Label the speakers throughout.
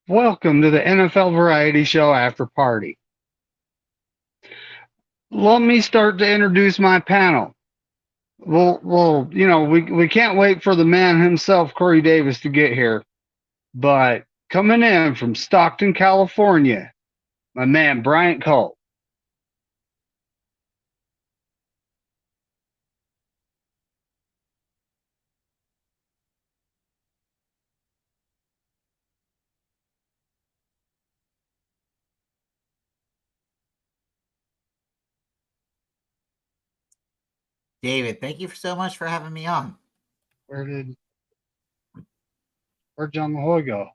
Speaker 1: Welcome to the NFL Variety Show After Party. Let me start to introduce my panel. We can't wait for the man himself, Corey Davis, to get here. But coming in from Stockton, California, my man Bryant Cole.
Speaker 2: David, thank you so much for having me on.
Speaker 1: Where'd John Mahoy go?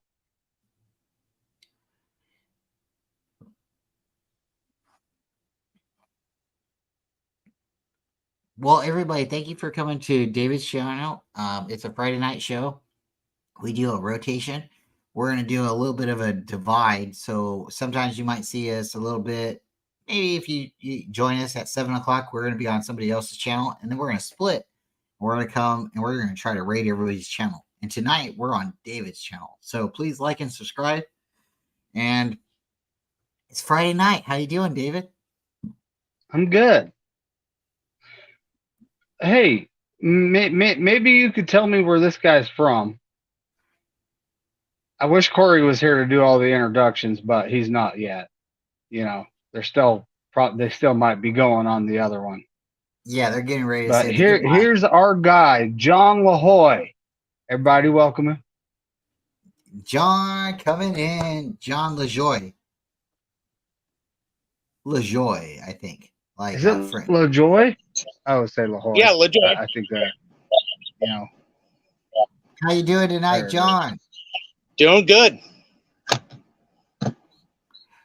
Speaker 2: Well, everybody, thank you for coming to David's channel. It's a Friday night show. We do a rotation. We're going to do a little bit of a divide. So sometimes you might see us a little bit. Maybe if you join us at 7 o'clock, we're going to be on somebody else's channel. And then we're going to split. We're going to come and we're going to try to rate everybody's channel. And tonight we're on David's channel. So please like and subscribe. And it's Friday night. How you doing, David?
Speaker 1: I'm good. Hey, maybe you could tell me where this guy's from. I wish Corey was here to do all the introductions, but he's not yet. You know, they still might be going on the other one.
Speaker 2: Yeah, they're getting ready to
Speaker 1: but
Speaker 2: say
Speaker 1: here's our guy, John LaHoy. Everybody welcome him.
Speaker 2: John coming in. John LaJoy. LaJoy, I think. Like,
Speaker 1: is it LaJoy? I would say LaHoy.
Speaker 3: Yeah, LaJoy.
Speaker 1: I think that, you know.
Speaker 2: How you doing tonight, John?
Speaker 3: Doing good.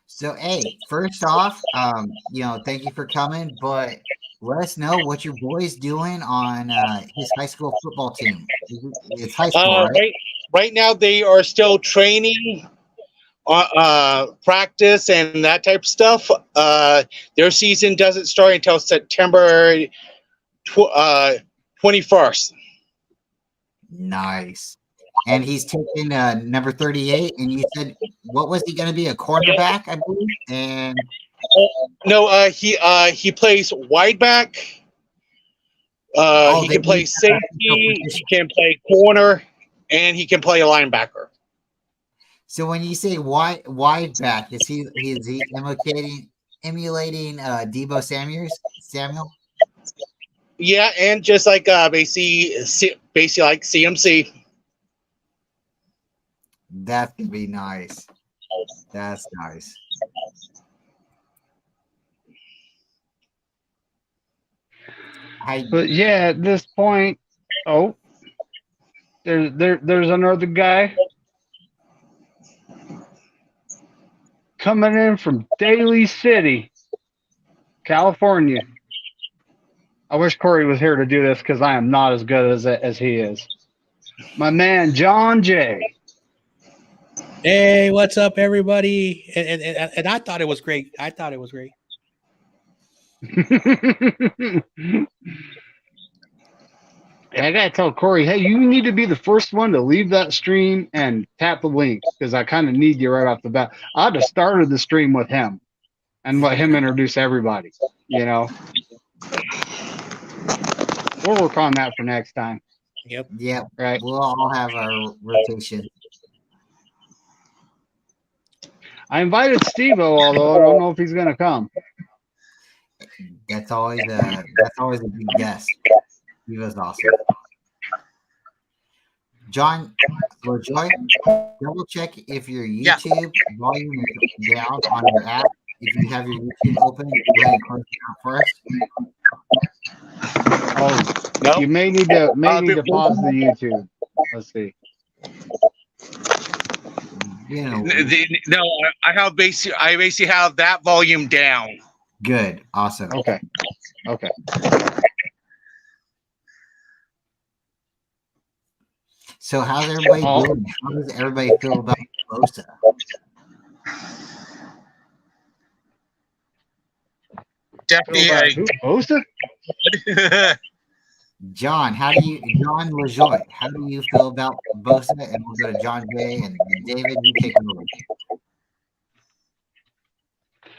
Speaker 2: So, hey, first off, thank you for coming, but let us know what your boy's doing on his high school football team. It's high school, right?
Speaker 3: Right now, they are still training, practice, and that type of stuff. Their season doesn't start until September 21st.
Speaker 2: Nice. And he's taking number 38, and you said, what was he going to be, a cornerback, I believe? And
Speaker 3: no, he plays wide back. He can play safety. He can play corner, and he can play a linebacker.
Speaker 2: So when you say wide back, is he emulating Deebo Samuel?
Speaker 3: Yeah, and just like basically like CMC.
Speaker 2: That could be nice. That's nice.
Speaker 1: But yeah, at this point, there's another guy coming in from Daly City, California. I wish Corey was here to do this because I am not as good as he is. My man, John J.
Speaker 4: Hey, what's up, everybody? And I thought it was great. I
Speaker 1: gotta tell Corey, hey, you need to be the first one to leave that stream and tap the link because I kind of need you right off the bat. I'd have started the stream with him and let him introduce everybody. You know, we'll work on that for next time.
Speaker 4: Yep.
Speaker 2: Right. We'll all have our rotation.
Speaker 1: I invited Steve-O, although I don't know if he's gonna come.
Speaker 2: That's always a big guess. He was awesome. John LaJoy, double check if your YouTube volume is down on your app. If you have your YouTube open, go ahead and close it out for us.
Speaker 1: Oh, no. You may need to pause the YouTube. Let's see.
Speaker 3: No, I basically have that volume down.
Speaker 2: Good, awesome.
Speaker 1: Okay.
Speaker 2: So how's everybody doing? How does everybody feel about Bosa?
Speaker 3: Definitely
Speaker 1: Bosa?
Speaker 2: John LaJoy, how do you feel about Bosa? And we'll go to John J. and David, you take it over.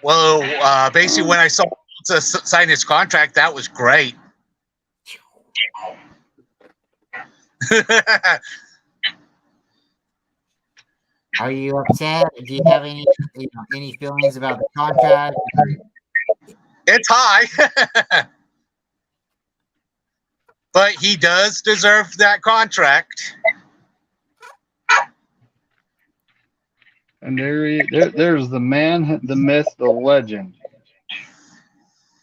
Speaker 3: Well, basically, when I saw to sign his contract, that was great.
Speaker 2: Are you upset? Do you have any feelings about the contract?
Speaker 3: It's high, but he does deserve that contract.
Speaker 1: And there's the man, the myth, the legend.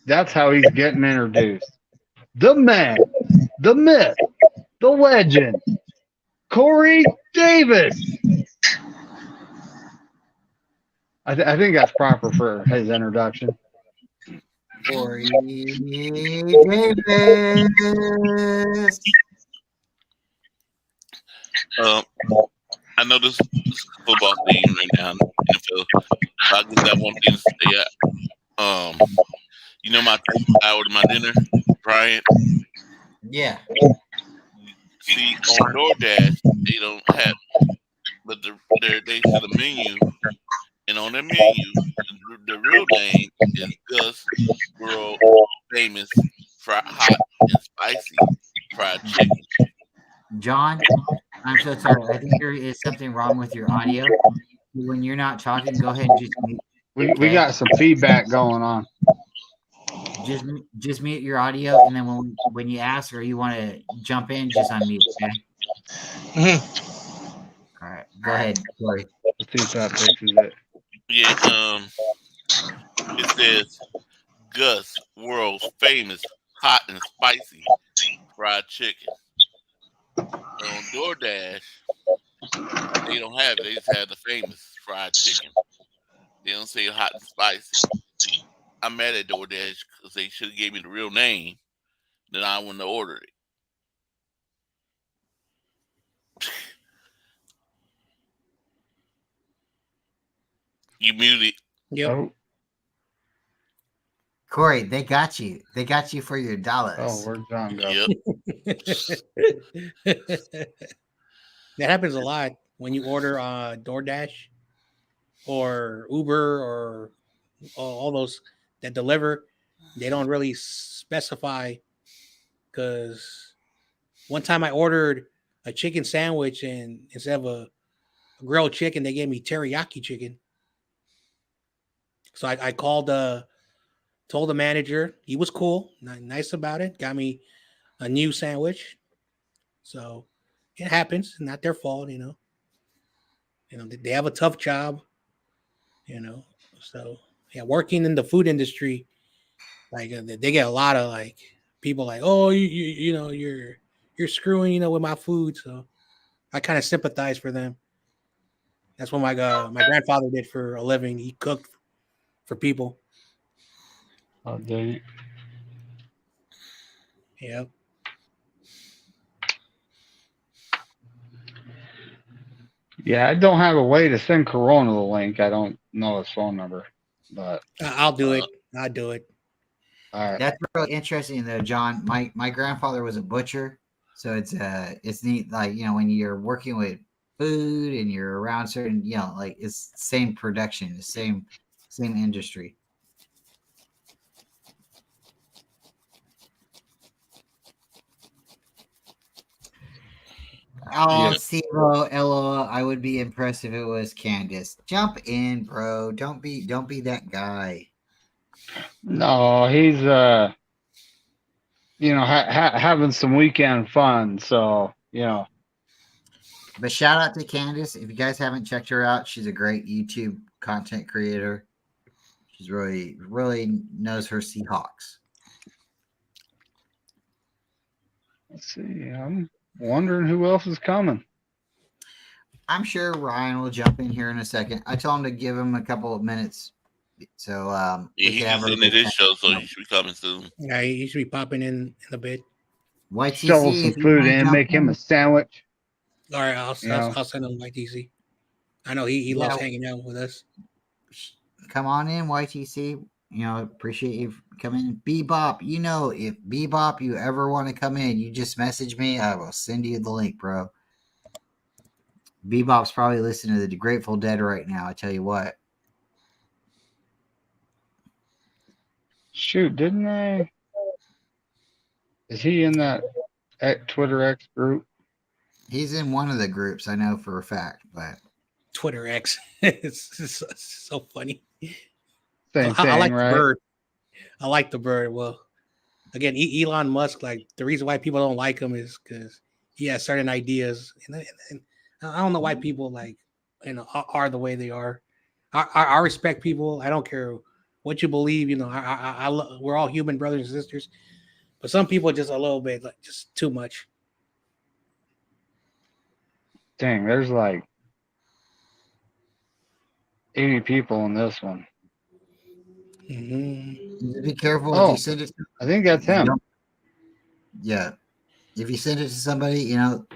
Speaker 1: That's how he's getting introduced. The man, the myth, the legend, Corey Davis. I think that's proper for his introduction.
Speaker 2: Corey Davis.
Speaker 5: I know this is football thing right now. NFL. So I guess that one thing to stay at. You know my I ordered my dinner, Brian.
Speaker 2: Yeah.
Speaker 5: See on DoorDash they don't have, but they have a menu, and on their menu the real name is Gus World Famous Fried Hot and Spicy Fried Chicken.
Speaker 2: John, I'm so sorry. I think there is something wrong with your audio. When you're not talking, go ahead and just mute.
Speaker 1: We got some feedback going on.
Speaker 2: Just mute your audio, and then when you ask or you want to jump in, just unmute. Okay.
Speaker 3: Mhm.
Speaker 2: All right. Go ahead, Corey.
Speaker 1: Let's see if that fixes it.
Speaker 5: Yeah, it says Gus World's Famous Hot and Spicy Fried Chicken. On DoorDash, they don't have it. They just have the famous fried chicken. They don't say hot and spicy. I'm mad at DoorDash because they should have gave me the real name. Then I wouldn't have ordered it. You muted.
Speaker 4: Yep.
Speaker 1: Oh,
Speaker 2: Corey, they got you. They got you for your dollars.
Speaker 1: where'd John go?
Speaker 5: Yep.
Speaker 4: That happens a lot when you order DoorDash or Uber or all those that deliver. They don't really specify, because one time I ordered a chicken sandwich, and instead of a grilled chicken, they gave me teriyaki chicken. So I called told the manager. He was cool, nice about it. Got me a new sandwich. So it happens. Not their fault, you know. They have a tough job, So yeah, working in the food industry, like they get a lot of like people like, oh, you're screwing, with my food. So I kind of sympathize for them. That's what my grandfather did for a living. He cooked for people.
Speaker 1: Oh, dang it.
Speaker 4: Yeah.
Speaker 1: Yeah, I don't have a way to send Corona the link. I don't know his phone number, but
Speaker 4: I'll do it. I'll do it.
Speaker 1: all right.
Speaker 2: That's really interesting, though, John. My grandfather was a butcher, so it's neat. Like, when you're working with food and you're around certain, like it's same production, the same industry. Oh, Steve-O, LOL. I would be impressed if it was Candace. Jump in, bro. Don't be that guy.
Speaker 1: No, he's having some weekend fun. So
Speaker 2: But shout out to Candace. If you guys haven't checked her out, she's a great YouTube content creator. She's really, really knows her Seahawks.
Speaker 1: let's see. I'm wondering who else is coming.
Speaker 2: I'm sure Ryan will jump in here in a second. I told him to give him a couple of minutes. So
Speaker 5: He's into this show, so he should be coming soon.
Speaker 4: Yeah, he should be popping in a bit.
Speaker 2: YTC,
Speaker 1: Shovel some
Speaker 2: if you
Speaker 1: food
Speaker 2: wanna
Speaker 1: in,
Speaker 2: jump
Speaker 1: make him a sandwich.
Speaker 4: All right, I'll send him YTC. I know he loves hanging out with us.
Speaker 2: Come on in, YTC. appreciate you coming. Bebop, if Bebop you ever want to come in, you just message me. I will send you the link, bro. Bebop's probably listening to the Grateful Dead right now. I tell you what.
Speaker 1: Shoot, didn't I? Is he in that Twitter X group?
Speaker 2: He's in one of the groups, I know for a fact, but
Speaker 4: Twitter X. it's so funny.
Speaker 1: Same
Speaker 4: I
Speaker 1: thing,
Speaker 4: like
Speaker 1: right?
Speaker 4: the bird. I like the bird. Well, again, Elon Musk, like the reason why people don't like him is because he has certain ideas, and I don't know why people are the way they are. I respect people. I don't care what you believe. We're all human brothers and sisters, but some people are just a little bit like just too much.
Speaker 1: Dang, there's like 80 people in this one.
Speaker 4: Mm-hmm.
Speaker 2: be careful if
Speaker 1: Oh,
Speaker 2: you send it.
Speaker 1: I think that's him.
Speaker 2: Yeah, if you send it to somebody, you don't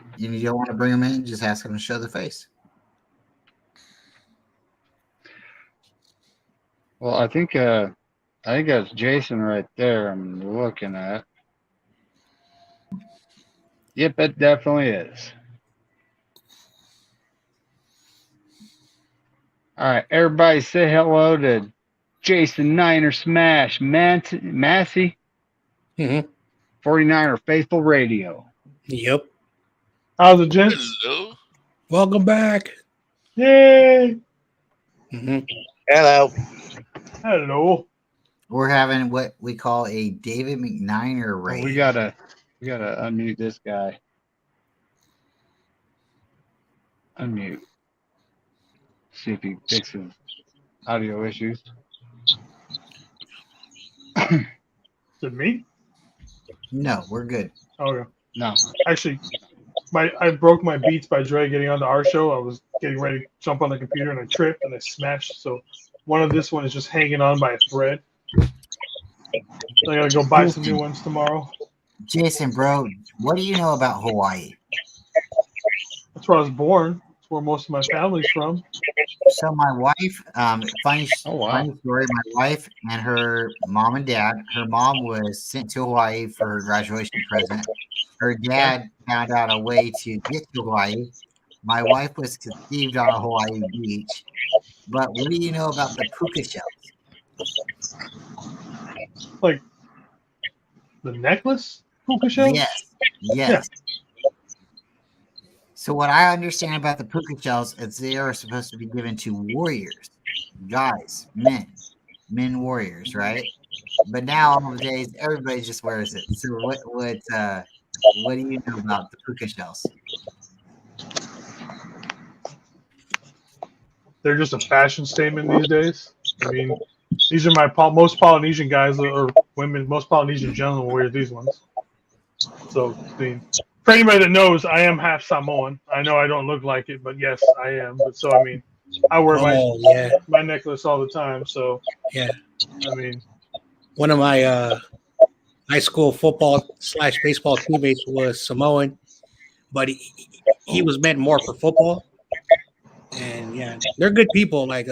Speaker 2: want to bring them in, just ask them to show the face.
Speaker 1: Well, I think that's Jason right there. I'm looking at. Yep, it definitely is. All right, everybody say hello to Jason Niner Smash Massey,
Speaker 4: Mm-hmm.
Speaker 1: 49er Faithful Radio.
Speaker 4: Yep.
Speaker 6: How's it, gents?
Speaker 5: Hello.
Speaker 4: Welcome back.
Speaker 6: Yay!
Speaker 4: Mm-hmm.
Speaker 3: Hello.
Speaker 6: Hello.
Speaker 2: We're having what we call a David McNiner raid.
Speaker 1: Oh, we gotta unmute this guy. Unmute. See if he fixes audio issues.
Speaker 6: Is it me?
Speaker 2: No, we're good.
Speaker 6: Okay.
Speaker 1: No.
Speaker 6: Actually, I broke my Beats by Dre getting on the our show. I was getting ready to jump on the computer and I tripped and I smashed. So this one is just hanging on by a thread. So I gotta go buy some new ones tomorrow.
Speaker 2: Jason, bro, what do you know about Hawaii?
Speaker 6: That's where I was born. That's where most of my family's from.
Speaker 2: So my wife, funny story. My wife and her mom and dad. Her mom was sent to Hawaii for her graduation present. Her dad found out a way to get to Hawaii. My wife was conceived on a Hawaii beach. But what do you know about the puka shells?
Speaker 6: Like the necklace puka shell?
Speaker 2: Yes. Yeah. So what I understand about the puka shells is they are supposed to be given to warriors, guys, men warriors, right? But now nowadays everybody just wears it. So what do you know about the puka shells?
Speaker 6: They're just a fashion statement these days. I mean, these are most Polynesian guys or women. Most Polynesian gentlemen wear these ones. So, I mean, for anybody that knows, I am half Samoan. I know I don't look like it, but yes, I am. But so, I mean, I wear my necklace all the time. So,
Speaker 4: yeah.
Speaker 6: I mean,
Speaker 4: one of my high school football/baseball teammates was Samoan, but he was meant more for football. And yeah, they're good people. Like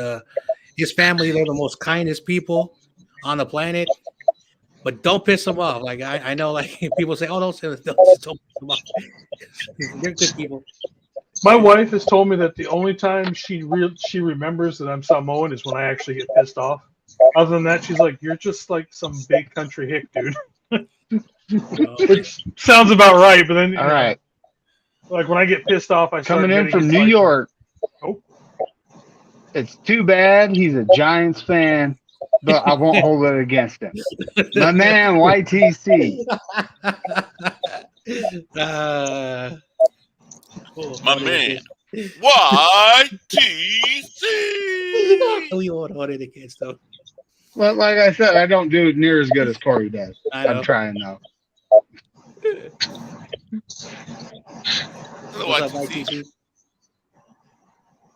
Speaker 4: his family, they're the most kindest people on the planet. But don't piss them off. Like I know, like people say, "Oh, don't piss them off." They're good people.
Speaker 6: my wife has told me that the only time she remembers that I'm Samoan is when I actually get pissed off. Other than that, she's like, "You're just like some big country hick, dude." Which sounds about right. But then,
Speaker 1: all right,
Speaker 6: like when I get pissed off, I start
Speaker 1: coming in
Speaker 6: getting
Speaker 1: from New
Speaker 6: like,
Speaker 1: York.
Speaker 6: Oh.
Speaker 1: It's too bad he's a Giants fan, but I won't hold it against him. My man, YTC.
Speaker 5: My man, YTC.
Speaker 4: We won't hold it against them.
Speaker 1: Well, like I said, I don't do it near as good as Corey does. I'm trying though.
Speaker 5: Hello,
Speaker 4: What's up,
Speaker 5: YTC.
Speaker 4: YTC?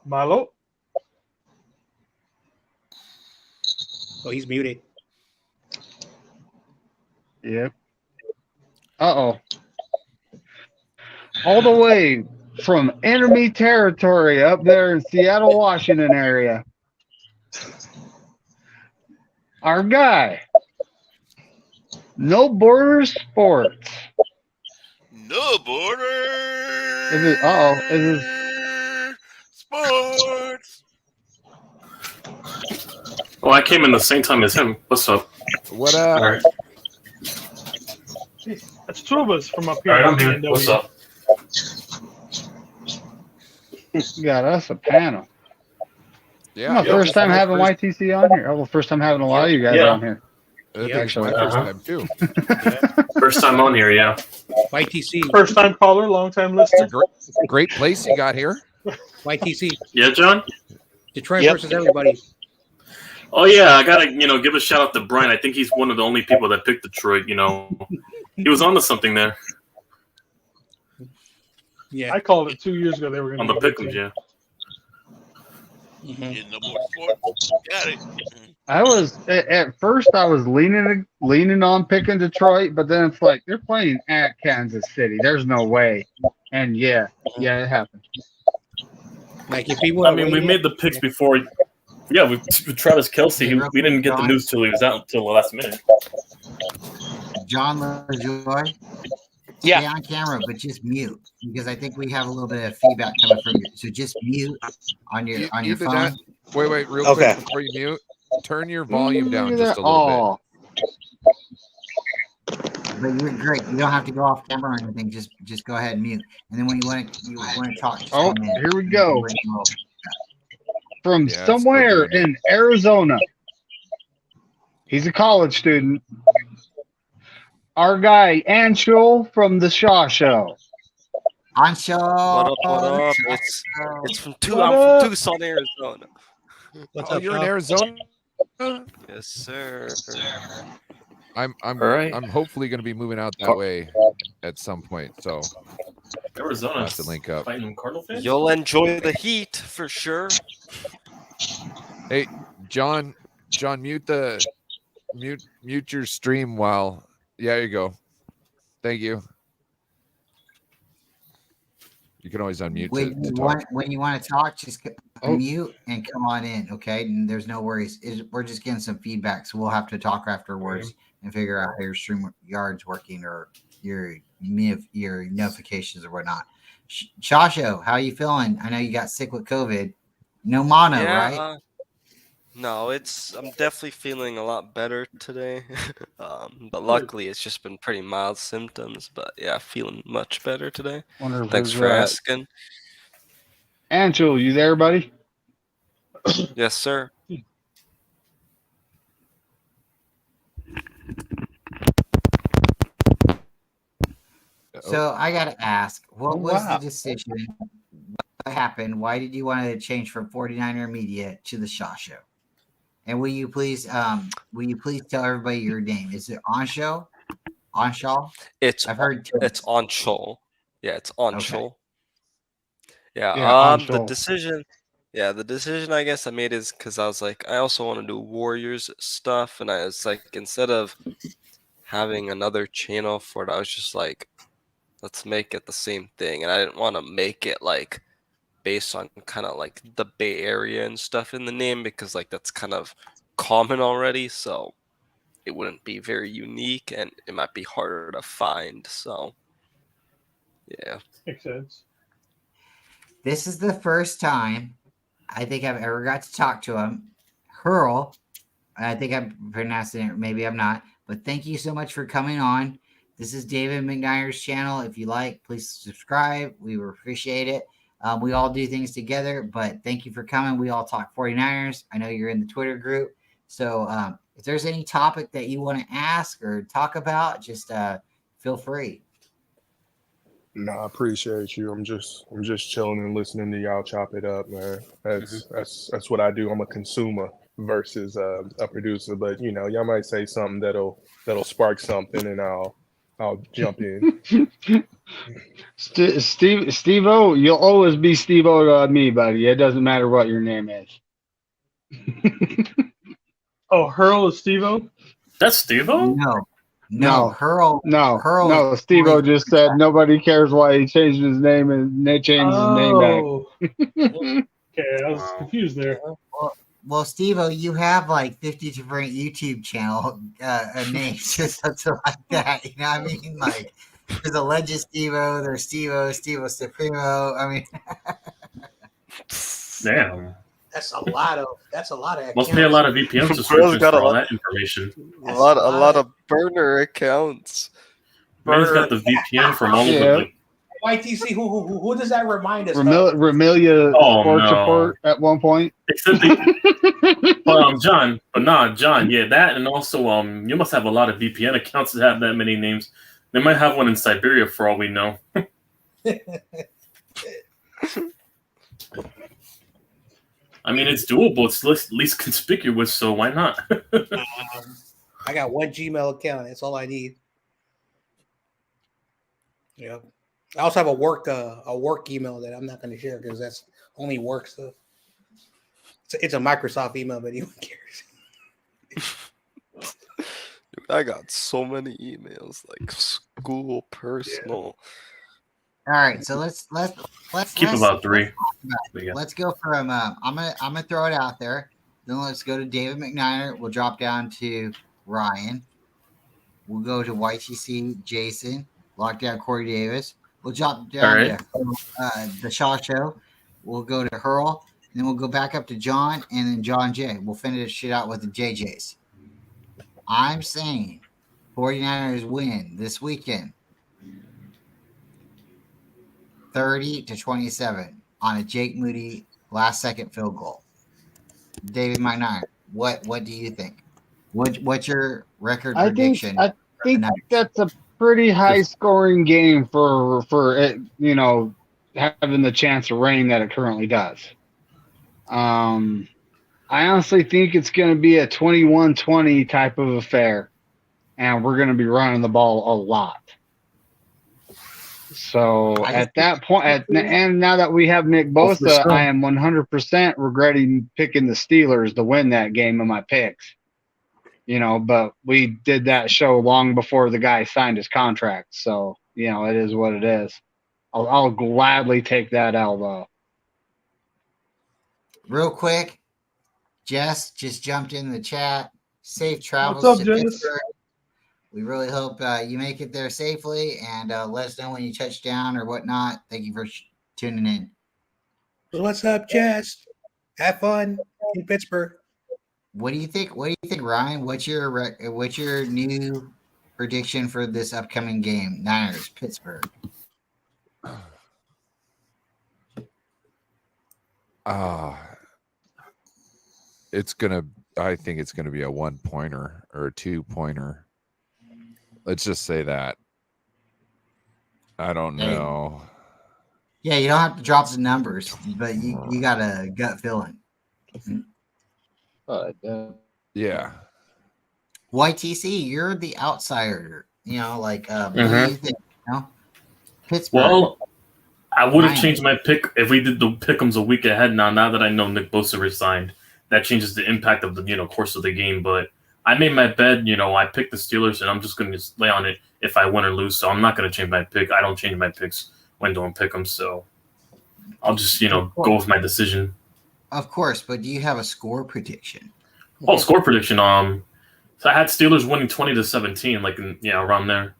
Speaker 6: Malo.
Speaker 4: Oh, he's muted.
Speaker 1: Yep. Uh-oh. All the way from enemy territory up there in Seattle, Washington area. Our guy. No Borders Sports.
Speaker 5: No border.
Speaker 1: Is it? Is it?
Speaker 5: Sports.
Speaker 7: Oh, I came in the same time as him. What's up?
Speaker 8: What up?
Speaker 7: All right.
Speaker 6: That's two of us from up
Speaker 7: All
Speaker 6: here.
Speaker 7: right, I'm
Speaker 6: in
Speaker 7: here.
Speaker 6: DNW.
Speaker 7: What's up?
Speaker 1: Got us a panel.
Speaker 8: Yeah.
Speaker 1: My first time having YTC on here. Oh, well, first time having a lot of you guys
Speaker 7: Yeah.
Speaker 1: on here.
Speaker 8: That's
Speaker 4: Yeah.
Speaker 8: actually my first time too.
Speaker 7: First time on here, yeah.
Speaker 4: YTC.
Speaker 6: First time caller, long time
Speaker 8: It's a
Speaker 6: listener.
Speaker 8: great place you got here.
Speaker 4: YTC.
Speaker 7: Yeah, John?
Speaker 4: Detroit
Speaker 3: Yep.
Speaker 4: versus everybody.
Speaker 7: Oh, yeah, I got to, give a shout out to Brian. I think he's one of the only people that picked Detroit, He was onto something there
Speaker 4: Yeah.
Speaker 6: I called it 2 years ago. They were
Speaker 7: on
Speaker 6: going
Speaker 7: the
Speaker 6: to
Speaker 7: pickles, yeah.
Speaker 4: Mhm.
Speaker 5: Yeah, no more sports. Got it.
Speaker 1: I was at first I was leaning on picking Detroit, but then it's like they're playing at Kansas City. There's no way. And yeah, it happened.
Speaker 4: Like if people.
Speaker 7: I mean, we made the picks before. Yeah, with Travis Kelce, we didn't get the news till he was out until the last minute.
Speaker 2: John LaJoy.
Speaker 3: Yeah.
Speaker 2: Stay on camera, but just mute because I think we have a little bit of feedback coming from you. So just mute on your
Speaker 8: You did
Speaker 2: phone.
Speaker 8: that. Wait, real
Speaker 3: Okay.
Speaker 8: quick before you mute. Turn your volume down
Speaker 1: Look at
Speaker 8: just a
Speaker 1: that.
Speaker 8: little
Speaker 2: But you're great. You don't have to go off camera or anything. Just go ahead and mute. And then when you want to talk, just
Speaker 1: Oh,
Speaker 2: come in.
Speaker 1: here we go. From
Speaker 8: Yeah, it's
Speaker 1: somewhere
Speaker 8: still doing
Speaker 1: in Arizona. He's a college student. Our guy Anshul from the Shaw Show.
Speaker 2: On show.
Speaker 9: What up? What up? It's from I'm from Tucson, Arizona.
Speaker 4: What's
Speaker 8: Oh,
Speaker 4: up,
Speaker 8: you're in
Speaker 4: Sean?
Speaker 8: Arizona?
Speaker 9: Yes, sir.
Speaker 8: I'm
Speaker 9: All right.
Speaker 8: I'm hopefully going to be moving out that way at some point. So
Speaker 7: Arizona.
Speaker 8: have to link up.
Speaker 7: Fighting Cardinal fans?
Speaker 9: You'll enjoy the heat for sure.
Speaker 8: Hey, John, mute your stream while. Yeah, there you go. Thank you. You can always unmute to talk.
Speaker 2: When you want to talk, just
Speaker 1: Oh.
Speaker 2: mute and come on in, okay? And there's no worries. We're just getting some feedback, so we'll have to talk afterwards and figure out how your stream yard's working or your notifications or whatnot. Shasho, how you feeling? I know you got sick with COVID. No mono, right?
Speaker 9: No, I'm definitely feeling a lot better today. But luckily, it's just been pretty mild symptoms. But yeah, feeling much better today.
Speaker 1: Wonder if
Speaker 9: Thanks
Speaker 1: it's,
Speaker 9: for asking.
Speaker 1: Anshul, you there, buddy?
Speaker 9: Yes, sir.
Speaker 2: So I got to ask, what was
Speaker 1: wow.
Speaker 2: the decision? What happened? Why did you want to change from 49er Media to the Shaw Show? And will you please tell everybody your name? Is it Ansho? Anshaw?
Speaker 9: It's
Speaker 2: I've heard
Speaker 9: it's on Shoal. Yeah, it's on
Speaker 2: Okay.
Speaker 9: Shoal. Yeah.
Speaker 1: Yeah,
Speaker 9: The
Speaker 1: Anshul.
Speaker 9: decision. Yeah, the decision I guess I made is because I was like, I also want to do Warriors stuff, and I was like, instead of having another channel for it, I was just like, let's make it the same thing, and I didn't want to make it like based on kind of like the Bay Area and stuff in the name because like that's kind of common already, so it wouldn't be very unique and it might be harder to find. So yeah.
Speaker 6: Makes sense.
Speaker 2: this is the first time I think I've ever got to talk to him. Hurl. I think I'm pronouncing it. Maybe I'm not. But thank you so much for coming on. This is David McNire's channel. If you like, please subscribe. We would appreciate it. We all do things together, but thank you for coming. We all talk 49ers. I know you're in the Twitter group. So if there's any topic that you want to ask or talk about, just feel free.
Speaker 10: No, I appreciate you. I'm just chilling and listening to y'all chop it up, man. That's what I do. I'm a consumer versus a producer. But y'all might say something that'll spark something, and I'll jump in.
Speaker 1: Steve-O, you'll always be Steve-O to me, buddy. It doesn't matter what your name is.
Speaker 6: Oh, Hurl is Steve-O?
Speaker 7: That's Steve-O?
Speaker 2: No, Hurl.
Speaker 1: No, Steve-O just said nobody cares why he changed his name and they changed his name back.
Speaker 6: Okay, I was confused there.
Speaker 2: Well, Steve-O, you have like 50 different YouTube channel names, just something like that. You know what I mean? Like, there's a Legend Steve-O, there's Steve-O, Steve-O Supremo. I mean,
Speaker 7: Damn.
Speaker 4: That's a lot of. That's a lot of.
Speaker 7: Must pay a lot of VPN
Speaker 9: Bro's
Speaker 7: subscriptions
Speaker 9: got
Speaker 7: for
Speaker 9: a
Speaker 7: all
Speaker 9: lot-
Speaker 7: that information.
Speaker 9: A lot of burner accounts.
Speaker 7: Man's got the VPN from all
Speaker 1: Yeah.
Speaker 7: of the.
Speaker 4: YTC. Who does that remind us?
Speaker 1: Remilia
Speaker 7: Oh,
Speaker 1: Sports
Speaker 7: no.
Speaker 1: Report at one point.
Speaker 7: Except John, yeah, that, and also you must have a lot of VPN accounts that have that many names. They might have one in Siberia for all we know. I mean, it's doable. It's least conspicuous, so why not?
Speaker 4: I got one Gmail account. That's all I need. Yeah. I also have a work email that I'm not going to share because that's only work stuff. It's a Microsoft email, but anyone cares.
Speaker 9: Dude, I got so many emails, like school, personal.
Speaker 2: all right. So let's
Speaker 7: Keep about 3. Yeah.
Speaker 2: Let's go from I'm gonna throw it out there. Then let's go to David McNiner. We'll drop down to Ryan. We'll go to YTC Jason. Lockdown Corey Davis. We'll drop down
Speaker 7: All right.
Speaker 2: to the Shaw Show. We'll go to Hurl. And then we'll go back up to John and then John J. We'll finish shit out with the JJs. I'm saying 49ers win this weekend 30-27 on a Jake Moody last second field goal. David McNair, what do you think? What's your record prediction?
Speaker 1: I think that's a pretty high scoring game for it, having the chance of rain that it currently does. I honestly think it's going to be a 21-20 type of affair, and we're going to be running the ball a lot. So at that point, and now that we have Nick Bosa, I am 100% regretting picking the Steelers to win that game in my picks. But we did that show long before the guy signed his contract. So, it is what it is. I'll gladly take that L, though.
Speaker 2: Real quick, Jess just jumped in the chat. Safe travels
Speaker 6: What's up,
Speaker 2: to
Speaker 6: Jess?
Speaker 2: Pittsburgh. We really hope you make it there safely, and let us know when you touch down or whatnot. Thank you for tuning in.
Speaker 4: What's up, Jess? Have fun in Pittsburgh.
Speaker 2: What do you think? What do you think, Ryan? What's your new prediction for this upcoming game? Niners, Pittsburgh.
Speaker 8: I think it's gonna be a 1-pointer or a 2-pointer. Let's just say that. I don't know.
Speaker 2: Yeah, you don't have to drop the numbers, but you got a gut feeling.
Speaker 8: Yeah.
Speaker 2: YTC, you're the outsider. What do you think? Pittsburgh.
Speaker 7: Well, I would have
Speaker 2: Ryan.
Speaker 7: changed my pick if we did the pick'ems a week ahead. Now that I know Nick Bosa resigned, that changes the impact of the course of the game. But I made my bed. I picked the Steelers, and I'm just going to lay on it if I win or lose. So I'm not going to change my pick. I don't change my picks when doing pick'ems. So I'll just go with my decision.
Speaker 2: Of course, but do you have a score prediction?
Speaker 7: Oh, score prediction. So I had Steelers winning 20-17, like around there,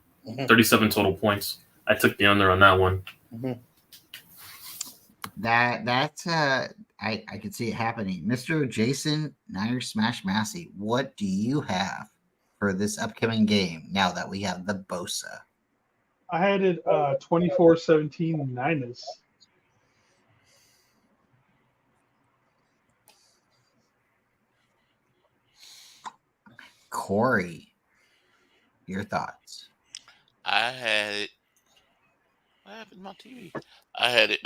Speaker 7: 37 total points. I took the under on that one.
Speaker 2: That's I could see it happening. Mr. Jason Niners Smash Massey, what do you have for this upcoming game now that we have the Bosa?
Speaker 6: I had it 24-17 Niners.
Speaker 2: Corey, your thoughts?
Speaker 5: I had it. What happened to my TV? I had it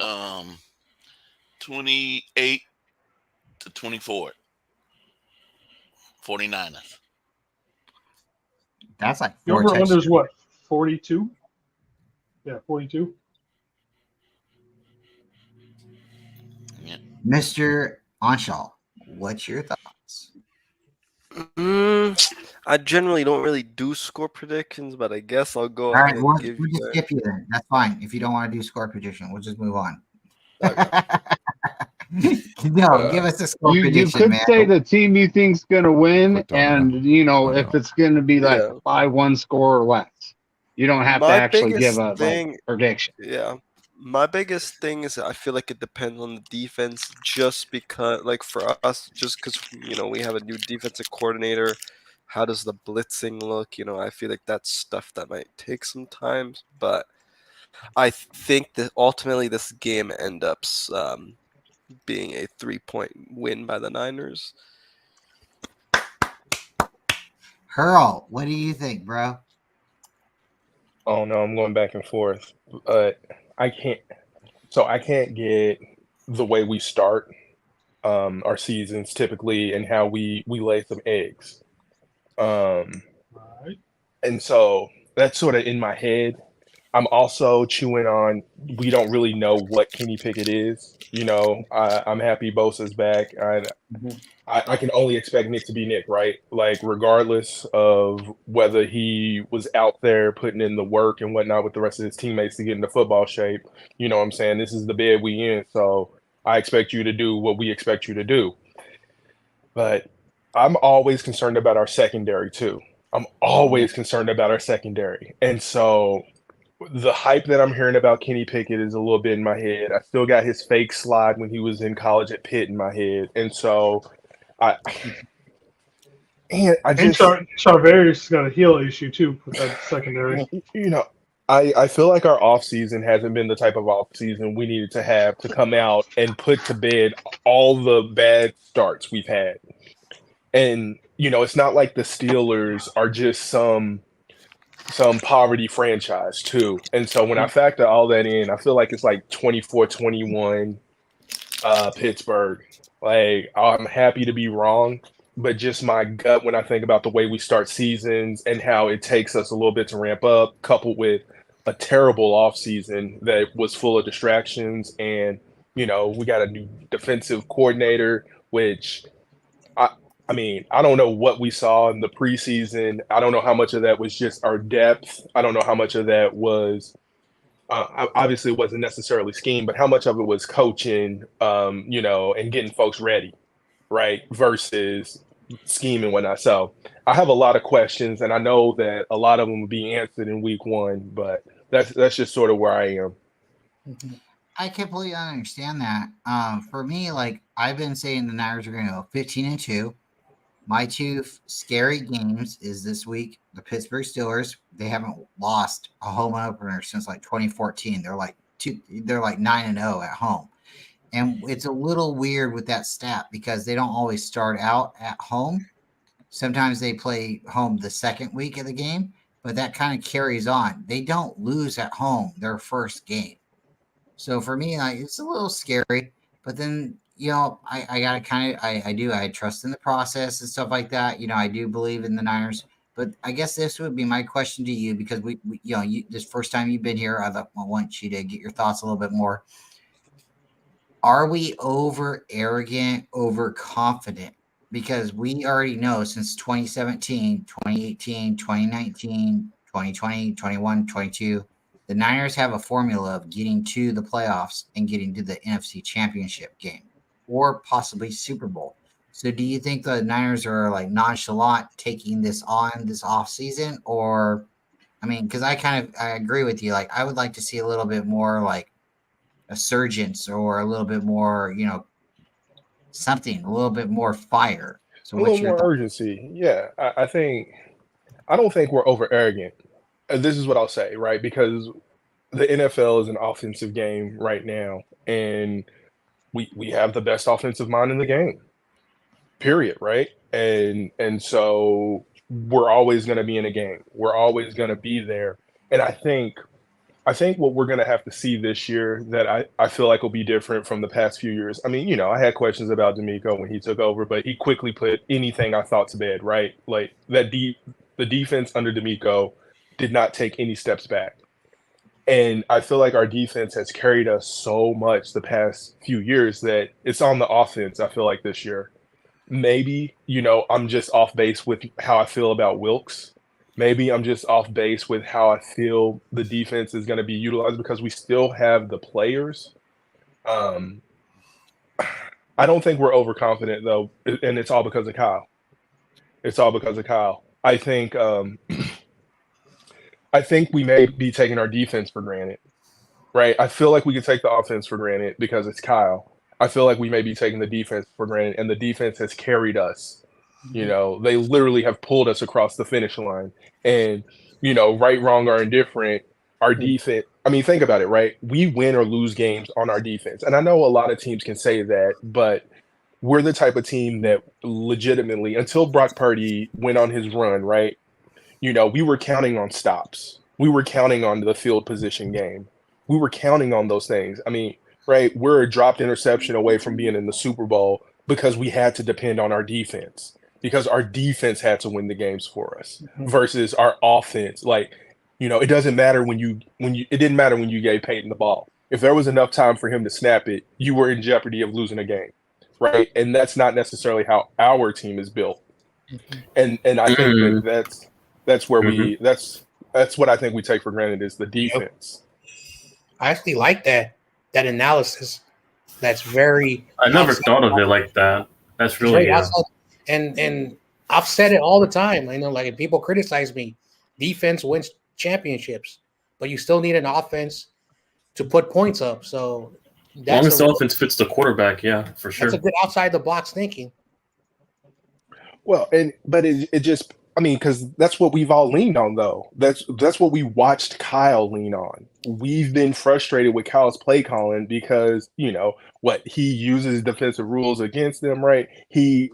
Speaker 5: 28-24. 49ers.
Speaker 2: That's like
Speaker 6: The
Speaker 2: 4
Speaker 6: over under
Speaker 2: touchdowns.
Speaker 6: is what? 42? Yeah, 42.
Speaker 2: Mr. Anshal, what's your thoughts?
Speaker 9: I generally don't really do score predictions, but I guess I'll go
Speaker 2: All
Speaker 9: ahead
Speaker 2: right,
Speaker 9: and
Speaker 2: we'll
Speaker 9: give
Speaker 2: just
Speaker 9: you that.
Speaker 2: skip you then. That's fine. If you don't want to do score prediction, we'll just move on. No, give us a score
Speaker 1: You
Speaker 2: prediction,
Speaker 1: could
Speaker 2: man.
Speaker 1: say the team you think's gonna win,
Speaker 8: Put down
Speaker 1: and you know
Speaker 8: I
Speaker 1: if
Speaker 8: know.
Speaker 1: it's gonna be like
Speaker 9: Yeah.
Speaker 1: by one score or less. You don't have to
Speaker 9: My
Speaker 1: actually give
Speaker 9: biggest
Speaker 1: a
Speaker 9: thing,
Speaker 1: prediction.
Speaker 9: yeah. My biggest thing is I feel like it depends on the defense just because, like for us, just because, we have a new defensive coordinator. How does the blitzing look? I feel like that's stuff that might take some time, but I think that ultimately this game ends up being a 3-point win by the Niners.
Speaker 2: Hurl, what do you think, bro?
Speaker 10: Oh no, I'm going back and forth. But I can't get the way we start our seasons typically and how we lay some eggs.
Speaker 6: Right.
Speaker 10: And so that's sort of in my head. I'm also chewing on we don't really know what Kenny Pickett is. I'm happy Bosa's back. I can only expect Nick to be Nick, right? Like, regardless of whether he was out there putting in the work and whatnot with the rest of his teammates to get into football shape, you know what I'm saying? This is the bed we in, so I expect you to do what we expect you to do. But I'm always concerned about our secondary, too. I'm always concerned about our secondary. And so the hype that I'm hearing about Kenny Pickett is a little bit in my head. I still got his fake slide when he was in college at Pitt in my head. And so I
Speaker 6: And
Speaker 10: just
Speaker 6: Charvarius got a heel issue too with that secondary.
Speaker 10: I feel like our offseason hasn't been the type of offseason we needed to have to come out and put to bed all the bad starts we've had. And it's not like the Steelers are just some poverty franchise too. And so when I factor all that in, I feel like it's like 24-21 Pittsburgh. Like, I'm happy to be wrong, but just my gut when I think about the way we start seasons and how it takes us a little bit to ramp up, coupled with a terrible offseason that was full of distractions. And, we got a new defensive coordinator, which I mean, I don't know what we saw in the preseason. I don't know how much of that was just our depth. I don't know how much of that was obviously it wasn't necessarily scheme, but how much of it was coaching, and getting folks ready, right? Versus scheme and whatnot. So I have a lot of questions, and I know that a lot of them will be answered in week one, but that's just sort of where I am.
Speaker 2: I completely understand that. For me, like I've been saying, the Niners are going to go 15-2. My two scary games is this week. The Pittsburgh Steelers, they haven't lost a home opener since like 2014. They're like 9-0 at home. And it's a little weird with that stat because they don't always start out at home. Sometimes they play home the second week of the game, but that kind of carries on. They don't lose at home their first game. So for me, like, it's a little scary, but then, I got to kind of, I trust in the process and stuff like that. I do believe in the Niners, but I guess this would be my question to you because we this first time you've been here, I want you to get your thoughts a little bit more. Are we over arrogant, over confident? Because we already know since 2017, 2018, 2019, 2020, 21, 22, the Niners have a formula of getting to the playoffs and getting to the NFC Championship game or possibly Super Bowl. So do you think the Niners are like nonchalant taking this on this offseason? Or, I mean, because I agree with you. Like, I would like to see a little bit more like a surgence or a little bit more, something, a little bit more fire. So
Speaker 10: A
Speaker 2: what's
Speaker 10: little
Speaker 2: your
Speaker 10: more urgency. Yeah, I don't think we're over arrogant. This is what I'll say, right? Because the NFL is an offensive game right now, and we have the best offensive mind in the game. Period, right? And so we're always going to be in a game. We're always going to be there. And I think what we're going to have to see this year that I feel like will be different from the past few years. I mean, I had questions about DeMeco when he took over, but he quickly put anything I thought to bed, right? Like the defense under DeMeco did not take any steps back. And I feel like our defense has carried us so much the past few years that it's on the offense, I feel like, this year. Maybe, I'm just off base with how I feel about Wilkes. Maybe I'm just off base with how I feel the defense is going to be utilized because we still have the players. I don't think we're overconfident though, and it's all because of Kyle. It's all because of Kyle. I think we may be taking our defense for granted, right? I feel like we could take the offense for granted because it's Kyle. I feel like we may be taking the defense for granted, and the defense has carried us. You know, they literally have pulled us across the finish line. And, you know, right, wrong, or indifferent, our defense, I mean, think about it, right? We win or lose games on our defense. And I know a lot of teams can say that, but we're the type of team that legitimately, until Brock Purdy went on his run, right? You know, we were counting on stops. We were counting on the field position game. We were counting on those things. I mean, right, we're a dropped interception away from being in the Super Bowl because we had to depend on our defense, because our defense had to win the games for us versus our offense. Like, you know, it doesn't matter it didn't matter when you gave Peyton the ball. If there was enough time for him to snap it, you were in jeopardy of losing a game, right? And that's not necessarily how our team is built. And I think that's where that's what I think we take for granted is the defense.
Speaker 4: I actually like that analysis. That's very.
Speaker 7: I never thought of it like that. That's really.
Speaker 4: And I've said it all the time. I know, like, if people criticize me, defense wins championships, but you still need an offense to put points up. So,
Speaker 7: as long as the offense fits the quarterback, yeah, for sure.
Speaker 4: That's a good outside the box thinking.
Speaker 10: Well, but it just, I mean, because that's what we've all leaned on, though. That's what we watched Kyle lean on. We've been frustrated with Kyle's play calling because, you know, he uses defensive rules against them, right? He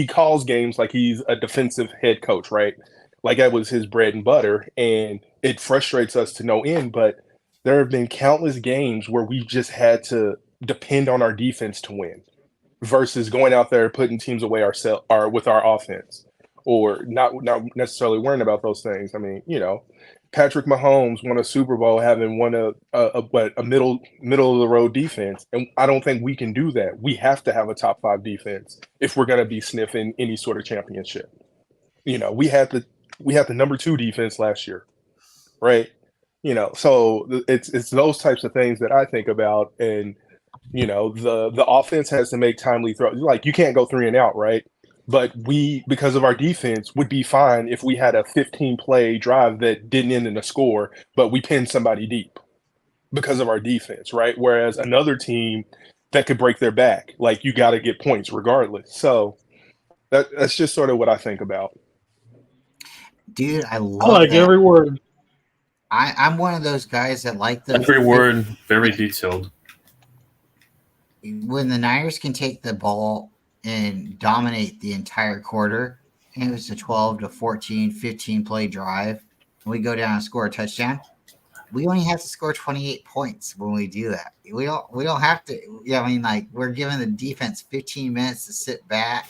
Speaker 10: calls games like he's a defensive head coach, right? Like that was his bread and butter, and it frustrates us to no end. But there have been countless games where we've just had to depend on our defense to win, versus going out there putting teams away with our offense, or not necessarily worrying about those things. I mean, you know, Patrick Mahomes won a Super Bowl having won a middle of the road defense, and I don't think we can do that. We have to have a top 5 defense if we're going to be sniffing any sort of championship. You know, we had the number 2 defense last year, right? You know, so it's those types of things that I think about. And you know, the offense has to make timely throws. Like, you can't go 3 and out, right? But we, because of our defense, would be fine if we had a 15-play drive that didn't end in a score, but we pinned somebody deep because of our defense, right? Whereas another team that could break their back, like, you got to get points regardless. So that's just sort of what I think about.
Speaker 2: Dude, I
Speaker 6: like
Speaker 2: that.
Speaker 6: every word.
Speaker 2: I'm one of those guys that like the
Speaker 7: every word, very detailed.
Speaker 2: When the Niners can take the ball and dominate the entire quarter, and it was a 12 to 14, 15 play drive, and we go down and score a touchdown, we only have to score 28 points when we do that. We don't have to. Yeah, I mean, like, we're giving the defense 15 minutes to sit back.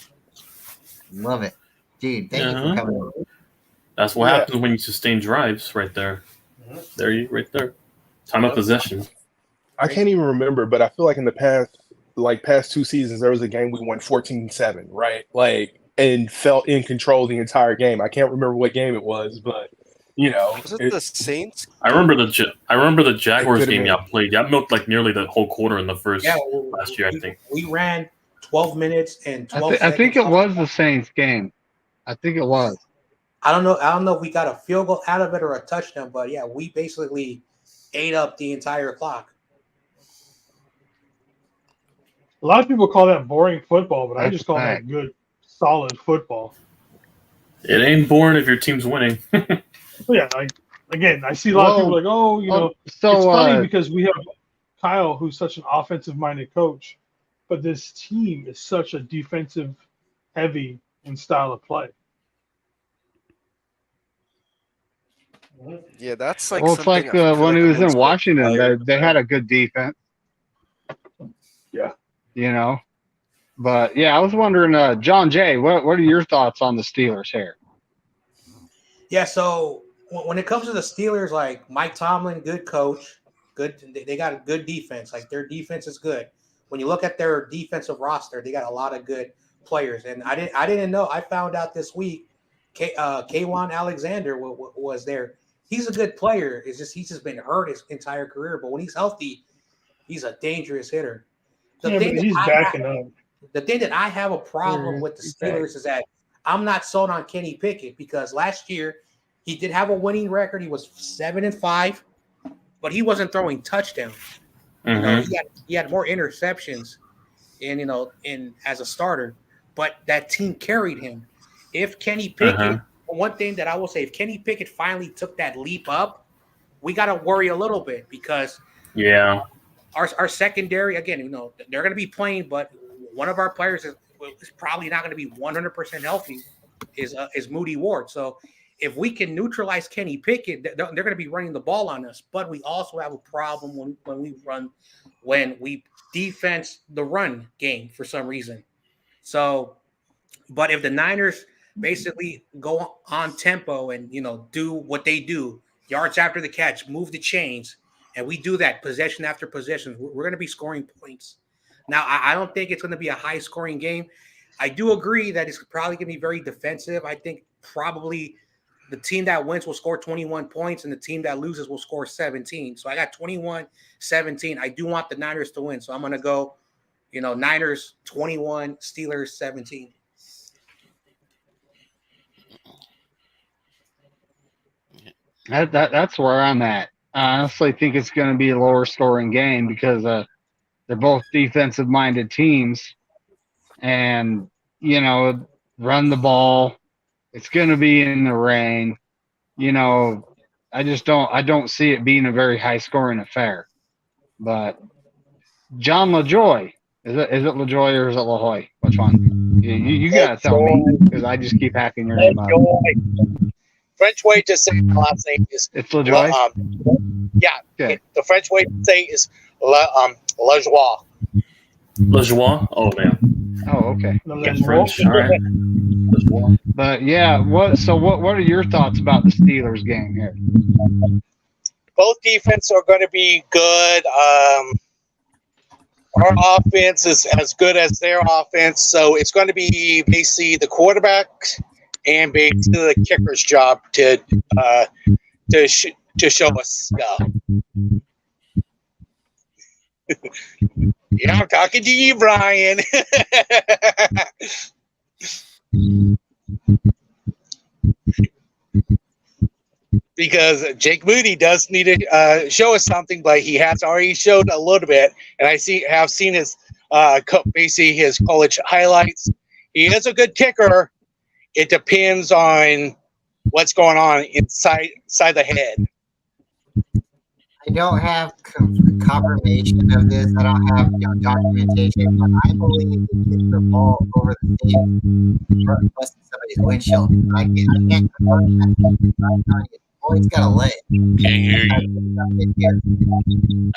Speaker 2: Love it, dude. Thank you for coming over.
Speaker 7: That's what happens when you sustain drives, right there. Right there. Time of possession.
Speaker 10: I can't even remember, but I feel like in the past 2 seasons, there was a game we won 14-7, right? Like, and felt in control the entire game. I can't remember what game it was, but you know,
Speaker 9: was it the Saints?
Speaker 7: I remember the Jaguars game y'all played. Y'all milked like nearly the whole quarter in the first last year. I think
Speaker 4: we ran 12 minutes and 12
Speaker 1: I think it was the Saints game. I think it was.
Speaker 4: I don't know if we got a field goal out of it or a touchdown, but yeah, we basically ate up the entire clock.
Speaker 6: A lot of people call that boring football, but I just call that good, solid football.
Speaker 7: It ain't boring if your team's winning.
Speaker 6: Yeah, again, I see a lot of people like, oh, you know, it's funny because we have Kyle, who's such an offensive-minded coach, but this team is such a defensive-heavy in style of play.
Speaker 9: Yeah, that's like.
Speaker 1: Well, it's like when he was in Washington, they had a good defense.
Speaker 6: Yeah.
Speaker 1: You know, but yeah, I was wondering, John Jay, what are your thoughts on the Steelers here?
Speaker 4: Yeah, so when it comes to the Steelers, like Mike Tomlin, good coach, they got a good defense. Like, their defense is good. When you look at their defensive roster, they got a lot of good players. And I didn't know. I found out this week, K'Wan Alexander was there. He's a good player. It's just he's just been hurt his entire career. But when he's healthy, he's a dangerous hitter.
Speaker 6: Yeah, but he's backing up.
Speaker 4: The thing that I have a problem with the
Speaker 8: he's back.
Speaker 4: Steelers is that I'm not sold on Kenny Pickett because last year he did have a winning record. He was 7-5, but he wasn't throwing touchdowns. You know, he had more interceptions in as a starter, but that team carried him. If Kenny Pickett, one thing that I will say, if Kenny Pickett finally took that leap up, we got to worry a little bit because our secondary, again, they're going to be playing, but one of our players is probably not going to be 100% healthy is Moody Ward. So if we can neutralize Kenny Pickett, they're going to be running the ball on us. But we also have a problem when we defense the run game for some reason. So, but if the Niners basically go on tempo and do what they do, yards after the catch, move the chains, and we do that possession after possession, we're going to be scoring points. Now, I don't think it's going to be a high-scoring game. I do agree that it's probably going to be very defensive. I think probably the team that wins will score 21 points, and the team that loses will score 17. So I got 21-17. I do want the Niners to win, so I'm going to go, Niners 21, Steelers 17.
Speaker 1: That's where I'm at. I honestly think it's going to be a lower-scoring game because they're both defensive-minded teams, and run the ball. It's going to be in the rain. I don't see it being a very high-scoring affair. But John LaJoy, is it LaJoy or is it LaHoy? Which one? You gotta tell me because I just keep hacking your name out.
Speaker 3: French way to say my last name is
Speaker 1: It's LaJoy.
Speaker 3: Yeah,
Speaker 1: Okay.
Speaker 3: the French way to say is LaJoie.
Speaker 7: LaJoie? Oh, man.
Speaker 1: Oh, okay.
Speaker 7: That's French. All right. LaJoie.
Speaker 1: But yeah, what are your thoughts about the Steelers game here?
Speaker 3: Both defense are going to be good. Our offense is as good as their offense, so it's going to be basically the quarterback and basically the kicker's job to show us stuff. Yeah, I'm talking to you, Brian. Because Jake Moody does need to show us something, but he has already showed a little bit, and I have seen his basically his college highlights. He is a good kicker. It depends on what's going on inside the head.
Speaker 2: I don't have confirmation of this. I don't have documentation, but I believe he kicked the ball over the field, busting somebody's windshield. I can't confirm that. Oh, he's got a leg.
Speaker 5: Can't hear you.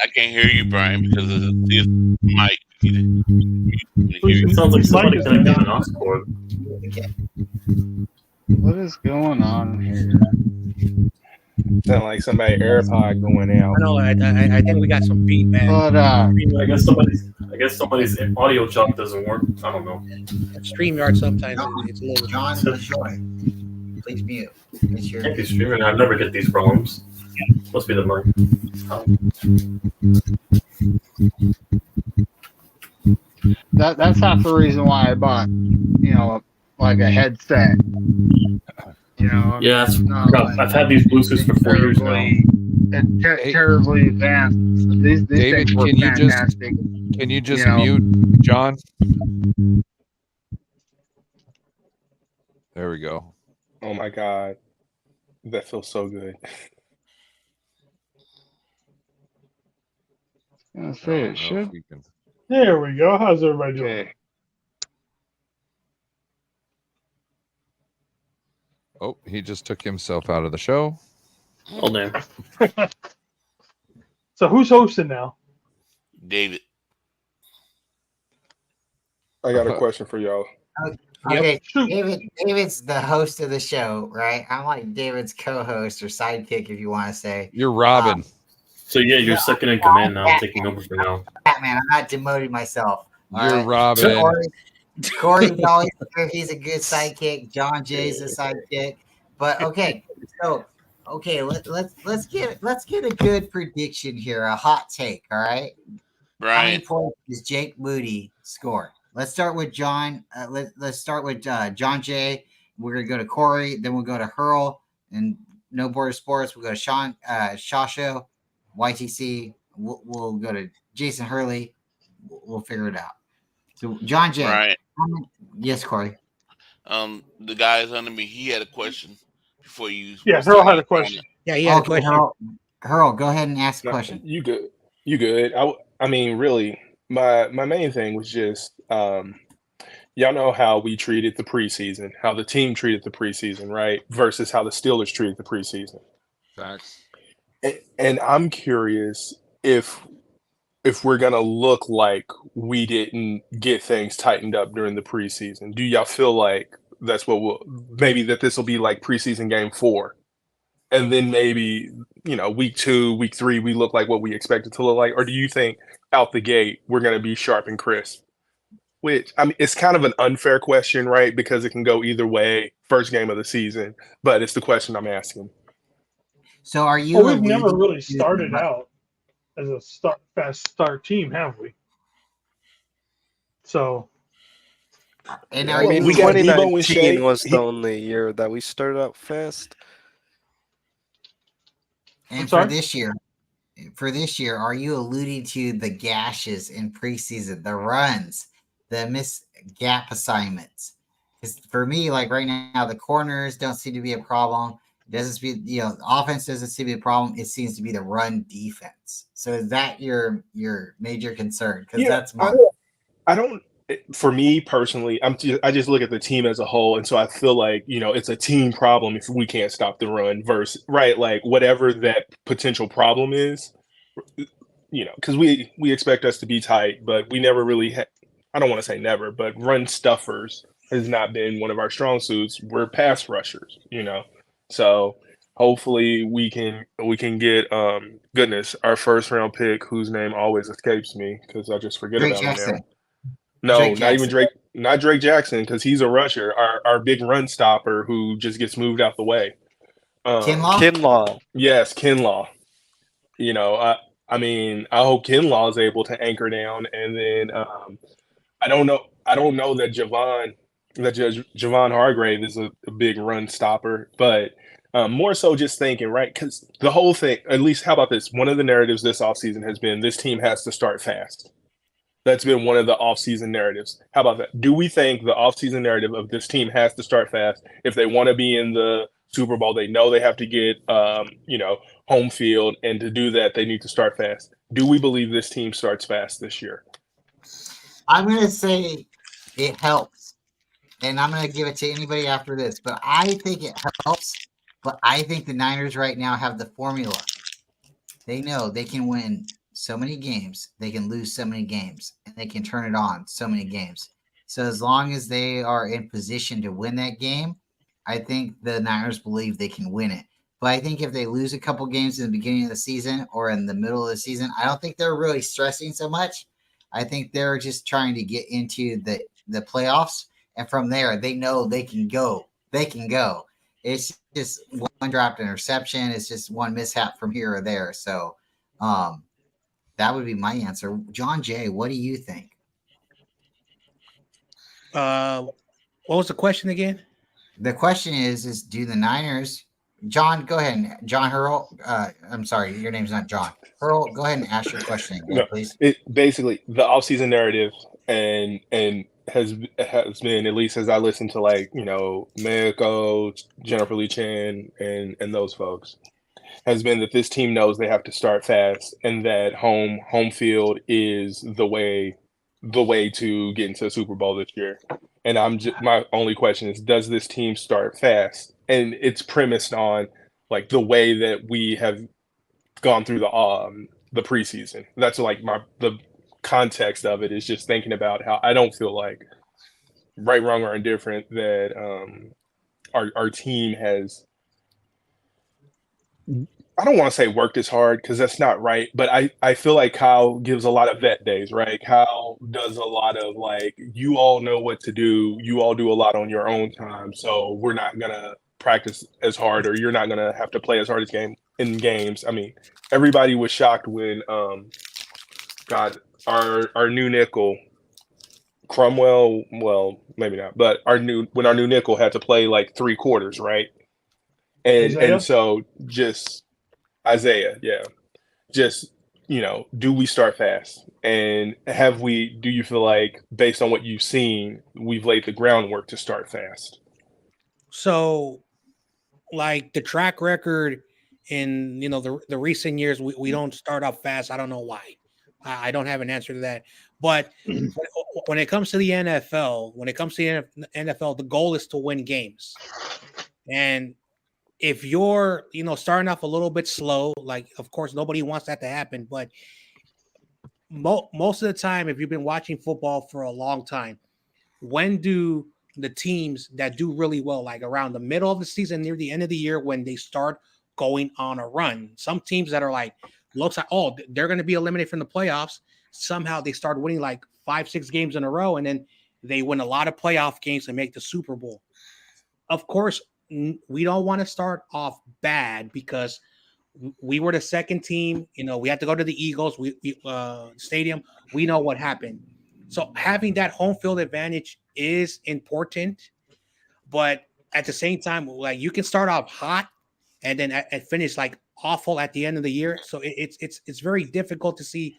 Speaker 5: I can't hear you, Brian, because of this mic.
Speaker 7: It sounds like somebody connected an aux cord.
Speaker 1: What is going on here?
Speaker 10: Sound like somebody AirPod going out.
Speaker 4: I know. I think we got some feedback.
Speaker 1: But
Speaker 7: I guess somebody's audio jump doesn't work. I don't know.
Speaker 4: StreamYard sometimes it's a little.
Speaker 2: John LaJoy, please mute. It's your.
Speaker 7: Can't be streaming. I never get these problems. Must be the mic.
Speaker 1: that's half the reason why I bought, like a headset.
Speaker 7: Yeah, I've had these Bluetooths for 4 years now.
Speaker 1: Terribly advanced. These
Speaker 8: David,
Speaker 1: things were
Speaker 8: can you
Speaker 1: fantastic.
Speaker 8: just mute John? There we go.
Speaker 10: Oh my God, that feels so good.
Speaker 1: I was gonna
Speaker 8: I
Speaker 1: say
Speaker 8: don't
Speaker 1: it
Speaker 8: know if
Speaker 1: should.
Speaker 8: we can-
Speaker 6: There we go. How's everybody doing?
Speaker 1: Okay.
Speaker 8: Oh, he just took himself out of the show.
Speaker 7: Oh, damn.
Speaker 6: So who's hosting now?
Speaker 5: David.
Speaker 10: I got a question for y'all.
Speaker 2: Okay,
Speaker 6: Shoot.
Speaker 2: David's the host of the show, right? I'm like David's co-host or sidekick, if you want to say.
Speaker 8: You're Robin.
Speaker 7: So, yeah, you're second in command now. I'm taking over for now.
Speaker 2: Batman, I'm not demoting myself. all
Speaker 8: You're
Speaker 2: right?
Speaker 8: Robin.
Speaker 2: Corey's always here. He's a good sidekick. John Jay's a sidekick. But okay, so let's get a good prediction here, a hot take. All right, How many
Speaker 5: Brian.
Speaker 2: points does Jake Moody score? Let's start with John. Let's start with John J. We're gonna go to Corey, then we'll go to Hurl and No Border Sports. We'll go to Sean Shasho, YTC. We'll go to Jason Hurley. We'll figure it out. So John J.
Speaker 5: Brian.
Speaker 2: Yes, Corey.
Speaker 5: The guys under me, he had a question before you.
Speaker 6: Yeah, Hurl had a question.
Speaker 4: Yeah, he had a
Speaker 2: Okay,
Speaker 4: question.
Speaker 2: Hurl, go ahead and ask a
Speaker 10: No,
Speaker 2: question.
Speaker 10: you good. You good. I mean, really, my main thing was just y'all know how we treated the preseason, how the team treated the preseason, right? Versus how the Steelers treated the preseason.
Speaker 8: Facts.
Speaker 10: And I'm curious if we're gonna look like we didn't get things tightened up during the preseason. Do y'all feel like that's what maybe that this will be like preseason game 4? And then maybe, week 2, week 3, we look like what we expected to look like? Or do you think out the gate we're going to be sharp and crisp? Which, I mean, it's kind of an unfair question, right? Because it can go either way, first game of the season. But it's the question I'm asking.
Speaker 2: So are you?
Speaker 6: Well, we've never
Speaker 2: alluding
Speaker 6: really
Speaker 2: to-
Speaker 6: started out as a fast start team, have we? So
Speaker 2: And
Speaker 10: Yeah,
Speaker 2: are
Speaker 10: I mean,
Speaker 2: you?
Speaker 10: we got Debo and
Speaker 9: 2019
Speaker 10: Shea.
Speaker 9: was the only year that we started out fast.
Speaker 2: And
Speaker 6: I'm
Speaker 2: for
Speaker 6: sorry?
Speaker 2: this year, are you alluding to the gashes in preseason, the runs, the missed gap assignments? Because for me, like right now, the corners don't seem to be a problem. It doesn't seem, offense doesn't seem to be a problem. It seems to be the run defense. So is that your major concern? Because
Speaker 10: Yeah,
Speaker 2: that's mine.
Speaker 10: I don't. For me personally, I just look at the team as a whole, and so I feel like it's a team problem if we can't stop the run. Versus right, like whatever that potential problem is, because we expect us to be tight, but we never really. I don't want to say never, but run stuffers has not been one of our strong suits. We're pass rushers, So hopefully we can get goodness, our first round pick, whose name always escapes me because I just forget
Speaker 2: Drake
Speaker 10: about him
Speaker 2: Jackson.
Speaker 10: now. No,
Speaker 2: Drake
Speaker 10: not even
Speaker 2: Jackson.
Speaker 10: not Drake Jackson, because he's a rusher, our big run stopper who just gets moved out the way.
Speaker 2: Kinlaw?
Speaker 9: Kinlaw.
Speaker 10: Yes, Kinlaw. I mean, I hope Kinlaw is able to anchor down, and then I don't know that Javon Hargrave is a big run stopper, but more so just thinking, right? Because the whole thing, at least, how about this? One of the narratives this offseason has been this team has to start fast. That's been one of the offseason narratives. How about that? Do we think the offseason narrative of this team has to start fast if they want to be in the Super Bowl? They know they have to get, home field, and to do that, they need to start fast. Do we believe this team starts fast this year?
Speaker 2: I'm going to say it helps. And I'm going to give it to anybody after this. But I think it helps. But I think the Niners right now have the formula. They know they can win so many games. They can lose so many games. And they can turn it on so many games. So as long as they are in position to win that game, I think the Niners believe they can win it. But I think if they lose a couple games in the beginning of the season or in the middle of the season, I don't think they're really stressing so much. I think they're just trying to get into the playoffs. And from there, they know they can go. They can go. It's just one dropped interception. It's just one mishap from here or there. So that would be my answer. John Jay, what do you think?
Speaker 4: What was the question again?
Speaker 2: The question is do the Niners – John, go ahead. John Hurl. I'm sorry, your name's not John. Hurl, go ahead and ask your question again, please.
Speaker 10: It basically the offseason narrative and has been, at least as I listen to Mako, Jennifer Lee Chan and those folks, has been that this team knows they have to start fast and that home field is the way to get into the Super Bowl this year. And my only question is, does this team start fast? And it's premised on like the way that we have gone through the preseason. That's like the context of it is just thinking about how I don't feel like, right, wrong, or indifferent, that our team has, I don't want to say worked as hard because that's not right, but I feel like Kyle gives a lot of vet days, right? Kyle does a lot of you all know what to do. You all do a lot on your own time. So we're not going to practice as hard, or you're not going to have to play as hard in games. I mean, everybody was shocked when, our new nickel, Cromwell. Well, maybe not, but when our new nickel had to play like 3 quarters, right?
Speaker 6: Isaiah?
Speaker 10: And so just Isaiah, yeah, just do we start fast? And do you feel like, based on what you've seen, we've laid the groundwork to start fast?
Speaker 4: So, like the track record in the recent years, we don't start off fast. I don't know why. I don't have an answer to that. But when it comes to the NFL, the goal is to win games. And if you're, starting off a little bit slow, like, of course, nobody wants that to happen. But most of the time, if you've been watching football for a long time, when do the teams that do really well, like around the middle of the season, near the end of the year, when they start going on a run? Some teams that are like, looks like, oh, they're going to be eliminated from the playoffs. Somehow they start winning like 5-6 games in a row, and then they win a lot of playoff games and make the Super Bowl. Of course, we don't want to start off bad because we were the second team. We had to go to the Eagles stadium. We know what happened. So having that home field advantage is important, but at the same time, like, you can start off hot and then finish like awful at the end of the year. So it's very difficult to see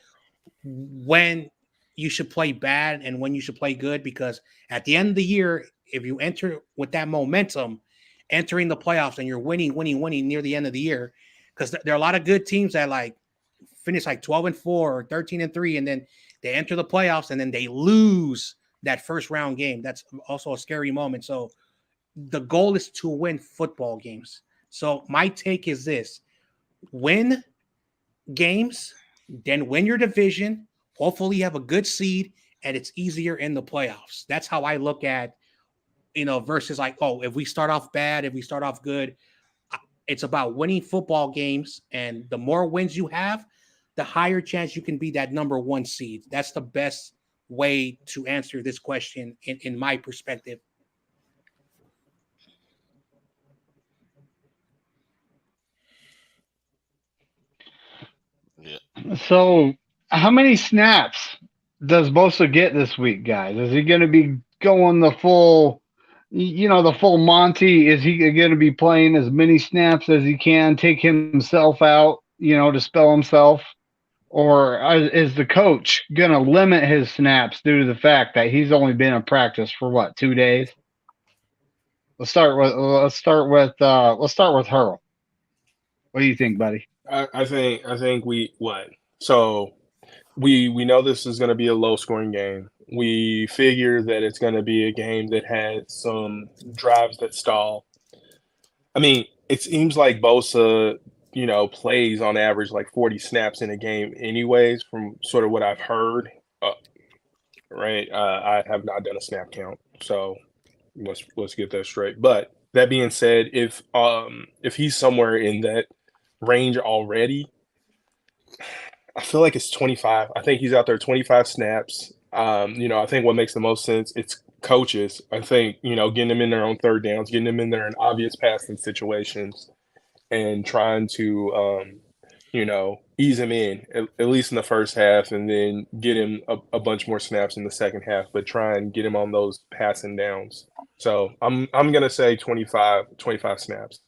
Speaker 4: when you should play bad and when you should play good, because at the end of the year, if you enter with that momentum, entering the playoffs, and you're winning near the end of the year, because there are a lot of good teams that like finish like 12-4 or 13-3, and then they enter the playoffs and then they lose that first round game. That's also a scary moment. So the goal is to win football games. So my take is this: win games, then win your division. Hopefully you have a good seed and it's easier in the playoffs. That's how I look at, versus like, oh, if we start off bad, if we start off good. It's about winning football games, and the more wins you have, the higher chance you can be that number 1 seed. That's the best way to answer this question in my perspective.
Speaker 5: Yeah.
Speaker 1: So, how many snaps does Bosa get this week, guys? Is he going to be going the full Monty? Is he going to be playing as many snaps as he can, take himself out, to spell himself? Or is the coach going to limit his snaps due to the fact that he's only been in practice for 2 days? Let's start with Hurl. What do you think, buddy?
Speaker 10: I think we know this is going to be a low scoring game. We figure that it's going to be a game that has some drives that stall. I mean, it seems like Bosa, plays on average like 40 snaps in a game anyways, from sort of what I've heard. Right. I have not done a snap count, so let's get that straight. But that being said, if he's somewhere in that range already, I feel like it's 25. I think he's out there 25 snaps. I think what makes the most sense, it's coaches. I think, getting them in there on third downs, getting them in there in obvious passing situations, and trying to, ease him in, at least in the first half, and then get him a bunch more snaps in the second half, but try and get him on those passing downs. So I'm going to say 25 snaps.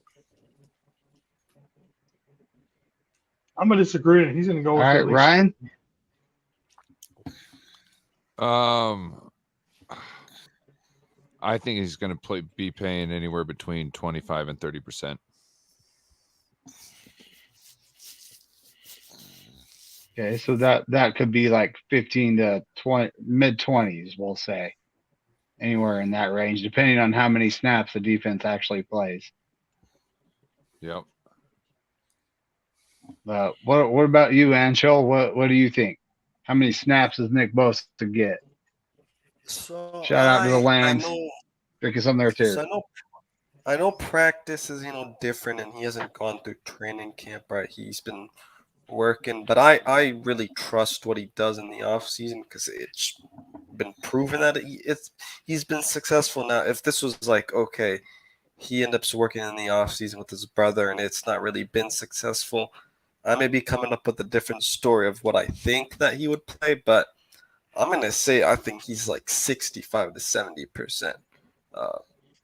Speaker 6: I'm gonna disagree. He's gonna go with
Speaker 1: All right, Ryan.
Speaker 8: I think he's going to be paying anywhere between 25 and 30%.
Speaker 1: Okay, so that could be like 15 to 20, mid-20s, we'll say, anywhere in that range, depending on how many snaps the defense actually plays.
Speaker 8: Yep.
Speaker 1: What about you, Anshel? What do you think? How many snaps does Nick Bosa get?
Speaker 11: So
Speaker 1: Shout out to the Lambs.
Speaker 11: I know,
Speaker 1: Drinking some of their tears.
Speaker 11: so I know practice is different, and he hasn't gone through training camp, right? He's been working, but I really trust what he does in the off season, because it's been proven that he's been successful. Now, if this was like, okay, he ends up working in the off season with his brother and it's not really been successful, I may be coming up with a different story of what I think that he would play, but I'm gonna say I think he's like 65 to 70%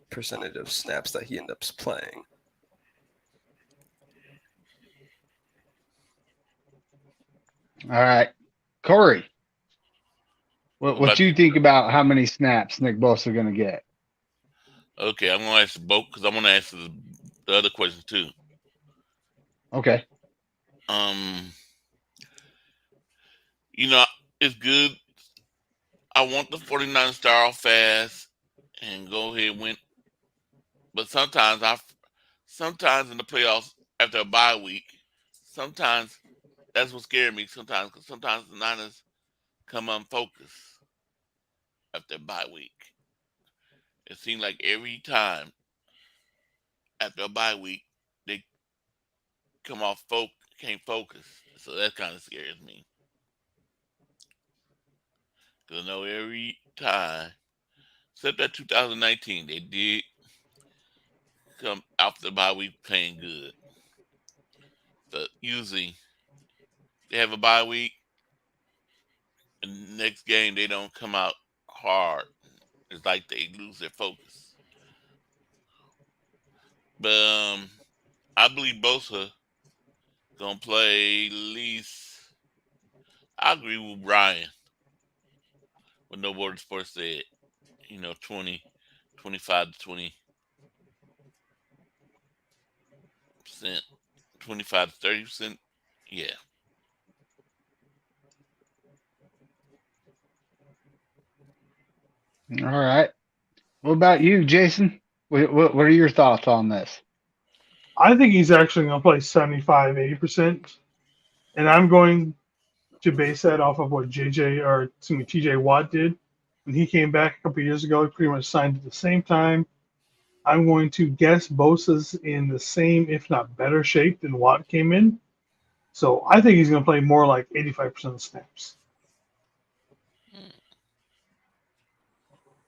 Speaker 11: percentage of snaps that he ends up playing.
Speaker 1: All right, Corey. What
Speaker 5: But-
Speaker 1: you think about how many snaps Nick Bosa going to get?
Speaker 5: Okay, I'm gonna ask both because I'm gonna answer the other question too.
Speaker 1: Okay.
Speaker 5: You know, it's good. I want the 49 star off fast and go ahead and win. But sometimes in the playoffs after a bye week, sometimes that's what scared me sometimes because sometimes the Niners come unfocused after a bye week. It seems like every time after a bye week they come off can't focus. So that kind of scares me. Because I know every time, except that 2019, they did come after the bye week playing good. But usually they have a bye week, and the next game they don't come out hard. It's like they lose their focus. But I believe Bosa gonna play at least. I agree with Brian. What No Border Sports said, 20, 25 to 20%, 25 to 30%. Yeah.
Speaker 1: All right. What about you, Jason? What are your thoughts on this?
Speaker 6: I think he's actually going to play 75, 80%. And I'm going to base that off of what TJ Watt did. When he came back a couple years ago, he pretty much signed at the same time. I'm going to guess Bosa's in the same, if not better shape than Watt came in. So I think he's going to play more like 85% of the snaps.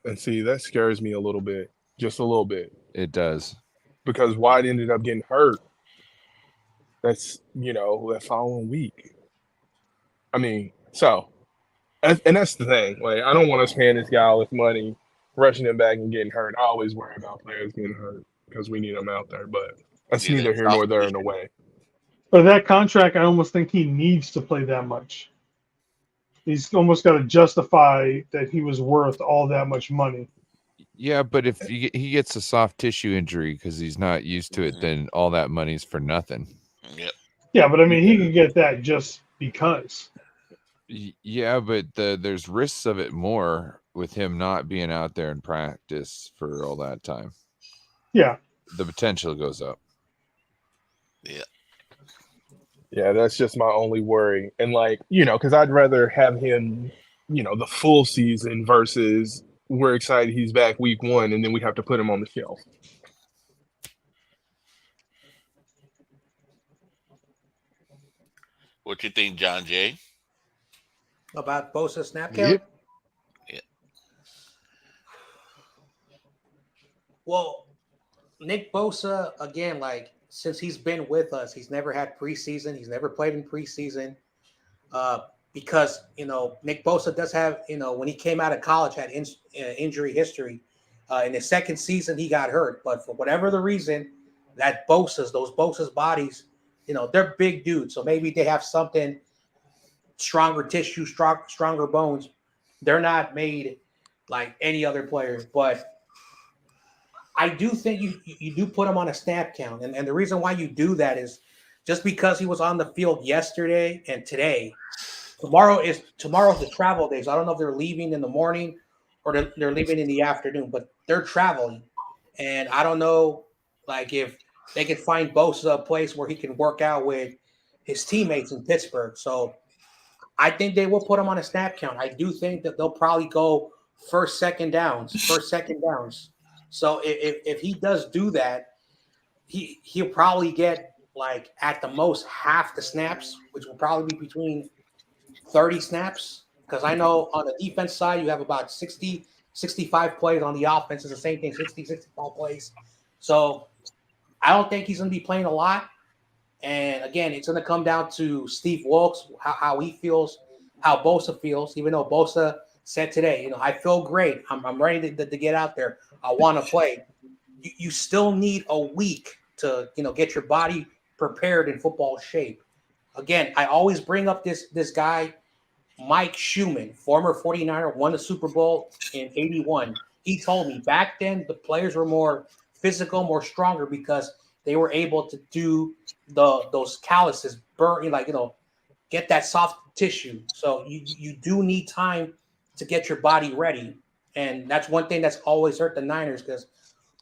Speaker 10: And see, that scares me a little bit, just a little bit,
Speaker 8: It does.
Speaker 10: because White ended up getting hurt. That's, that following week. I mean, and that's the thing. Like, I don't want us paying this guy all this money, rushing him back and getting hurt. I always worry about players getting hurt because we need them out there. But that's
Speaker 5: Yeah,
Speaker 10: neither
Speaker 5: that's
Speaker 10: here nor there
Speaker 5: awesome.
Speaker 10: in a way.
Speaker 6: For that contract, I almost think he needs to play that much. He's almost got to justify that he was worth all that much money.
Speaker 8: Yeah, but if he gets a soft tissue injury because he's not used to it, then all that money's for nothing.
Speaker 5: Yep.
Speaker 6: Yeah, but I mean, he can get that just because.
Speaker 8: Yeah, but there's risks of it more with him not being out there in practice for all that time.
Speaker 6: Yeah.
Speaker 8: The potential goes up.
Speaker 5: Yeah.
Speaker 10: Yeah, that's just my only worry. And because I'd rather have him, the full season versus we're excited he's back week 1 and then we have to put him on the shelf.
Speaker 5: What you think, John Jay?
Speaker 4: About Bosa snap count?
Speaker 1: Yep.
Speaker 5: Yeah.
Speaker 4: Well, Nick Bosa, again, since he's been with us, he's never had preseason. He's never played in preseason because, Nick Bosa does have, when he came out of college, had injury history. In his second season, he got hurt. But for whatever the reason, those Bosa's bodies, they're big dudes. So maybe they have something, stronger tissue, stronger bones. They're not made like any other players. But I do think you do put him on a snap count. And the reason why you do that is just because he was on the field yesterday and today. Tomorrow's the travel day. So I don't know if they're leaving in the morning or they're leaving in the afternoon, but they're traveling. And I don't know, if they can find Bosa a place where he can work out with his teammates in Pittsburgh. So I think they will put him on a snap count. I do think that they'll probably go first, second downs. So if he does do that, he'll probably get at the most half the snaps, which will probably be between 30 snaps. Because I know on the defense side, you have about 60, 65 plays. On the offense, it's the same thing, 60, 65 plays. So I don't think he's going to be playing a lot. And again, it's going to come down to Steve Wilkes, how he feels, how Bosa feels, even though Bosa said today, I feel great. I'm ready to get out there. I want to play. You still need a week to, get your body prepared in football shape. Again, I always bring up this guy, Mike Schumann, former 49er, won the Super Bowl in 81. He told me back then the players were more physical, more stronger because they were able to do those calluses burn, get that soft tissue. So you do need time to get your body ready. And that's one thing that's always hurt the Niners because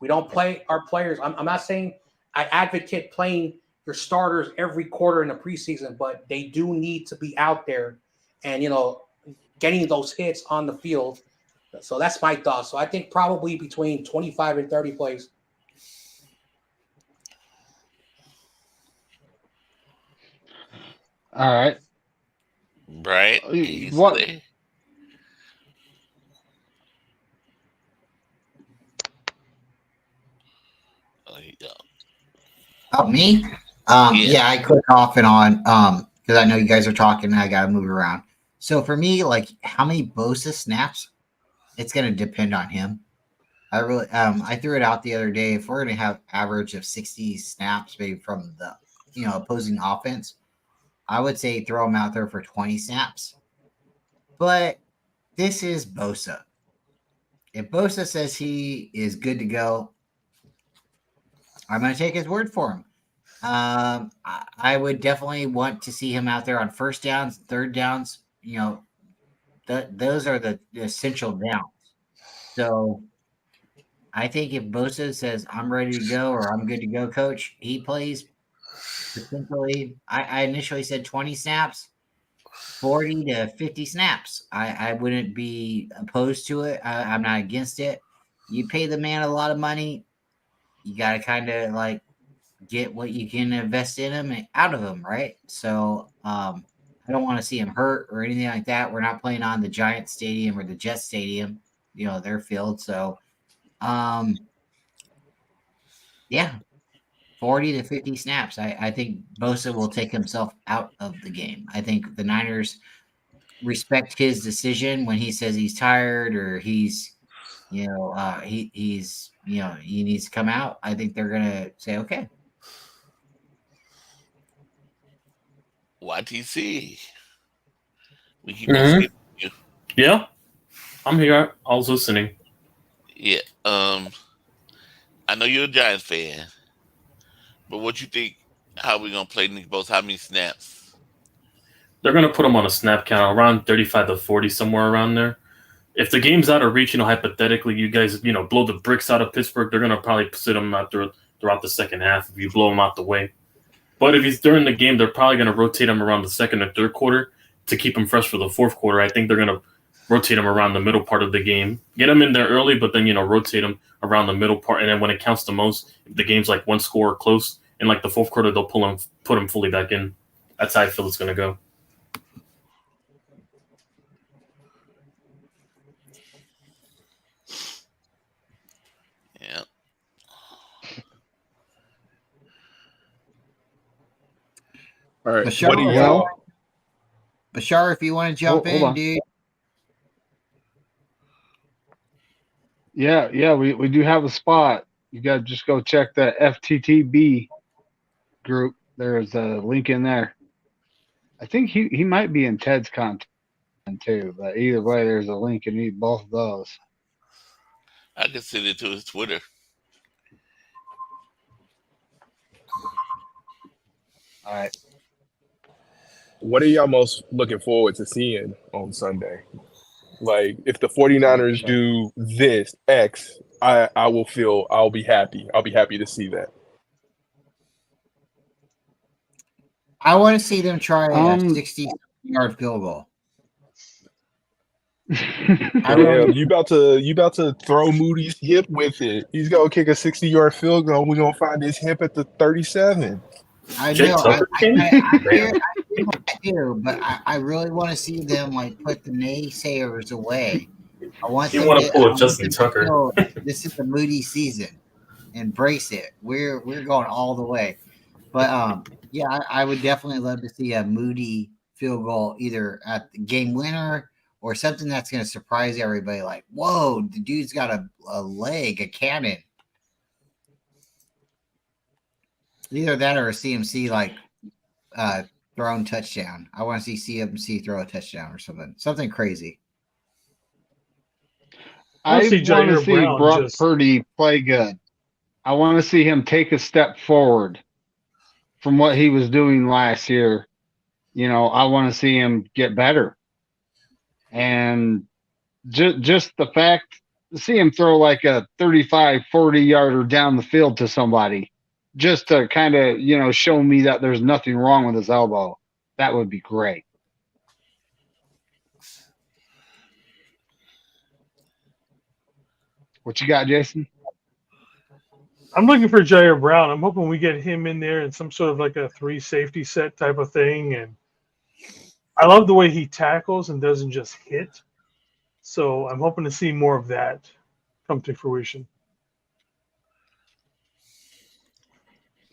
Speaker 4: we don't play our players. I'm not saying I advocate playing your starters every quarter in the preseason, but they do need to be out there and, getting those hits on the field. So that's my thought. So I think probably between 25 and 30 plays.
Speaker 1: All right.
Speaker 5: Right.
Speaker 1: What?
Speaker 5: Easily. Oh, you go.
Speaker 2: Oh, me? Yeah, I click off and on because I know you guys are talking and I got to move around. So for me, like how many Bosa snaps, it's going to depend on him. I threw it out the other day. If we're going to have average of 60 snaps, maybe from the, opposing offense, I would say throw him out there for 20 snaps. But this is Bosa. If Bosa says he is good to go, I'm going to take his word for him. I would definitely want to see him out there on first downs, third downs. Those are the essential downs. So I think if Bosa says, I'm ready to go or I'm good to go, coach, he plays potentially. I initially said 20 snaps, 40 to 50 snaps. I wouldn't be opposed to it. I'm not against it. You pay the man a lot of money. You got to kind of get what you can invest in him and out of him, right? So I don't want to see him hurt or anything like that. We're not playing on the Giants Stadium or the Jets Stadium, their field. So, yeah, 40 to 50 snaps. I think Bosa will take himself out of the game. I think the Niners respect his decision when he says he's tired or he needs to come out. I think they're going to say, okay.
Speaker 5: YTC. We keep on skipping you.
Speaker 7: Yeah, I'm here. I was listening.
Speaker 5: Yeah. I know you're a Giants fan, but what you think? How we gonna play Nick Bosa? How many snaps?
Speaker 7: They're gonna put him on a snap count around 35 to 40, somewhere around there. If the game's out of reach, hypothetically, you guys, blow the bricks out of Pittsburgh, they're gonna probably sit him out throughout the second half if you blow him out the way. But if he's during the game, they're probably going to rotate him around the second or third quarter to keep him fresh for the fourth quarter. I think they're going to rotate him around the middle part of the game. Get him in there early, but then, rotate him around the middle part. And then when it counts the most, if the game's like one score or close, in the fourth quarter, they'll put him fully back in. That's how I feel it's going to go.
Speaker 5: Yeah.
Speaker 10: All right.
Speaker 2: Bashar,
Speaker 10: What do y'all?
Speaker 2: Bashar, if you want to jump
Speaker 1: Hold
Speaker 2: in,
Speaker 1: on.
Speaker 2: dude.
Speaker 1: Yeah, we do have a spot. You got to just go check the FTTB group. There's a link in there. I think he might be in Ted's content too, but either way, there's a link in both of those.
Speaker 5: I can send it to his Twitter.
Speaker 1: All right.
Speaker 10: What are y'all most looking forward to seeing on Sunday? Like, if the 49ers do this X, I'll be happy. I'll be happy to see that.
Speaker 2: I want to see them try a 60-yard field goal.
Speaker 10: Damn, you about to throw Moody's hip with it. He's gonna kick a 60-yard field goal. We're gonna find his hip at the 37.
Speaker 2: I know. I do, but I really want to see them put the naysayers away. I want
Speaker 7: You
Speaker 2: them
Speaker 7: want to pull a Justin Tucker?
Speaker 2: know this is the Moody season. Embrace it. We're going all the way. But yeah, I would definitely love to see a Moody field goal either at the game winner or something that's going to surprise everybody. Like, whoa, the dude's got a leg, a cannon. Either that or a CMC like thrown touchdown. I want to see CMC throw a touchdown or something crazy.
Speaker 1: I want to
Speaker 6: Jair
Speaker 1: see
Speaker 6: Brown
Speaker 1: Brock Purdy play good. I want to see him take a step forward from what he was doing last year. You know, I want to see him get better. And just the fact, see him throw like a 35, 40-yarder down the field to somebody just to kind of, you know, show me that there's nothing wrong with his elbow. That would be great. What you got, Jason?
Speaker 6: I'm looking for Jair Brown. I'm hoping we get him in there in some sort of like a 3 safety set type of thing. And I love the way he tackles and doesn't just hit. So I'm hoping to see more of that come to fruition.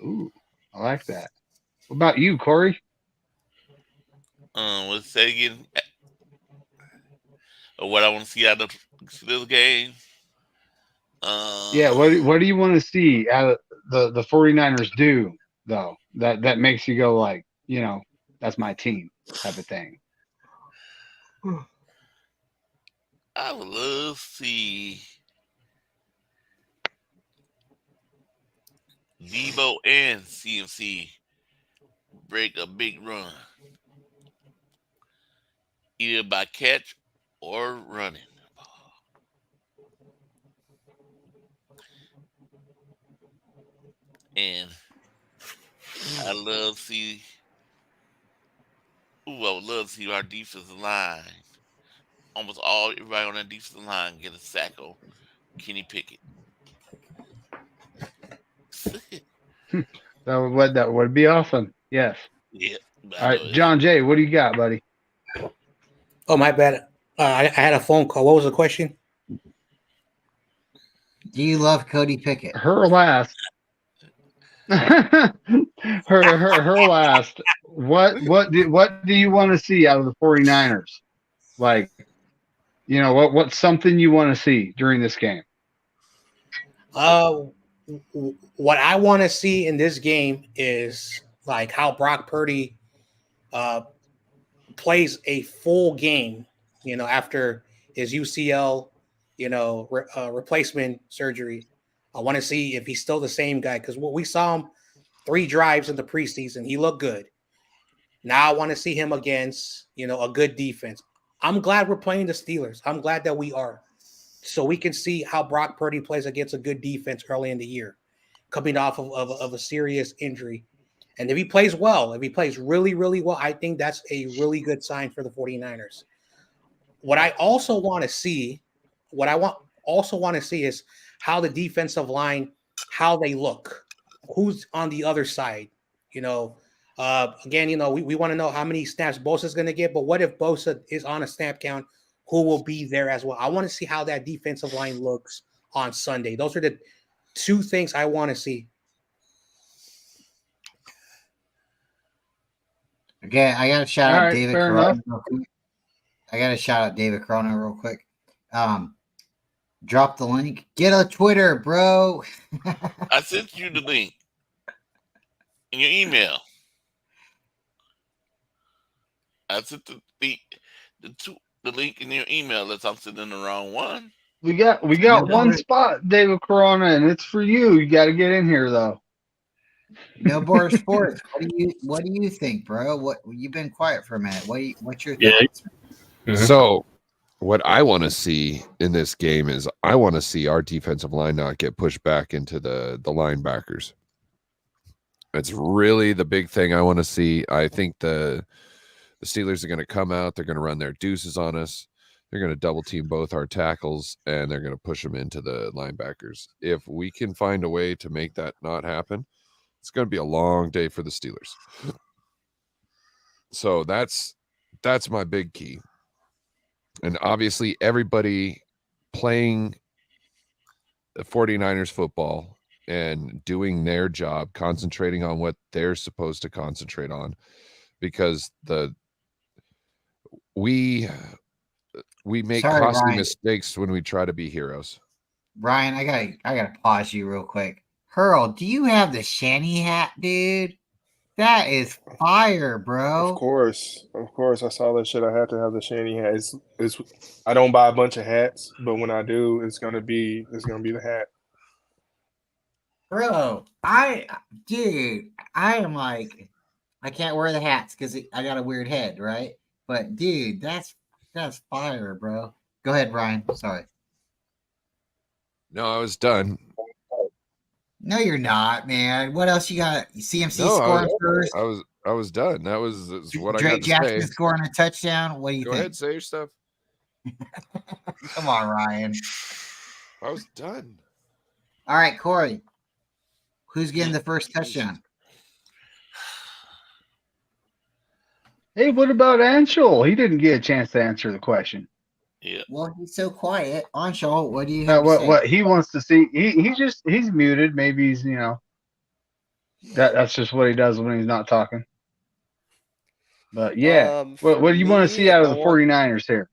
Speaker 1: Ooh, I like that. What about you, Corey?
Speaker 5: Let's say again what I want to see out of this game.
Speaker 1: Yeah, what do you want to see out of the 49ers do, though, that makes you go like, you know, that's my team type of thing?
Speaker 5: I would love to see Debo and CMC break a big run, either by catch or running. And I love to see. I would love to see our defensive line. Almost everybody on that defensive line get a sack on Kenny Pickett.
Speaker 1: That would be awesome. Yes.
Speaker 5: Yeah.
Speaker 1: All right, John Jay, what do you got, buddy?
Speaker 4: Oh, my bad. I had a phone call. What was the question?
Speaker 2: Do you love Cody Pickett?
Speaker 1: Her last. her last. What do you want to see out of the 49ers? Like, you know, what's something you want to see during this game?
Speaker 4: What I want to see in this game is like how Brock Purdy plays a full game, you know, after his UCL, you know, replacement surgery. I want to see if he's still the same guy, because we saw him 3 drives in the preseason. He looked good. Now I want to see him against, you know, a good defense. I'm glad we're playing the Steelers. I'm glad that we are. So we can see how Brock Purdy plays against a good defense early in the year, coming off of a serious injury. And if he plays well, if he plays really, really well, I think that's a really good sign for the 49ers. What I also want to see is how the defensive line, how they look, who's on the other side. You know, again, you know, we want to know how many snaps Bosa is going to get, but what if Bosa is on a snap count? Who will be there as well? I want to see how that defensive line looks on Sunday. Those are the 2 things I want to see.
Speaker 2: Okay, I got to shout out David
Speaker 1: fair
Speaker 2: Corona
Speaker 1: enough.
Speaker 2: real quick. I got to shout out David Corona real quick. Drop the link. Get a Twitter, bro.
Speaker 5: I sent you the link in your email. I sent the link in your email unless I'm sending the wrong one.
Speaker 1: We got one spot, David Corona, and it's for you. You got to get in here though.
Speaker 2: No Border Sports. What do you think, bro? What you've been quiet for a minute. What's your thoughts?
Speaker 8: So what I want to see in this game is I want to see our defensive line not get pushed back into the linebackers. It's really the big thing I want to see. I think the Steelers are going to come out. They're going to run their deuces on us. They're going to double team both our tackles, and they're going to push them into the linebackers. If we can find a way to make that not happen, it's going to be a long day for the Steelers. So that's my big key. And obviously everybody playing the 49ers football and doing their job, concentrating on what they're supposed to concentrate on, because we make
Speaker 2: Sorry,
Speaker 8: costly
Speaker 2: Ryan.
Speaker 8: mistakes when we try to be heroes.
Speaker 2: Ryan, I gotta pause you real quick. Hurl, do you have the Shanny hat, dude? That is fire, bro.
Speaker 10: Of course. I saw that shit. I have to have the Shanny hat. It's I don't buy a bunch of hats, but when I do, it's gonna be the hat.
Speaker 2: Bro, dude, I am like, I can't wear the hats because I got a weird head, right? But dude, that's fire, bro. Go ahead, Ryan. Sorry.
Speaker 8: No, I was done.
Speaker 2: No, you're not, man. What else you got? CMC
Speaker 8: No,
Speaker 2: scoring first.
Speaker 8: I was done. That's what
Speaker 2: Drake
Speaker 8: I got to
Speaker 2: Jackson
Speaker 8: say.
Speaker 2: scoring a touchdown. What do you
Speaker 8: Go
Speaker 2: think?
Speaker 8: ahead, say your stuff.
Speaker 2: Come on, Ryan.
Speaker 8: I was done.
Speaker 2: All right, Corey. Who's getting the first touchdown?
Speaker 1: Hey, what about Anshul? He didn't get a chance to answer the question.
Speaker 5: Yeah.
Speaker 2: Well, he's so quiet. Anshul, what do you have to say?
Speaker 1: What he wants to see? He's muted. Maybe he's that's just what he does when he's not talking. But yeah, what do you want to see out of the 49ers here?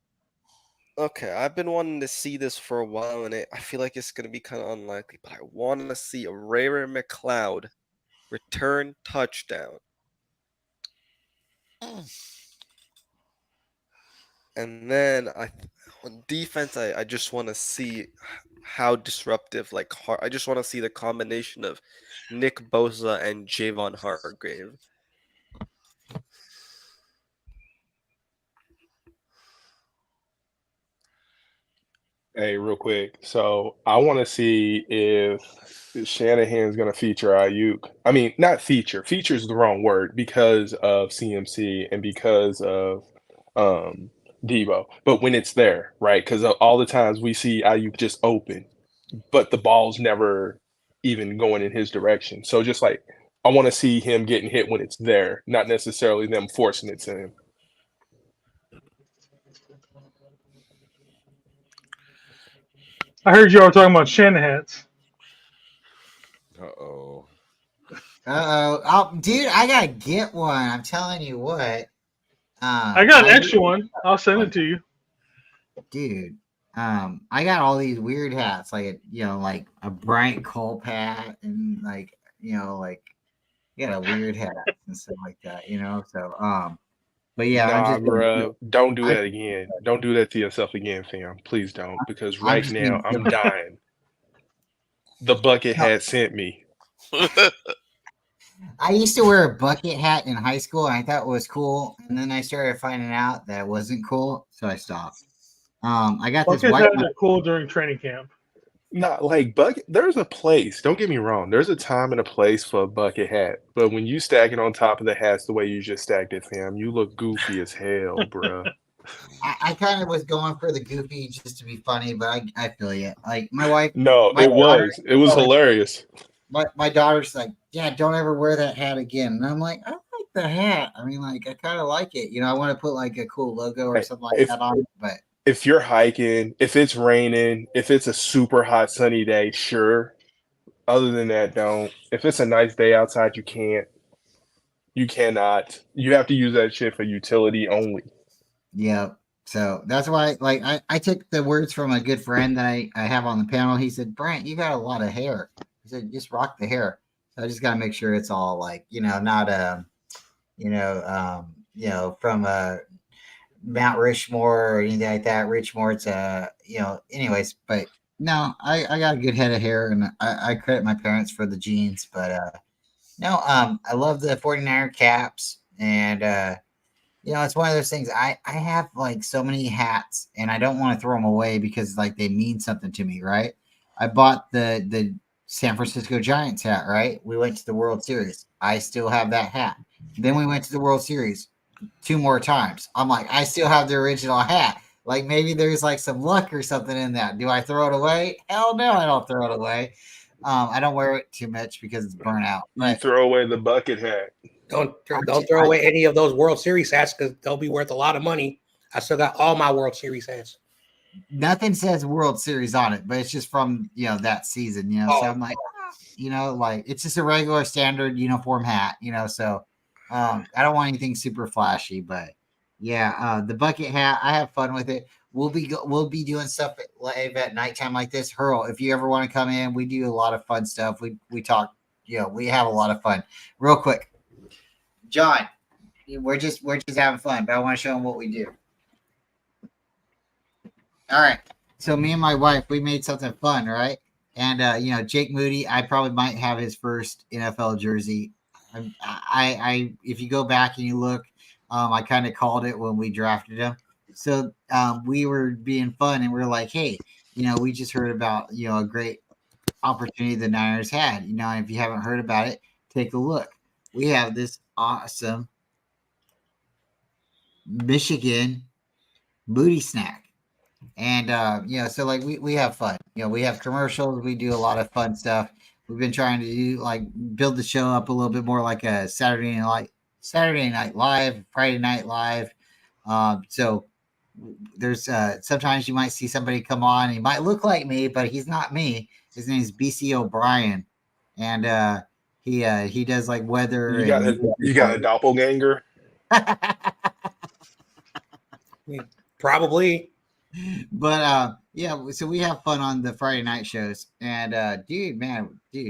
Speaker 11: Okay, I've been wanting to see this for a while, and I feel like it's going to be kind of unlikely, but I want to see a Ray-Ray McCloud return touchdown. And then on defense, I just want to see how disruptive, I just want to see the combination of Nick Bosa and Javon Hargrave.
Speaker 10: Hey, real quick. So I want to see if Shanahan's going to feature Ayuk. I mean, not feature. Feature is the wrong word because of CMC and because of Debo. But when it's there, right? Because all the times we see Ayuk just open, but the ball's never even going in his direction. So just I want to see him getting hit when it's there, not necessarily them forcing it to him.
Speaker 6: I heard y'all talking about Shanahans.
Speaker 8: Uh-oh.
Speaker 2: Oh, dude, I gotta get one. I'm telling you what.
Speaker 6: I got an extra one. I'll send it to you.
Speaker 2: Dude, I got all these weird hats, like a Bryant Culp hat, and you got a weird hat and stuff like that, So, but yeah,
Speaker 10: bro, don't do that again. Don't do that to yourself again, fam. Please don't, because right now I'm dying. The bucket hat sent me.
Speaker 2: I used to wear a bucket hat in high school, and I thought it was cool, and then I started finding out that it wasn't cool, so I stopped. I got
Speaker 6: bucket
Speaker 2: this white
Speaker 6: hats are cool during training camp.
Speaker 10: Not bucket. There's a place. Don't get me wrong. There's a time and a place for a bucket hat. But when you stack it on top of the hats the way you just stacked it, fam, you look goofy as hell, bro.
Speaker 2: I kind of was going for the goofy just to be funny, but I feel you. Like my wife.
Speaker 10: No, it was hilarious.
Speaker 2: My daughter's like, yeah, don't ever wear that hat again. And I'm like, I like the hat. I mean, I kind of like it. I want to put a cool logo or something like that on it, but.
Speaker 10: If you're hiking, if it's raining, if it's a super hot sunny day, sure. Other than that, don't. If it's a nice day outside, you can't. You cannot. You have to use that shit for utility only.
Speaker 2: Yeah. So that's why, I took the words from a good friend that I have on the panel. He said, Brent, you got a lot of hair. He said, just rock the hair. So I just got to make sure it's all not from Mount Rushmore or anything like that. Richmore, it's anyways, but no, I got a good head of hair, and I credit my parents for the genes, but no, I love the 49er caps, and it's one of those things. I have so many hats, and I don't want to throw them away because they mean something to me, right? I bought the San Francisco Giants hat, right? We went to the World Series. I still have that hat. Then we went to the World Series 2 more times. I'm like, I still have the original hat. Maybe there's some luck or something in that. Do I throw it away? Hell no, I don't throw it away. I don't wear it too much because it's burnt out.
Speaker 10: You throw away the bucket hat.
Speaker 4: Don't throw away any of those World Series hats because they'll be worth a lot of money. I still got all my World Series hats.
Speaker 2: Nothing says World Series on it, but it's just from that season. So I'm like, like it's just a regular standard uniform hat, so I don't want anything super flashy, but yeah, the bucket hat, I have fun with it. We'll be doing stuff live at nighttime like this. Hurl, if you ever want to come in, we do a lot of fun stuff. We talk, we have a lot of fun. Real quick, John, we're just having fun, but I want to show them what we do. All right. So me and my wife, we made something fun, right? And Jake Moody, I probably might have his first NFL jersey. I if you go back and you look, I kind of called it when we drafted him. So we were being fun, and we are like, hey, we just heard about a great opportunity the Niners had. And if you haven't heard about it, take a look. We have this awesome Michigan Moody snack. And so like we have fun. We have commercials, we do a lot of fun stuff. We've been trying to do build the show up a little bit more like a Saturday Night Live, Friday Night Live. So there's sometimes you might see somebody come on, he might look like me, but he's not me. His name is BC O'Brien, and he does like weather.
Speaker 10: You got a doppelganger?
Speaker 4: Probably.
Speaker 2: But so we have fun on the Friday night shows, and dude,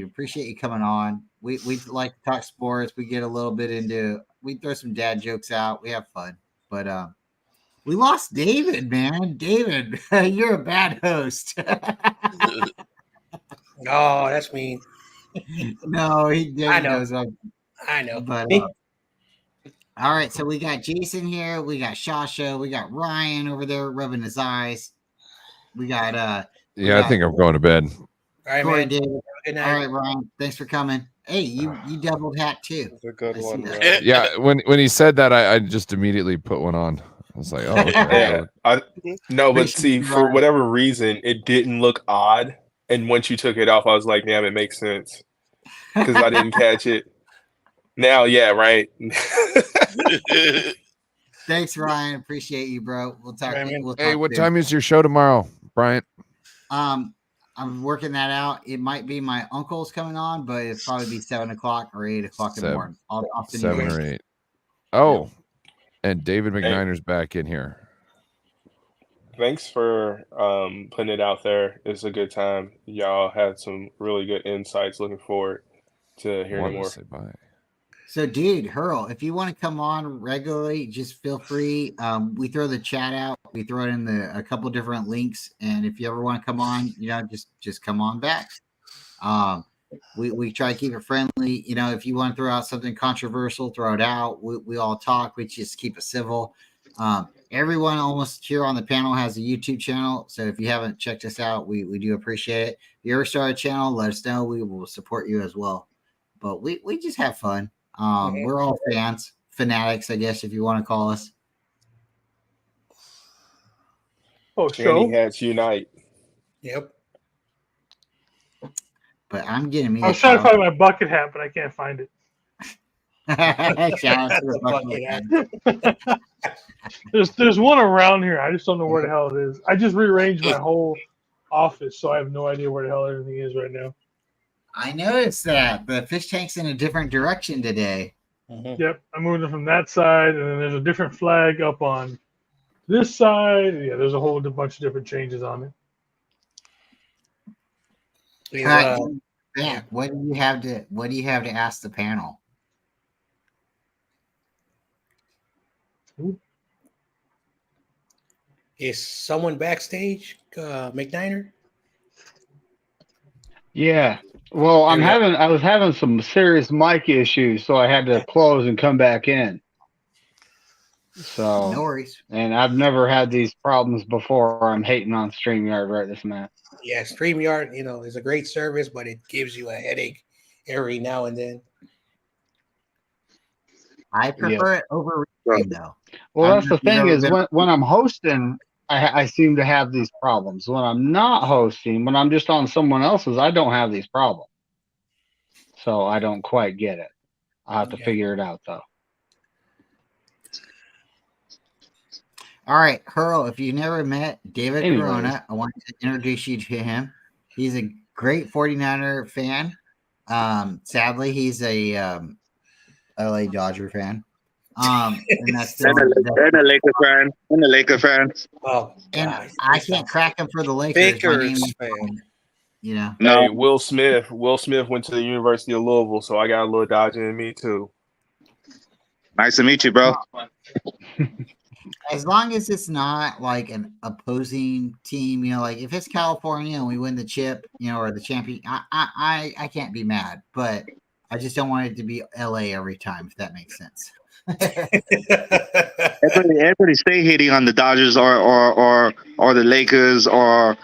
Speaker 2: appreciate you coming on. We like to talk sports. We get a little bit into, we throw some dad jokes out. We have fun, but we lost David, man. David, you're a bad host.
Speaker 4: Oh, that's mean.
Speaker 2: No,
Speaker 4: I know.
Speaker 2: knows.
Speaker 4: I know.
Speaker 2: But all right, so we got Jason here, we got Shasha, we got Ryan over there rubbing his eyes. We got
Speaker 8: I think I'm going to bed.
Speaker 4: All right,
Speaker 2: Corey,
Speaker 4: man.
Speaker 2: David.
Speaker 4: Good night.
Speaker 2: All right, Ryan, thanks for coming. Hey, you doubled hat too.
Speaker 10: It's a good one.
Speaker 2: that.
Speaker 10: Bro.
Speaker 8: Yeah, when he said that, I just immediately put one on. I was like, oh, okay.
Speaker 10: Yeah, but see, for whatever reason, it didn't look odd. And once you took it off, I was like, damn, it makes sense. Because I didn't catch it. Now, yeah, right.
Speaker 2: Thanks, Ryan. Appreciate you, bro. We'll talk.
Speaker 8: Hey, what time is your show tomorrow, Bryant?
Speaker 2: I'm working that out. It might be my uncle's coming on, but it'll probably be 7 o'clock or 8 o'clock in the morning. I'll send you
Speaker 8: 7
Speaker 2: guys.
Speaker 8: or 8. Oh, and David McNiner's back in here.
Speaker 10: Thanks for putting it out there. It's a good time. Y'all had some really good insights. Looking forward to hearing more.
Speaker 8: Say bye.
Speaker 2: So, dude, Hurl, if you want to come on regularly, just feel free. We throw the chat out. We throw it in a couple different links, and if you ever want to come on, just come on back. We try to keep it friendly. If you want to throw out something controversial, throw it out. We all talk. We just keep it civil. Everyone almost here on the panel has a YouTube channel, so if you haven't checked us out, we do appreciate it. If you ever start a channel, let us know. We will support you as well. But we just have fun. We're all fanatics, I guess, if you want to call us.
Speaker 10: Oh, Shanny hats unite.
Speaker 4: Yep.
Speaker 2: But I'm getting me.
Speaker 6: I was trying to find my bucket hat, but I can't find it.
Speaker 2: Shout out to the bucket hat.
Speaker 6: There's one around here. I just don't know where the hell it is. I just rearranged my whole office, so I have no idea where the hell everything is right now.
Speaker 2: I noticed that the fish tank's in a different direction today.
Speaker 4: Mm-hmm.
Speaker 6: Yep, I moved it from that side, and then there's a different flag up on this side. Yeah, there's a whole bunch of different changes on it.
Speaker 2: Yeah, what do you have to ask the panel?
Speaker 4: Is someone backstage, McNiner?
Speaker 1: Yeah. Well, I was having some serious mic issues, so I had to close and come back in. So
Speaker 2: No worries.
Speaker 1: And I've never had these problems before. I'm hating on StreamYard right this minute.
Speaker 4: Yeah, StreamYard, is a great service, but it gives you a headache every now and then.
Speaker 2: I prefer it over Restream, though.
Speaker 1: Well, that's the thing is when I'm hosting, I seem to have these problems. When I'm not hosting, when I'm just on someone else's, I don't have these problems. So I don't quite get it. I'll have to figure it out, though.
Speaker 2: All right, Hurl, if you never met David
Speaker 1: Anyways.
Speaker 2: Corona, I want to introduce you to him. He's a great 49er fan. Sadly, he's a LA Dodger fan. And that's the
Speaker 12: And a Laker fan. And a Laker fan.
Speaker 4: Oh,
Speaker 2: and
Speaker 4: God.
Speaker 2: I can't crack him for the Lakers. My name
Speaker 11: Bakers
Speaker 2: is,
Speaker 11: fan.
Speaker 2: you know.
Speaker 12: No.
Speaker 10: Hey, Will Smith. Will Smith went to the University of Louisville, so I got a little Dodger in me too.
Speaker 12: Nice to meet you, bro.
Speaker 2: As long as it's not like an opposing team, you know, like if it's California and we win the chip, you know, or the champion, I can't be mad. But I just don't want it to be LA every time, if that makes sense.
Speaker 12: Everybody stay hating on the Dodgers or the Lakers, or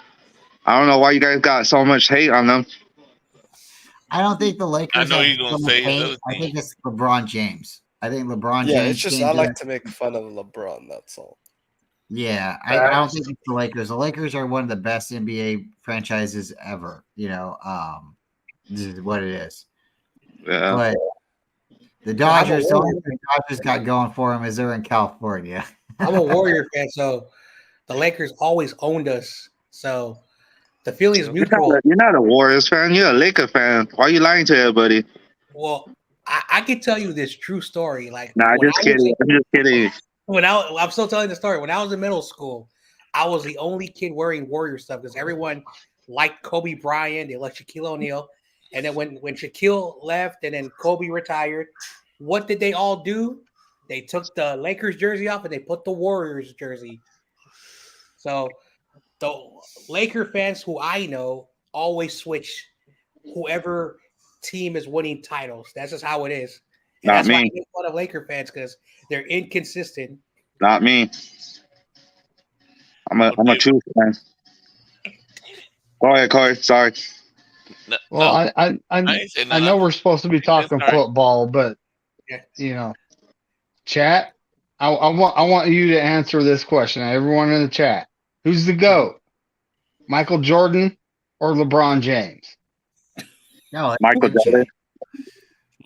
Speaker 12: I don't know why you guys got so much hate on them.
Speaker 2: I don't think the Lakers.
Speaker 5: I know
Speaker 2: have
Speaker 5: you're gonna
Speaker 2: so much
Speaker 5: say
Speaker 2: hate.
Speaker 5: another
Speaker 2: I
Speaker 5: thing.
Speaker 2: think it's LeBron James. I think LeBron
Speaker 11: Yeah,
Speaker 2: James.
Speaker 11: it's just
Speaker 2: came
Speaker 11: I
Speaker 2: to-
Speaker 11: like to make fun of LeBron. That's all.
Speaker 2: Yeah, I don't think it's the Lakers. The Lakers are one of the best NBA franchises ever. You know, this is what it is.
Speaker 12: Yeah.
Speaker 2: But the Dodgers, the only thing the Dodgers got going for them is they're in California.
Speaker 4: I'm a Warrior fan, so the Lakers always owned us. So the feeling is mutual.
Speaker 12: You're not a Warriors fan. You're a Laker fan. Why are you lying to everybody?
Speaker 4: Well, I can tell you this true story. Like,
Speaker 12: Nah,
Speaker 4: when
Speaker 12: just
Speaker 4: I was
Speaker 12: kidding.
Speaker 4: in-
Speaker 12: I'm just kidding.
Speaker 4: I'm still telling the story. When I was in middle school, I was the only kid wearing Warrior stuff because everyone liked Kobe Bryant. They liked Shaquille O'Neal. And then when Shaquille left and then Kobe retired, what did they all do? They took the Lakers jersey off and they put the Warriors jersey. So the Laker fans who I know always switch whoever team is winning titles. That's just how it is. And
Speaker 12: Not
Speaker 4: that's why I
Speaker 12: me.
Speaker 4: make fun of Laker fans because they're inconsistent.
Speaker 12: Not me. I'm a true fan. Go ahead, Corey. Sorry.
Speaker 5: No,
Speaker 1: Well,
Speaker 5: no,
Speaker 1: I
Speaker 5: ain't say
Speaker 1: I know
Speaker 5: nothing.
Speaker 1: we're supposed to be talking
Speaker 5: Sorry.
Speaker 1: football, but
Speaker 4: Yeah.
Speaker 1: you know, chat. I want you to answer this question. Everyone in the chat: who's the GOAT? Michael Jordan or LeBron James?
Speaker 2: No,
Speaker 12: Michael Jordan.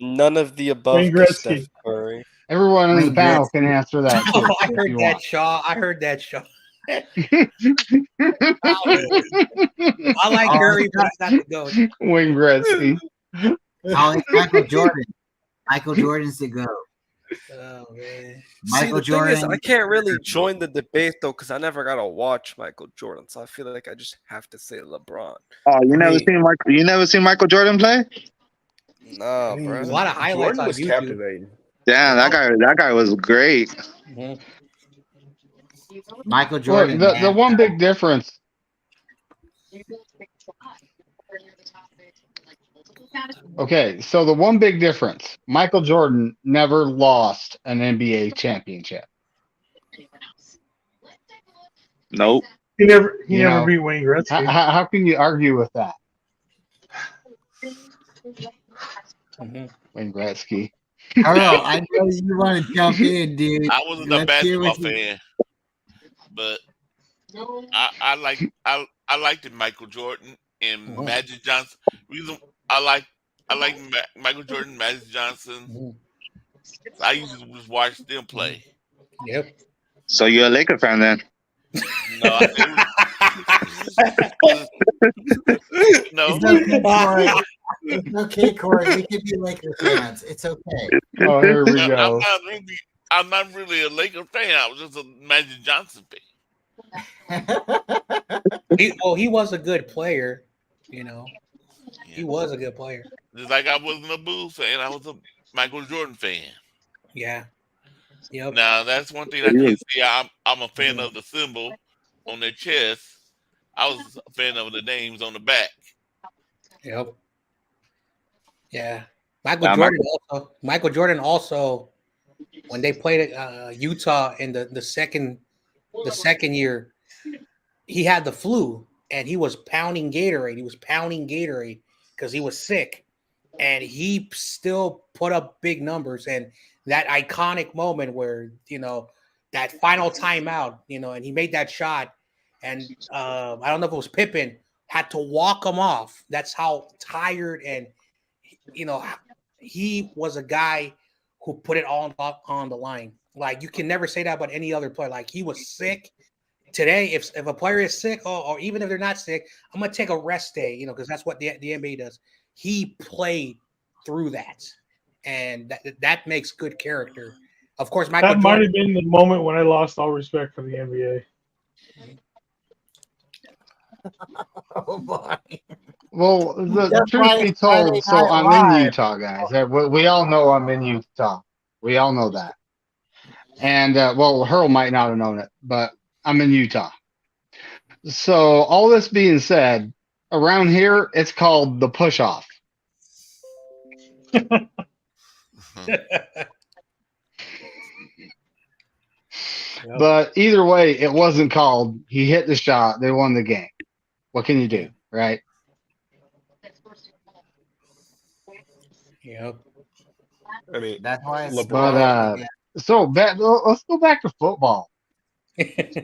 Speaker 11: None of the above.
Speaker 6: Wayne
Speaker 11: to
Speaker 6: Gretzky.
Speaker 11: Steph Curry.
Speaker 1: Everyone in the
Speaker 2: Wayne
Speaker 1: panel
Speaker 2: Gretzky.
Speaker 1: can answer that. Too,
Speaker 4: Oh, I
Speaker 1: if
Speaker 4: heard
Speaker 1: you
Speaker 4: that,
Speaker 1: want.
Speaker 4: Shaw. I heard that, Shaw. I like
Speaker 2: Oh,
Speaker 4: Curry, but he's not the GOAT.
Speaker 1: Wayne Gretzky.
Speaker 2: Oh, it's Michael Jordan. Michael Jordan's the GOAT.
Speaker 4: Oh, man.
Speaker 2: Michael
Speaker 11: See, the thing is,
Speaker 2: Jordan.
Speaker 11: I can't really join the debate though because I never got to watch Michael Jordan, so I feel like I just have to say LeBron.
Speaker 12: Oh, you never
Speaker 11: mean-
Speaker 12: seen Michael? You never seen Michael Jordan play?
Speaker 11: Nah,
Speaker 10: I mean,
Speaker 11: bro.
Speaker 4: There's a lot of highlights
Speaker 10: Jordan
Speaker 4: on
Speaker 10: was
Speaker 4: YouTube.
Speaker 10: captivating.
Speaker 12: Damn, that guy was great.
Speaker 4: Mhm.
Speaker 2: Michael
Speaker 1: Look,
Speaker 2: Jordan.
Speaker 1: the
Speaker 2: man.
Speaker 1: one big difference. Okay, so the one big difference: Michael Jordan never lost an NBA championship.
Speaker 12: Nope.
Speaker 6: He never
Speaker 1: You know,
Speaker 6: beat Wayne Gretzky.
Speaker 1: How can you argue with that?
Speaker 4: Mhm.
Speaker 1: Wayne Gretzky.
Speaker 2: Carl, I know you want to jump in, dude.
Speaker 5: I wasn't a
Speaker 2: Let's hear
Speaker 5: basketball
Speaker 2: what you-
Speaker 5: fan, but I liked it, Michael Jordan and
Speaker 4: Mhm.
Speaker 5: Magic Johnson. Reason I like Michael Jordan, Magic Johnson.
Speaker 4: Mhm.
Speaker 5: I used to just watch them play.
Speaker 4: Yep.
Speaker 12: So you're a Laker fan then?
Speaker 5: No, no.
Speaker 2: It's okay, Corey. It's okay, Corey. We can be Laker fans. It's okay.
Speaker 1: Oh, here we
Speaker 5: I'm
Speaker 1: go.
Speaker 5: not really a Laker fan. I was just a Magic Johnson fan.
Speaker 4: He was a good player, you know. He
Speaker 5: Yeah.
Speaker 4: was a good player.
Speaker 5: Just like I wasn't a Bulls fan, I was a Michael Jordan fan.
Speaker 4: Yeah. Yep.
Speaker 5: Now that's one thing I can see. I'm a fan of the symbol on their chest. I was a fan of the names on the back.
Speaker 4: Yep. Yeah.
Speaker 12: Yeah,
Speaker 4: Michael Jordan also when they played Utah in the second year, he had the flu and he was pounding Gatorade. He was pounding Gatorade because he was sick. And he still put up big numbers. And that iconic moment where, you know, that final timeout, you know, and he made that shot. And I don't know if it was Pippen, had to walk him off. That's how tired and, you know, he was a guy who put it all on the line. Like, you can never say that about any other player. Like, he was sick. Today, if a player is sick, or even if they're not sick, I'm going to take a rest day, you know, because that's what the NBA does. he played through that, and that makes good character. Of course, Michael
Speaker 6: That might
Speaker 4: Jordan.
Speaker 6: have been the moment when I lost all respect for the NBA.
Speaker 2: Oh boy.
Speaker 1: Well, the
Speaker 2: That's
Speaker 1: truth
Speaker 2: why
Speaker 1: be
Speaker 2: it's Friday
Speaker 1: told, so
Speaker 2: Night
Speaker 1: I'm in
Speaker 2: Live.
Speaker 1: Utah, guys. We all know I'm in Utah. We all know that. And well, Hurl might not have known it, but I'm in Utah. So all this being said, around here it's called the push off. But either way, it wasn't called. He hit the shot. They won the game. What can you do, right?
Speaker 4: Yep.
Speaker 10: I mean,
Speaker 2: That's why it's
Speaker 10: LeBron.
Speaker 1: But so let's go back to football.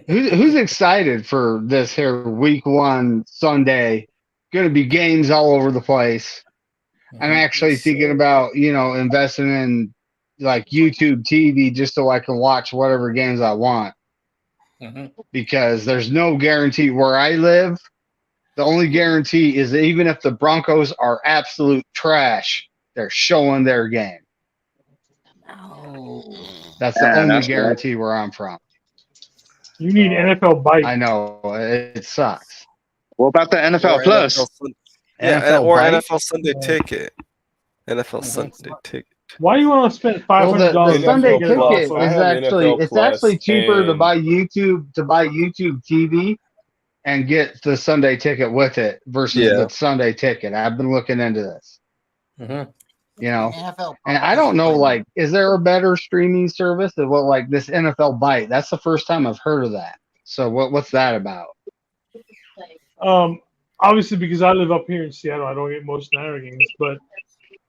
Speaker 1: Who's excited for this here week 1 Sunday? Going to be games all over the place. I'm actually thinking about, investing in like YouTube TV just so I can watch whatever games I want. Because there's no guarantee where I live. The only guarantee is that even if the Broncos are absolute trash, they're showing their game. That's the only guarantee where I'm from.
Speaker 6: You need NFL Bite.
Speaker 1: I know it sucks.
Speaker 12: What about the NFL
Speaker 9: Or
Speaker 12: Plus?
Speaker 1: NFL
Speaker 9: or
Speaker 1: Bite?
Speaker 9: NFL Sunday Ticket. NFL Sunday Ticket.
Speaker 6: Why you want to spend
Speaker 1: Well,
Speaker 6: $500?
Speaker 1: the Sunday
Speaker 10: NFL Plus.
Speaker 1: ticket
Speaker 10: I
Speaker 1: is
Speaker 10: have
Speaker 1: actually
Speaker 10: NFL
Speaker 1: it's actually
Speaker 10: Plus,
Speaker 1: cheaper to
Speaker 10: and-
Speaker 1: buy YouTube TV and get the Sunday ticket with it versus the Sunday ticket. I've been looking into this.
Speaker 2: NFL
Speaker 1: And I don't know, like, is there a better streaming service than what, like, this NFL Bite? That's the first time I've heard of that. So what's that about?
Speaker 6: Obviously, because I live up here in Seattle, I don't get most Niner games, but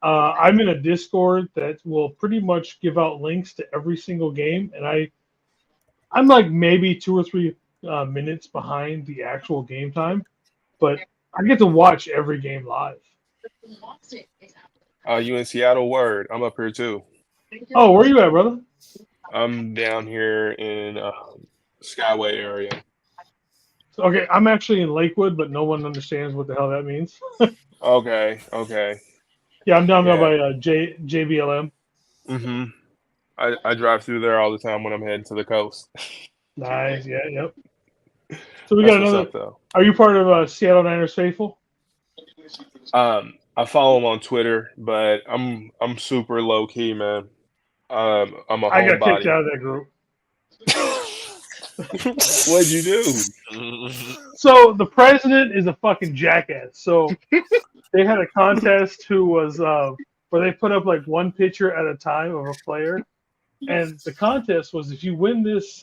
Speaker 6: I'm in a Discord that will pretty much give out links to every single game, and I'm like maybe 2 or 3 minutes behind the actual game time, but I get to watch every game live.
Speaker 10: You in Seattle? Word. I'm up here too.
Speaker 6: Oh, where you at, brother?
Speaker 10: I'm down here in Skyway area.
Speaker 6: Okay, I'm actually in Lakewood, but no one understands what the hell that means.
Speaker 10: Okay.
Speaker 6: Yeah, I'm down there
Speaker 10: Yeah.
Speaker 6: by JBLM.
Speaker 10: Mm-hmm. I drive through there all the time when I'm heading to the coast.
Speaker 6: Nice, yeah, yep. So we
Speaker 10: That's
Speaker 6: got
Speaker 10: what's
Speaker 6: another.
Speaker 10: up, though.
Speaker 6: Are you part of Seattle Niners faithful?
Speaker 10: I follow him on Twitter, but I'm super low key, man. I'm a
Speaker 6: I got kicked
Speaker 10: homebody.
Speaker 6: out of that group.
Speaker 10: What'd you do?
Speaker 6: So the president is a fucking jackass. So they had a contest who was where they put up like one picture at a time of a player, and the contest was if you win this,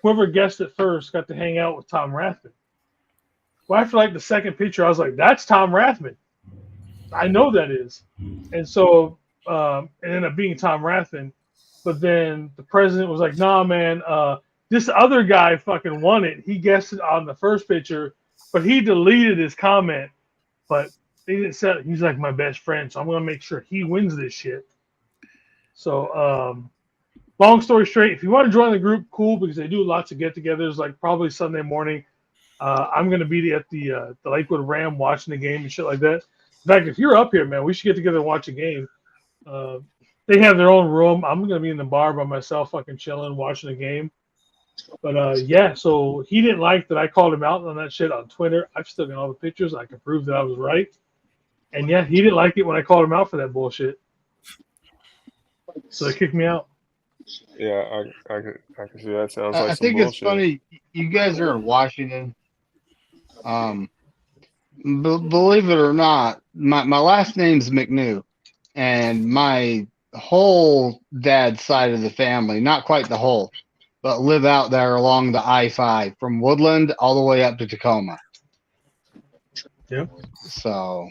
Speaker 6: whoever guessed it first got to hang out with Tom Rathman. Well, after like the second picture, I was like, "That's Tom Rathman. I know that is." And so it ended up being Tom Rathman. But then the president was like, "Nah, man, this other guy fucking won it. He guessed it on the first picture, but he deleted his comment. But they didn't say it. He's like my best friend, so I'm gonna make sure he wins this shit." So, long story straight, if you want to join the group, cool, because they do lots of get-togethers. Like probably Sunday morning, I'm gonna be at the Lakewood Ram watching the game and shit like that. In fact, if you're up here, man, we should get together and watch a game. They have their own room. I'm gonna be in the bar by myself, fucking chilling, watching the game. But yeah, so he didn't like that I called him out on that shit on Twitter. I've still got all the pictures. I can prove that I was right. And yeah, he didn't like it when I called him out for that bullshit. So they kicked me out.
Speaker 10: Yeah, I can see that. Sounds like
Speaker 1: I
Speaker 10: some
Speaker 1: think
Speaker 10: bullshit.
Speaker 1: it's funny. You guys are in Washington. Believe it or not, my last name's McNew, and my whole dad's side of the family, not quite the whole, but live out there along the I-5 from Woodland all the way up to Tacoma.
Speaker 6: Yep.
Speaker 1: So,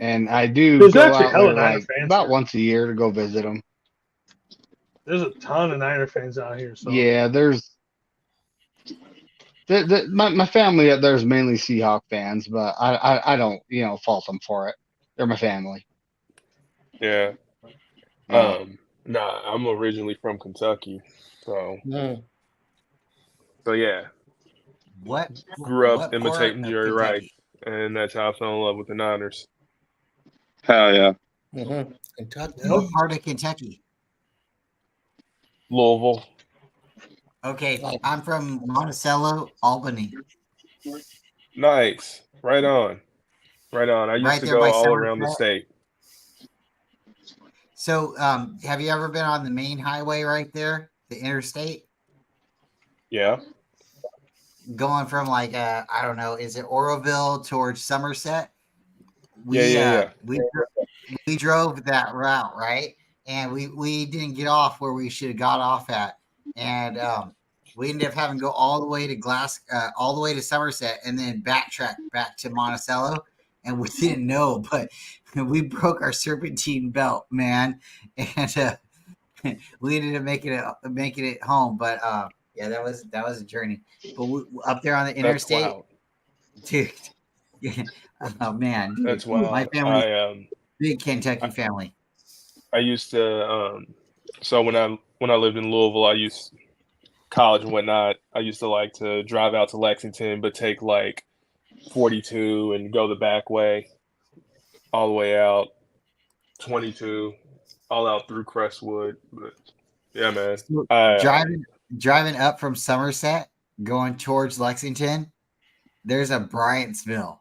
Speaker 1: and I do
Speaker 6: There's
Speaker 1: go
Speaker 6: actually
Speaker 1: out
Speaker 6: hella
Speaker 1: there
Speaker 6: Niner
Speaker 1: like
Speaker 6: fans
Speaker 1: about
Speaker 6: here.
Speaker 1: once a year to go visit them.
Speaker 6: There's a ton of Niner fans out here. So
Speaker 1: Yeah, there's my family up there is mainly Seahawk fans, but I don't fault them for it. They're my family.
Speaker 10: Yeah.
Speaker 1: Yeah.
Speaker 10: Nah, I'm originally from Kentucky, so yeah.
Speaker 2: What?
Speaker 10: Grew up
Speaker 2: what
Speaker 10: imitating
Speaker 2: part of
Speaker 10: Jerry Rice,
Speaker 2: Kentucky?
Speaker 10: and that's how I fell in love with the Niners.
Speaker 12: Hell yeah.
Speaker 4: Kentucky.
Speaker 2: What part of Kentucky?
Speaker 10: Louisville.
Speaker 2: Okay, I'm from Monticello, Albany.
Speaker 10: Nice. Right on. Right on. I used
Speaker 2: Right
Speaker 10: to
Speaker 2: there
Speaker 10: go
Speaker 2: by
Speaker 10: all around the
Speaker 2: Somerset.
Speaker 10: state.
Speaker 2: So, have you ever been on the main highway right there, the interstate,
Speaker 10: Yeah.
Speaker 2: going from like I don't know, is it Oroville towards Somerset?
Speaker 10: Yeah.
Speaker 2: We drove that route, right? And we didn't get off where we should have got off at, and we ended up having to go all the way to all the way to Somerset, and then backtrack back to Monticello. And we didn't know, but we broke our serpentine belt, man, and we ended up making it home. But yeah, that was a journey. But up there on the
Speaker 10: That's
Speaker 2: interstate,
Speaker 10: wild.
Speaker 2: dude. Oh man, dude.
Speaker 10: That's wild.
Speaker 2: My family, big Kentucky family.
Speaker 10: I used to so when I lived in Louisville, college and whatnot, I used to like to drive out to Lexington, but take like 42 and go the back way, all the way out 22, all out through Crestwood. But yeah, man.
Speaker 2: Driving up from Somerset, going towards Lexington, there's a Bryantsville.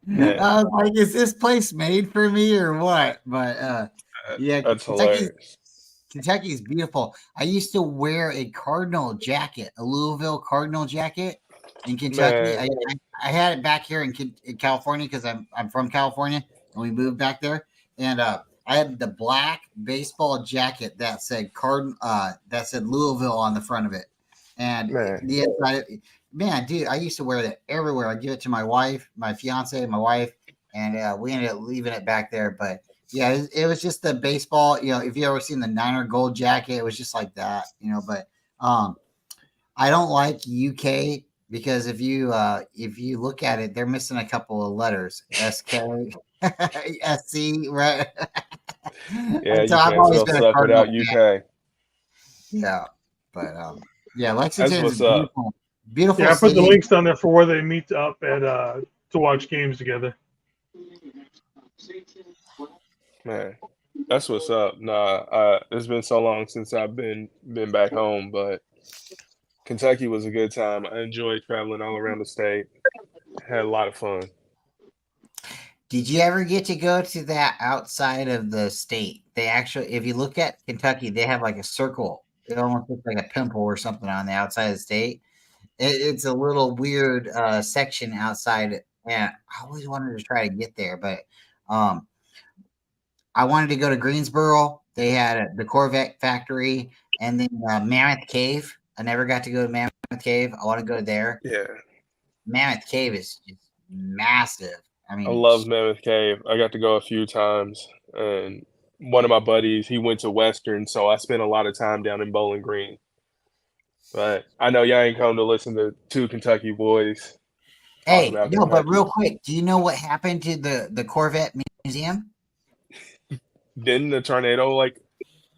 Speaker 10: Yeah.
Speaker 2: I was like, is this place made for me or what? But yeah,
Speaker 10: That's hilarious.
Speaker 2: Kentucky's beautiful. I used to wear a Cardinal jacket, a Louisville Cardinal jacket in Kentucky. I had it back here in California because I'm from California and we moved back there. And I had the black baseball jacket that said Louisville on the front of it. And the inside, man, dude, I used to wear that everywhere. I give it to my wife, my fiance, my wife, and we ended up leaving it back there. But yeah, it was just the baseball. You know, if you ever seen the Niner gold jacket, it was just like that. You know, but I don't like UK because if you look at it, they're missing a couple of letters. SK, SC, right?
Speaker 10: Yeah, you
Speaker 2: So I've
Speaker 10: can't
Speaker 2: always
Speaker 10: spell
Speaker 2: been a
Speaker 10: stuff
Speaker 2: Cardinal
Speaker 10: without
Speaker 2: fan.
Speaker 10: UK.
Speaker 2: Yeah, but yeah, Lexington
Speaker 10: what's
Speaker 2: is
Speaker 10: up.
Speaker 2: beautiful. Beautiful.
Speaker 6: Yeah, I put the
Speaker 2: city.
Speaker 6: links down there for where they meet up at to watch games together.
Speaker 10: Man, that's what's up. Nah, it's been so long since I've been back home, but Kentucky was a good time. I enjoyed traveling all around the state. Had a lot of fun.
Speaker 2: Did you ever get to go to that outside of the state? They actually, if you look at Kentucky, they have like a circle. It almost looks like a pimple or something on the outside of the state. It's a little weird section outside, and I always wanted to try to get there, but I wanted to go to Greensboro. They had the Corvette factory, and then Mammoth Cave. I never got to go to Mammoth Cave. I want to go there.
Speaker 10: Yeah,
Speaker 2: Mammoth Cave is just massive. I mean,
Speaker 10: I love Mammoth Cave. I got to go a few times, and one of my buddies, he went to Western, so I spent a lot of time down in Bowling Green. But I know y'all ain't come to listen to two Kentucky boys.
Speaker 2: Hey,
Speaker 10: talk about
Speaker 2: no, but
Speaker 10: Kentucky.
Speaker 2: real quick, do you know what happened to the Corvette Museum?
Speaker 10: Didn't the tornado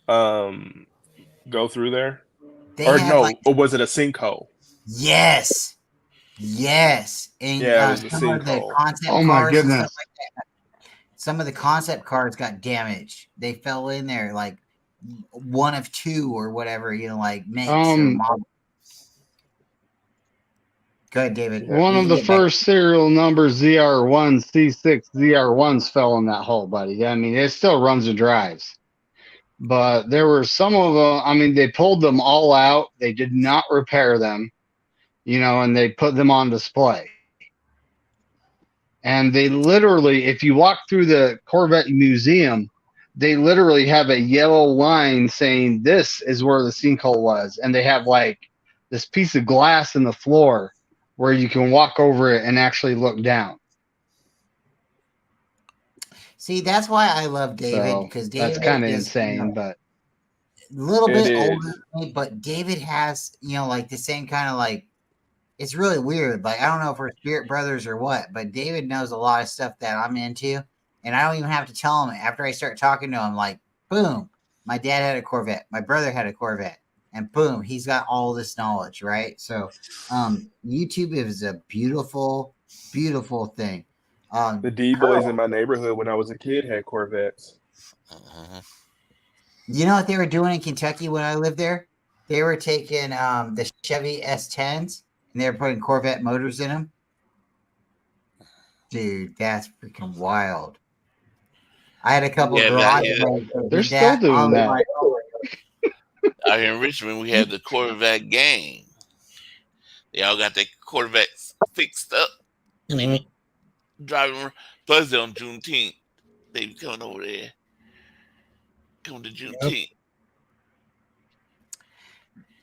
Speaker 10: go through there?
Speaker 2: They
Speaker 10: Or
Speaker 2: had,
Speaker 10: no,
Speaker 2: like-
Speaker 10: or was it a sinkhole?
Speaker 2: Yes, and
Speaker 10: Yeah, it was a
Speaker 2: some of the
Speaker 10: sinkhole.
Speaker 2: concept
Speaker 1: Oh my
Speaker 2: cars and
Speaker 1: goodness.
Speaker 2: stuff like that. Some of the concept cars got damaged. They fell in there like one of two or whatever, you know, like makes or model. Go ahead, David.
Speaker 1: One
Speaker 2: You
Speaker 1: of
Speaker 2: can
Speaker 1: the
Speaker 2: get back.
Speaker 1: first serial numbers, ZR1, C6, ZR1s fell in that hole, buddy. I mean, it still runs and drives. But there were some of them, I mean, they pulled them all out. They did not repair them, you know, and they put them on display. And they literally, if you walk through the Corvette Museum, they literally have a yellow line saying this is where the sinkhole was. And they have like this piece of glass in the floor where you can walk over it and actually look down.
Speaker 2: See, that's why I love David,
Speaker 1: So
Speaker 2: because David
Speaker 1: that's kind of
Speaker 2: is,
Speaker 1: insane,
Speaker 2: you know,
Speaker 1: but
Speaker 2: a little
Speaker 10: It
Speaker 2: bit
Speaker 10: is.
Speaker 2: older than me, but David has, you know, like the same kind of like, it's really weird. Like, I don't know if we're spirit brothers or what, but David knows a lot of stuff that I'm into. And I don't even have to tell him. After I start talking to him, like, boom, my dad had a Corvette. My brother had a Corvette. and boom, he's got all this knowledge, right? So YouTube is a beautiful, beautiful thing.
Speaker 10: The D boys in my neighborhood when I was a kid had Corvettes.
Speaker 2: You know what they were doing in Kentucky when I lived there? They were taking the Chevy S10s and they were putting Corvette motors in them. Dude, that's freaking wild. I had a couple
Speaker 5: Yeah,
Speaker 2: garage.
Speaker 1: They're still doing that.
Speaker 5: Out here in Richmond, we have the Corvette gang. They all got their Corvettes fixed up. Driving plus on Juneteenth. They be coming over there. Coming to Juneteenth.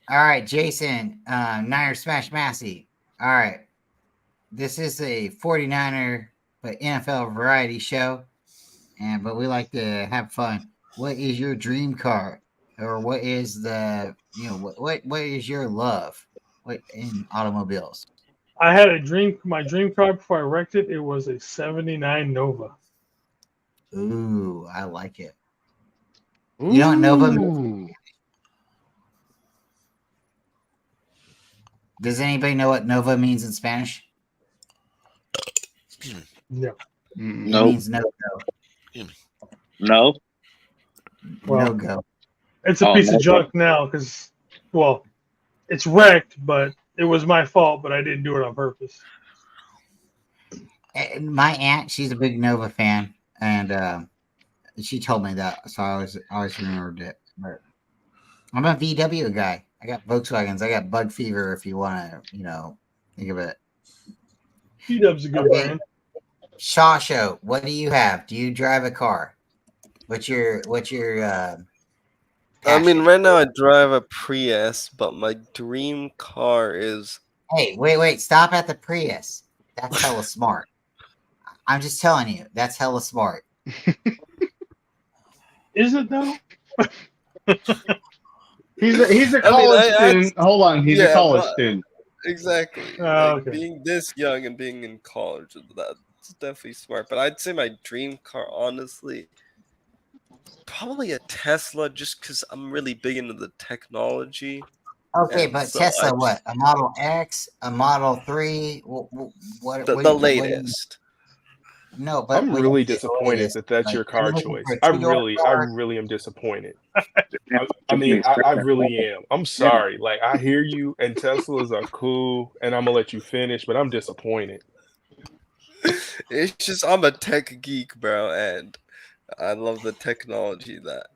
Speaker 2: All right, Jason, Niner Smash Massey. All right. This is a 49er but NFL variety show. But we like to have fun. What is your dream car? Or what is the what is your love in automobiles?
Speaker 6: I had my dream car before I wrecked it. It was a '79 Nova.
Speaker 2: Ooh, I like it. You know what Nova means? Does anybody know what Nova means in Spanish?
Speaker 6: No.
Speaker 2: It
Speaker 12: Nope.
Speaker 2: means no go.
Speaker 12: No.
Speaker 6: Well,
Speaker 2: No go.
Speaker 6: It's a piece of junk now because, well, it's wrecked, but it was my fault, but I didn't do it on purpose.
Speaker 2: And my aunt, she's a big Nova fan, and she told me that, so I always remembered it. But I'm a VW guy. I got Volkswagens. I got Bug Fever. If you want to, think of it.
Speaker 6: VW's a good brand.
Speaker 2: Shaw Show. What do you have? Do you drive a car? What's your
Speaker 11: I mean, right now I drive a Prius, but my dream car is.
Speaker 2: Hey, wait! Stop at the Prius. That's hella smart. I'm just telling you, that's hella smart.
Speaker 6: Is it though?
Speaker 1: He's a college student. Hold on, he's a college student.
Speaker 11: Exactly.
Speaker 6: Okay.
Speaker 11: Being this young and being in college, that's definitely smart. But I'd say my dream car, honestly, probably a Tesla, just because I'm really big into the technology.
Speaker 2: Okay,
Speaker 11: And
Speaker 2: but
Speaker 11: so
Speaker 2: Tesla, what? A Model X, a Model 3? What?
Speaker 11: The latest.
Speaker 2: No, but
Speaker 10: I'm really disappointed that that's your car choice. I really am disappointed. I mean, I really am. I'm sorry. Like, I hear you, and Teslas are cool, and I'm gonna let you finish, but I'm disappointed.
Speaker 11: It's just I'm a tech geek, bro, and I love the technology that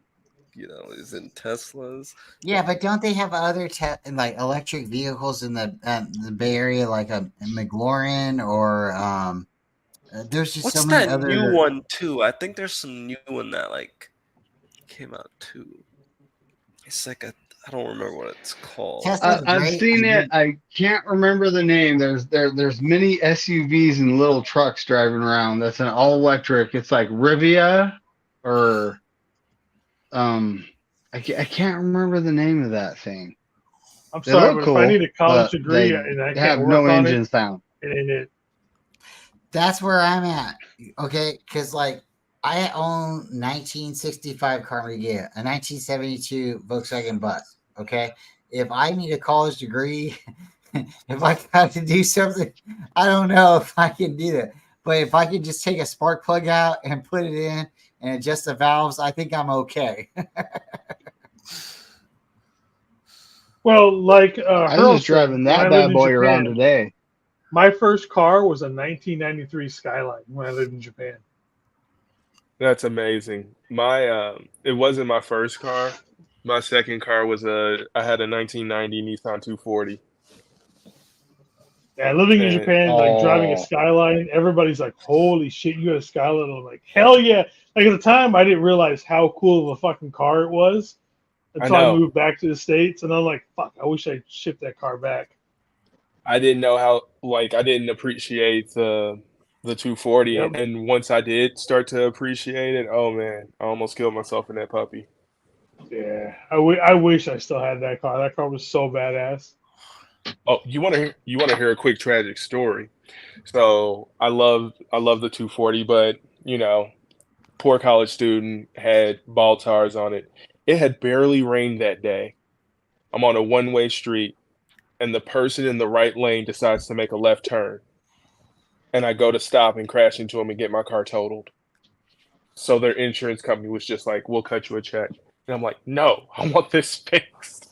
Speaker 11: is in Teslas.
Speaker 2: Yeah, but don't they have other like electric vehicles in the Bay Area, like a McLaurin or there's just
Speaker 11: What's
Speaker 2: so many
Speaker 11: that
Speaker 2: other
Speaker 11: new one too? I think there's some new one that like came out too. It's like I don't remember what it's called.
Speaker 1: I've seen it. I can't remember the name. There's many SUVs and little trucks driving around. That's an all electric. It's like Rivian or I can't remember the name of that thing.
Speaker 6: I'm sorry, but if I need a college degree and I can't
Speaker 1: have
Speaker 6: work
Speaker 1: no
Speaker 6: on
Speaker 1: engine
Speaker 6: it,
Speaker 1: sound.
Speaker 6: it ain't it.
Speaker 2: That's where I'm at. Okay, because like I own 1965 Carnegie, a 1972 Volkswagen bus. Okay, if I need a college degree, if I got to do something, I don't know if I can do that. But if I can just take a spark plug out and put it in and adjust the valves, I think I'm okay.
Speaker 6: Well, like
Speaker 1: I was just driving that bad boy around today.
Speaker 6: My first car was a 1993 Skyline when I lived in Japan.
Speaker 10: That's amazing. It wasn't my first car. My second car was I had a 1990 Nissan 240.
Speaker 6: Yeah, living in Japan, like driving a Skyline, everybody's like, "Holy shit, you got a Skyline!" I'm like, "Hell yeah!" Like at the time, I didn't realize how cool of a fucking car it was until I moved back to the States, and I'm like, "Fuck, I wish I'd shipped that car back."
Speaker 10: I didn't know how, like, I didn't appreciate the 240,
Speaker 6: Yep.
Speaker 10: and once I did start to appreciate it, oh man, I almost killed myself in that puppy.
Speaker 6: Yeah, I wish I still had that car. That car was so badass.
Speaker 10: Oh, you want to hear a quick tragic story? So I love the 240, but poor college student had ball tires on it. It had barely rained that day. I'm on a one-way street, and the person in the right lane decides to make a left turn, and I go to stop and crash into him and get my car totaled. So their insurance company was just like, "We'll cut you a check," and I'm like, "No, I want this fixed."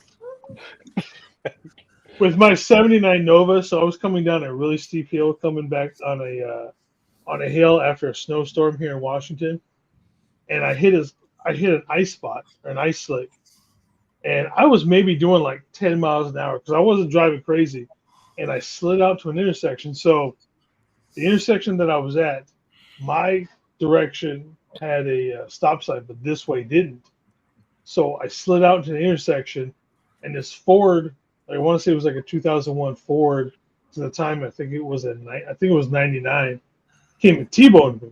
Speaker 6: With my '79 Nova, so I was coming down a really steep hill, coming back on a hill after a snowstorm here in Washington, and I hit an ice spot, or an ice slick, and I was maybe doing like 10 miles an hour because I wasn't driving crazy, and I slid out to an intersection. So the intersection that I was at, my direction had a stop sign, but this way didn't. So I slid out into the intersection, and this Ford, I want to say it was like a 2001 Ford. To the time, I think it was 99. Came and T-boned me,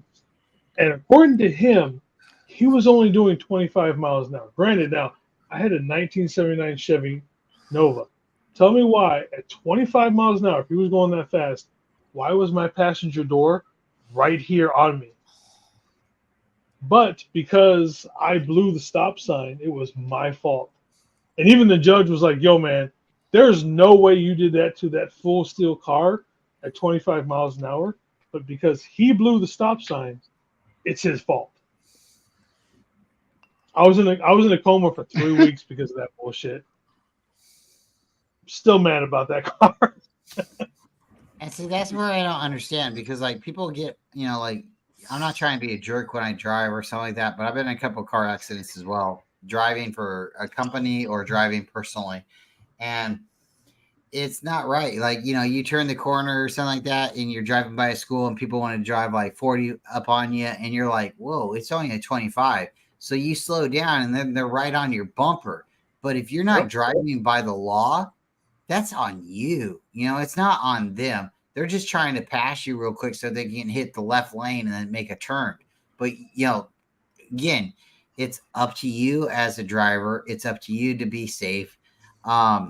Speaker 6: and according to him, he was only doing 25 miles an hour. Granted, now I had a 1979 Chevy Nova. Tell me why at 25 miles an hour, if he was going that fast, why was my passenger door right here on me? But because I blew the stop sign, it was my fault. And even the judge was like, "Yo, man, there's no way you did that to that full steel car at 25 miles an hour. But because he blew the stop sign, it's his fault." I was in a coma for 3 weeks because of that bullshit. Still mad about that car.
Speaker 2: And see, that's where I don't understand, because like people get, like, I'm not trying to be a jerk when I drive or something like that, but I've been in a couple of car accidents as well, driving for a company or driving personally. And it's not right. Like, you turn the corner or something like that, and you're driving by a school and people want to drive like 40 up on you, and you're like, whoa, it's only a 25. So you slow down, and then they're right on your bumper. But if you're not driving by the law, that's on you. It's not on them. They're just trying to pass you real quick so they can hit the left lane and then make a turn. But, again, it's up to you as a driver. It's up to you to be safe. I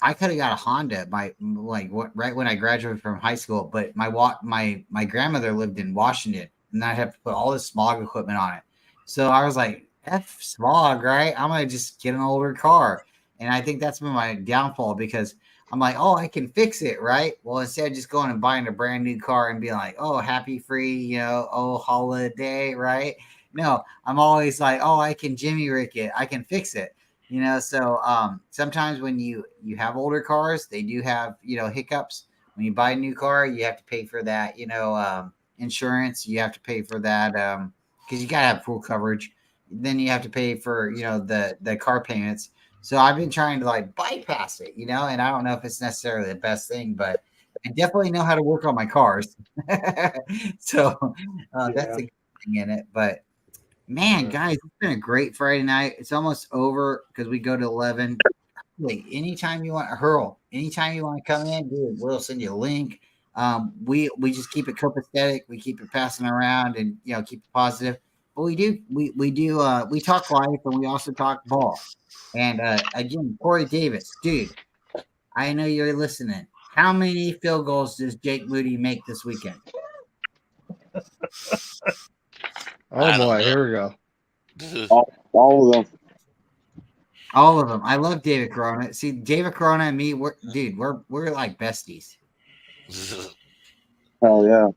Speaker 2: could have got a Honda right when I graduated from high school, but my grandmother lived in Washington, and I'd have to put all this smog equipment on it. So I was like, F smog, right? I'm gonna just get an older car. And I think that's been my downfall, because I'm like, oh, I can fix it, right? Well, instead of just going and buying a brand new car and being like, oh, happy free, oh, holiday, right? No, I'm always like, oh, I can Jimmy Rick it. I can fix it. So sometimes when you have older cars, they do have, hiccups. When you buy a new car, you have to pay for that, insurance. You have to pay for that because you got to have full coverage. Then you have to pay for, the car payments. So I've been trying to like bypass it, and I don't know if it's necessarily the best thing, but I definitely know how to work on my cars. So that's a good thing in it. But man, guys, it's been a great Friday night. It's almost over because we go to 11. Wait, anytime you want anytime you want to come in, dude, we'll send you a link. We just keep it copacetic. We keep it passing around, and keep it positive. But we talk life, and we also talk ball. And again, Corey Davis, dude, I know you're listening. How many field goals does Jake Moody make this weekend?
Speaker 1: Oh boy, here we go.
Speaker 12: All of them.
Speaker 2: All of them. I love David Corona. See, David Corona and me, we're like besties.
Speaker 12: Hell yeah.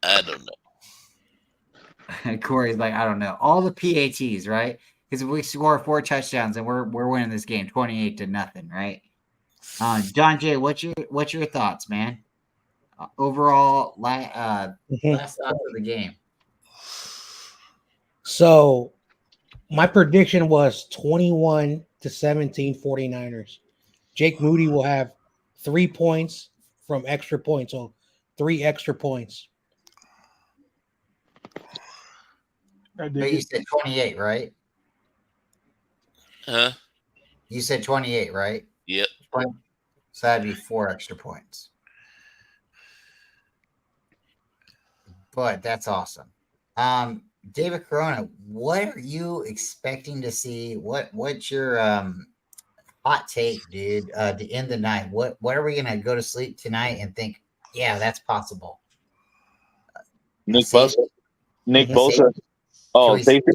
Speaker 5: I don't know.
Speaker 2: Corey's like, I don't know. All the PATs, right? Because if we score 4 touchdowns, and we're winning this game 28-0, right? John Jay, what's your thoughts, man? Overall, last thoughts of the game.
Speaker 4: So my prediction was 21-17 49ers. Jake Moody will have 3 points from extra points, so 3 extra points.
Speaker 2: But you said 28, right?
Speaker 5: Huh?
Speaker 2: You said 28, right?
Speaker 5: Yep.
Speaker 2: So that'd be 4 extra points. But that's awesome. David Corona, what are you expecting to see? What's your hot take, dude? To end the night, what are we gonna go to sleep tonight and think? Yeah, that's possible.
Speaker 12: Nick Bosa. Oh, safety.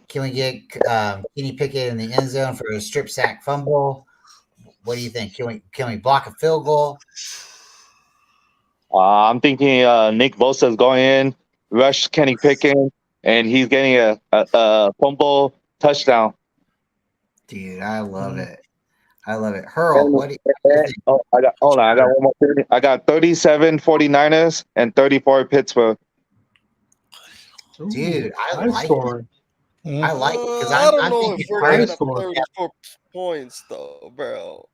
Speaker 2: Can we get Kenny Pickett in the end zone for a strip sack fumble? What do you think? Can we block a field goal?
Speaker 12: I'm thinking Nick Bosa is going in, rush Kenny Pickett, and he's getting a fumble touchdown.
Speaker 2: Dude, I love it. I love it. Hurl, what do you think?
Speaker 12: Oh, hold on. I got one more thing. I got 37 49ers and 34 Pittsburgh.
Speaker 2: Dude, I
Speaker 6: High
Speaker 2: like it.
Speaker 6: scoring.
Speaker 2: I like it because
Speaker 11: I don't
Speaker 2: I'm
Speaker 11: know
Speaker 2: thinking
Speaker 11: if we're
Speaker 6: high
Speaker 11: gonna
Speaker 6: score.
Speaker 11: 34 points though, bro.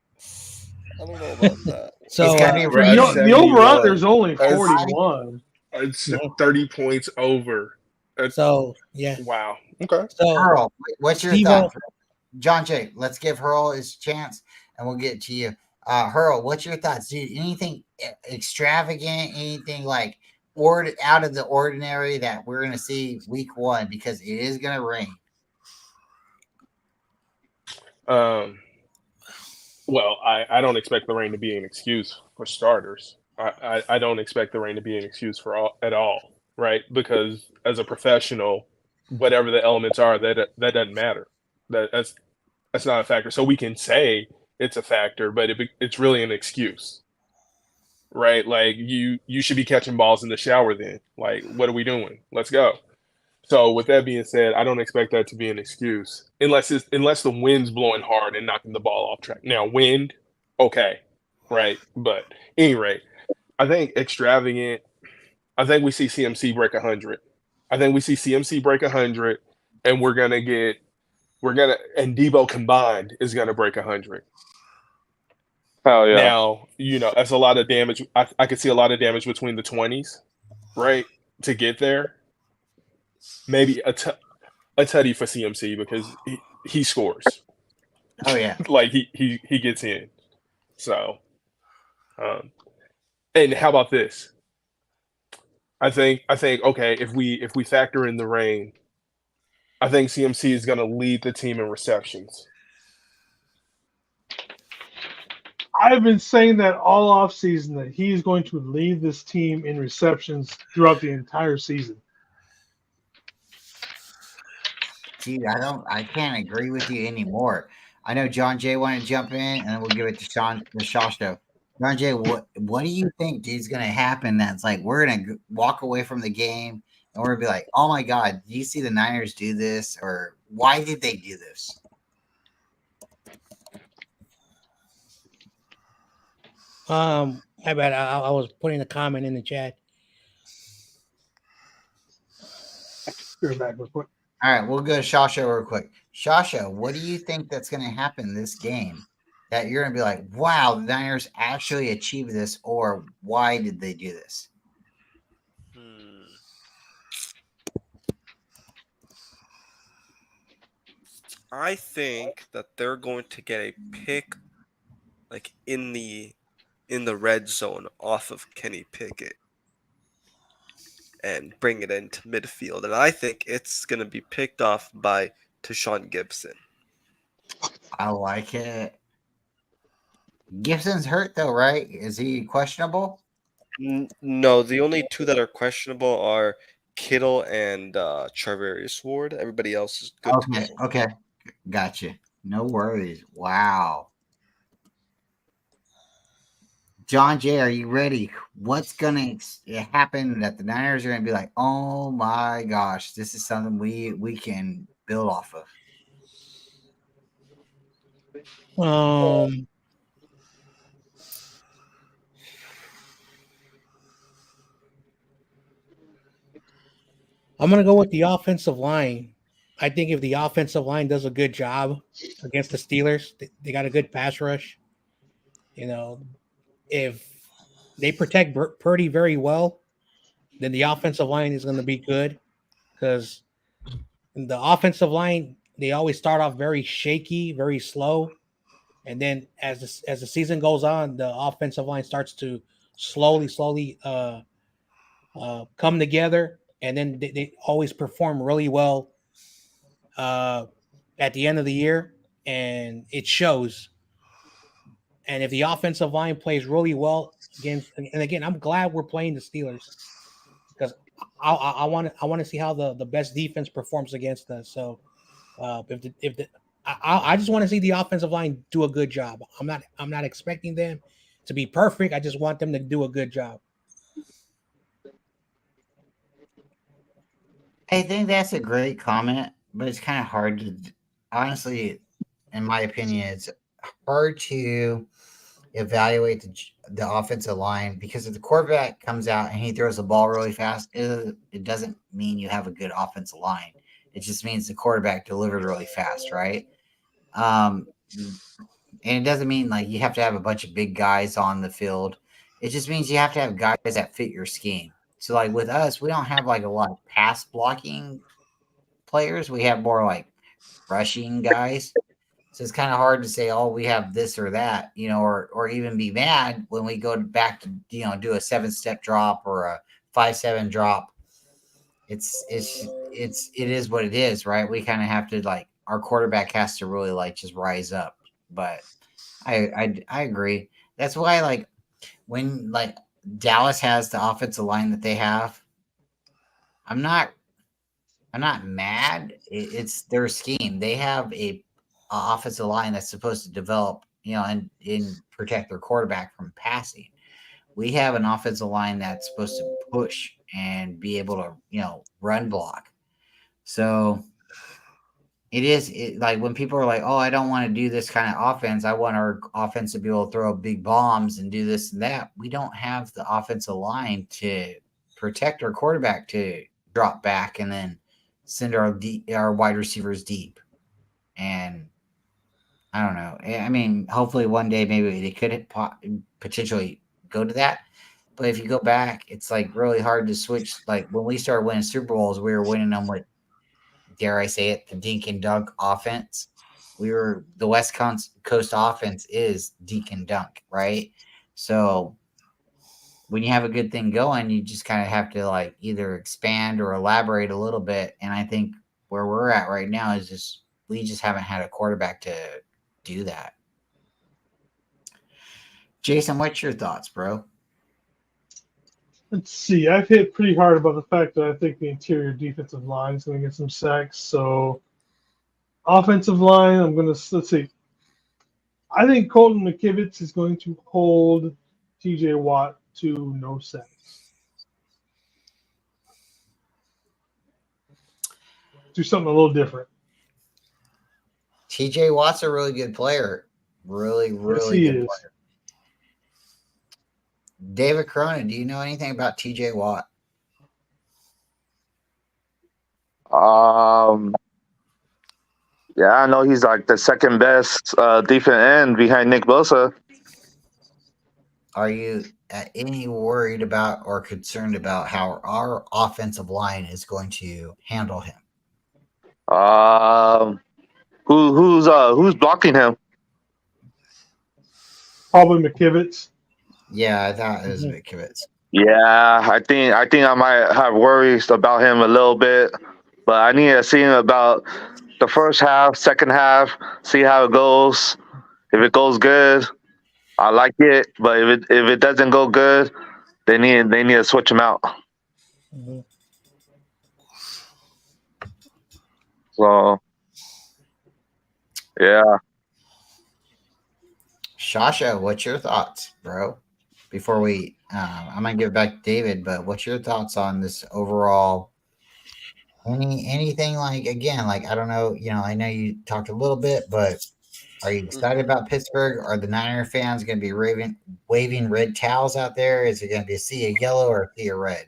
Speaker 11: I don't know about that.
Speaker 4: So
Speaker 2: it's gonna be
Speaker 10: We're
Speaker 6: The,
Speaker 10: at
Speaker 6: the over-under is
Speaker 10: 71.
Speaker 6: only
Speaker 10: That's-
Speaker 6: 41.
Speaker 10: It's 30 points over. That's,
Speaker 4: so yeah.
Speaker 10: wow. Okay.
Speaker 4: So
Speaker 2: Hurl, what's your
Speaker 4: Steve-O-
Speaker 2: thought? John Jay, let's give Hurl his chance and we'll get to you. Hurl, what's your thoughts? Dude, anything extravagant, anything like out of the ordinary that we're gonna see week 1 because it is gonna rain?
Speaker 10: Well, I don't expect the rain to be an excuse for starters. I don't expect the rain to be an excuse at all, right? Because as a professional, whatever the elements are, that doesn't matter. That's not a factor. So we can say it's a factor, but it's really an excuse, right? Like you should be catching balls in the shower then. Like, what are we doing? Let's go. So with that being said, I don't expect that to be an excuse unless the wind's blowing hard and knocking the ball off track. Now, wind, okay, right? But any rate, I think extravagant. I think we see CMC break 100. I think we see CMC break 100, and and Debo combined is gonna break 100.
Speaker 12: Hell yeah!
Speaker 10: Now, that's a lot of damage. I could see a lot of damage between the 20s, right, to get there. Maybe a tutty for CMC because he scores.
Speaker 2: Oh yeah,
Speaker 10: like he gets in. So, and how about this? I think okay, if we factor in the rain, I think CMC is going to lead the team in receptions.
Speaker 6: I've been saying that all offseason that he's going to lead this team in receptions throughout the entire season.
Speaker 2: dude, I can't agree with you anymore. I know John Jay wanted to jump in, and then we'll give it to Shashto. John Jay, what do you think, dude, is going to happen? That's like we're going to walk away from the game, and we're going to be like, "Oh my God, do you see the Niners do this? Or why did they do this?"
Speaker 4: My bad. I was putting a comment in the chat.
Speaker 6: Back real quick.
Speaker 2: All right, we'll go to Shasha real quick. Shasha, what do you think that's going to happen this game? That you're going to be like, wow, the Niners actually achieved this, or why did they do this?
Speaker 11: I think that they're going to get a pick like in the red zone off of Kenny Pickett and bring it into midfield. And I think it's going to be picked off by Tashawn Gibson.
Speaker 2: I like it. Gibson's hurt though, right? Is he questionable?
Speaker 11: No, the only two that are questionable are Kittle and Charvarius Ward. Everybody else is good.
Speaker 2: Okay. Gotcha. No worries. Wow. John Jay, are you ready? What's going to happen that the Niners are going to be like, oh my gosh, this is something we can build off of?
Speaker 4: I'm going to go with the offensive line. I think if the offensive line does a good job against the Steelers, they got a good pass rush. If they protect Purdy very well, then the offensive line is going to be good, because the offensive line, they always start off very shaky, very slow. And then as the season goes on, the offensive line starts to slowly come together. And then they always perform really well at the end of the year, and it shows. And if the offensive line plays really well against, and again, I'm glad we're playing the Steelers, because I want to see how the best defense performs against us. So I just want to see the offensive line do a good job. I'm not expecting them to be perfect. I just want them to do a good job.
Speaker 2: I think that's a great comment, but it's kind of hard to, honestly, in my opinion, it's hard to evaluate the offensive line because if the quarterback comes out and he throws the ball really fast, it doesn't mean you have a good offensive line. It just means the quarterback delivered really fast, right? And it doesn't mean like you have to have a bunch of big guys on the field. It just means you have to have guys that fit your scheme. So like with us, we don't have like a lot of pass blocking players. We have more like rushing guys. So it's kind of hard to say, oh, we have this or that, or even be mad when we go back to, do a 7-step drop or a 5-7 drop. It is what it is, right? We kind of have to like, our quarterback has to really like just rise up. But I agree. That's why like when like Dallas has the offensive line that they have, I'm not mad. It's their scheme. They have a offensive line that's supposed to develop, and protect their quarterback from passing. We have an offensive line that's supposed to push and be able to, run block. So like when people are like, oh, I don't want to do this kind of offense. I want our offense to be able to throw big bombs and do this and that. We don't have the offensive line to protect our quarterback to drop back and then send our wide receivers deep. And I don't know. I mean, hopefully one day maybe they could potentially go to that. But if you go back, it's like really hard to switch. Like when we started winning Super Bowls, we were winning them with, dare I say it, the dink and dunk offense. The West Coast offense is dink and dunk, right? So when you have a good thing going, you just kind of have to like either expand or elaborate a little bit. And I think where we're at right now is we just haven't had a quarterback to do that. Jason, what's your thoughts, bro?
Speaker 6: Let's see. I've hit pretty hard about the fact that I think the interior defensive line is going to get some sacks. So, offensive line, let's see. I think Colton McKivitz is going to hold TJ Watt to no sacks. Do something a little different.
Speaker 2: TJ Watt's a really good player. Really, really good player. David Cronin, do you know anything about TJ Watt?
Speaker 12: Yeah, I know he's like the second best defensive end behind Nick Bosa.
Speaker 2: Are you any worried about or concerned about how our offensive line is going to handle him?
Speaker 12: Who's blocking him?
Speaker 6: Probably McKivitz.
Speaker 2: Yeah, I thought it was McKivitz.
Speaker 12: Yeah, I think I might have worries about him a little bit, but I need to see him about the first half, second half, see how it goes. If it goes good, I like it, but if it doesn't go good, they need to switch him out.
Speaker 4: Mm-hmm.
Speaker 12: So, yeah.
Speaker 2: Shasha, what's your thoughts, bro? Before we, I'm gonna give it back to David, but what's your thoughts on this overall? Anything like again, like I don't know, I know you talked a little bit, but are you excited about Pittsburgh? Are the Niner fans going to be waving red towels out there? Is it going to be a sea of yellow or a sea of red?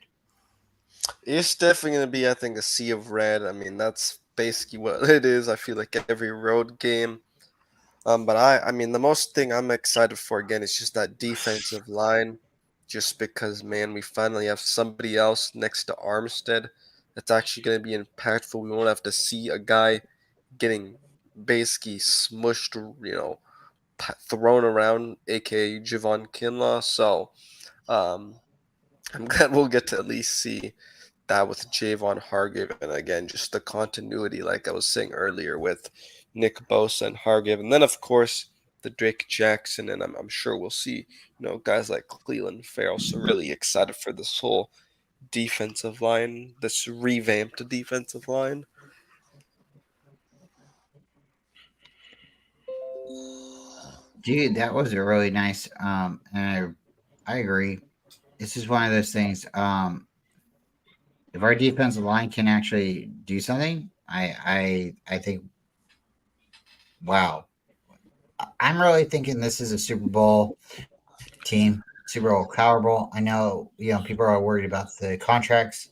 Speaker 11: It's definitely going to be, I think, a sea of red. I mean, that's basically what it is. I feel like every road game. But I mean, the most thing I'm excited for, again, is just that defensive line. Just because, man, we finally have somebody else next to Armstead that's actually going to be impactful. We won't have to see a guy getting basically smushed, thrown around, aka Javon Kinlaw. So I'm glad we'll get to at least see that with Javon Hargrave. And again, just the continuity, like I was saying earlier, with Nick Bosa and Hargrave. And then, of course, the Drake Jackson. And I'm sure we'll see, guys like Cleveland Farrell. So really excited for this whole defensive line, this revamped defensive line.
Speaker 2: Dude, that was a really nice. And I agree. This is one of those things. If our defensive line can actually do something, I think. Wow, I'm really thinking this is a Super Bowl team, Super Bowl caliber. I know people are worried about the contracts.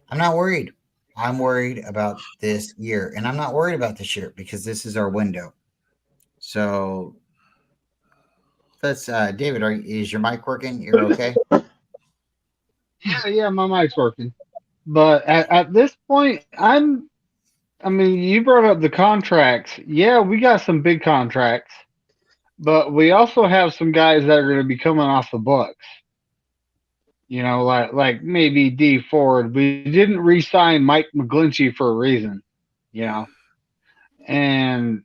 Speaker 2: I'm not worried. I'm worried about this year, and I'm not worried about this year because this is our window. So let's, David. Is your mic working? You're okay.
Speaker 1: Yeah, my mic's working. But at this point, I mean, you brought up the contracts. Yeah, we got some big contracts, but we also have some guys that are going to be coming off the books. Like maybe D Ford. We didn't re-sign Mike McGlinchey for a reason, and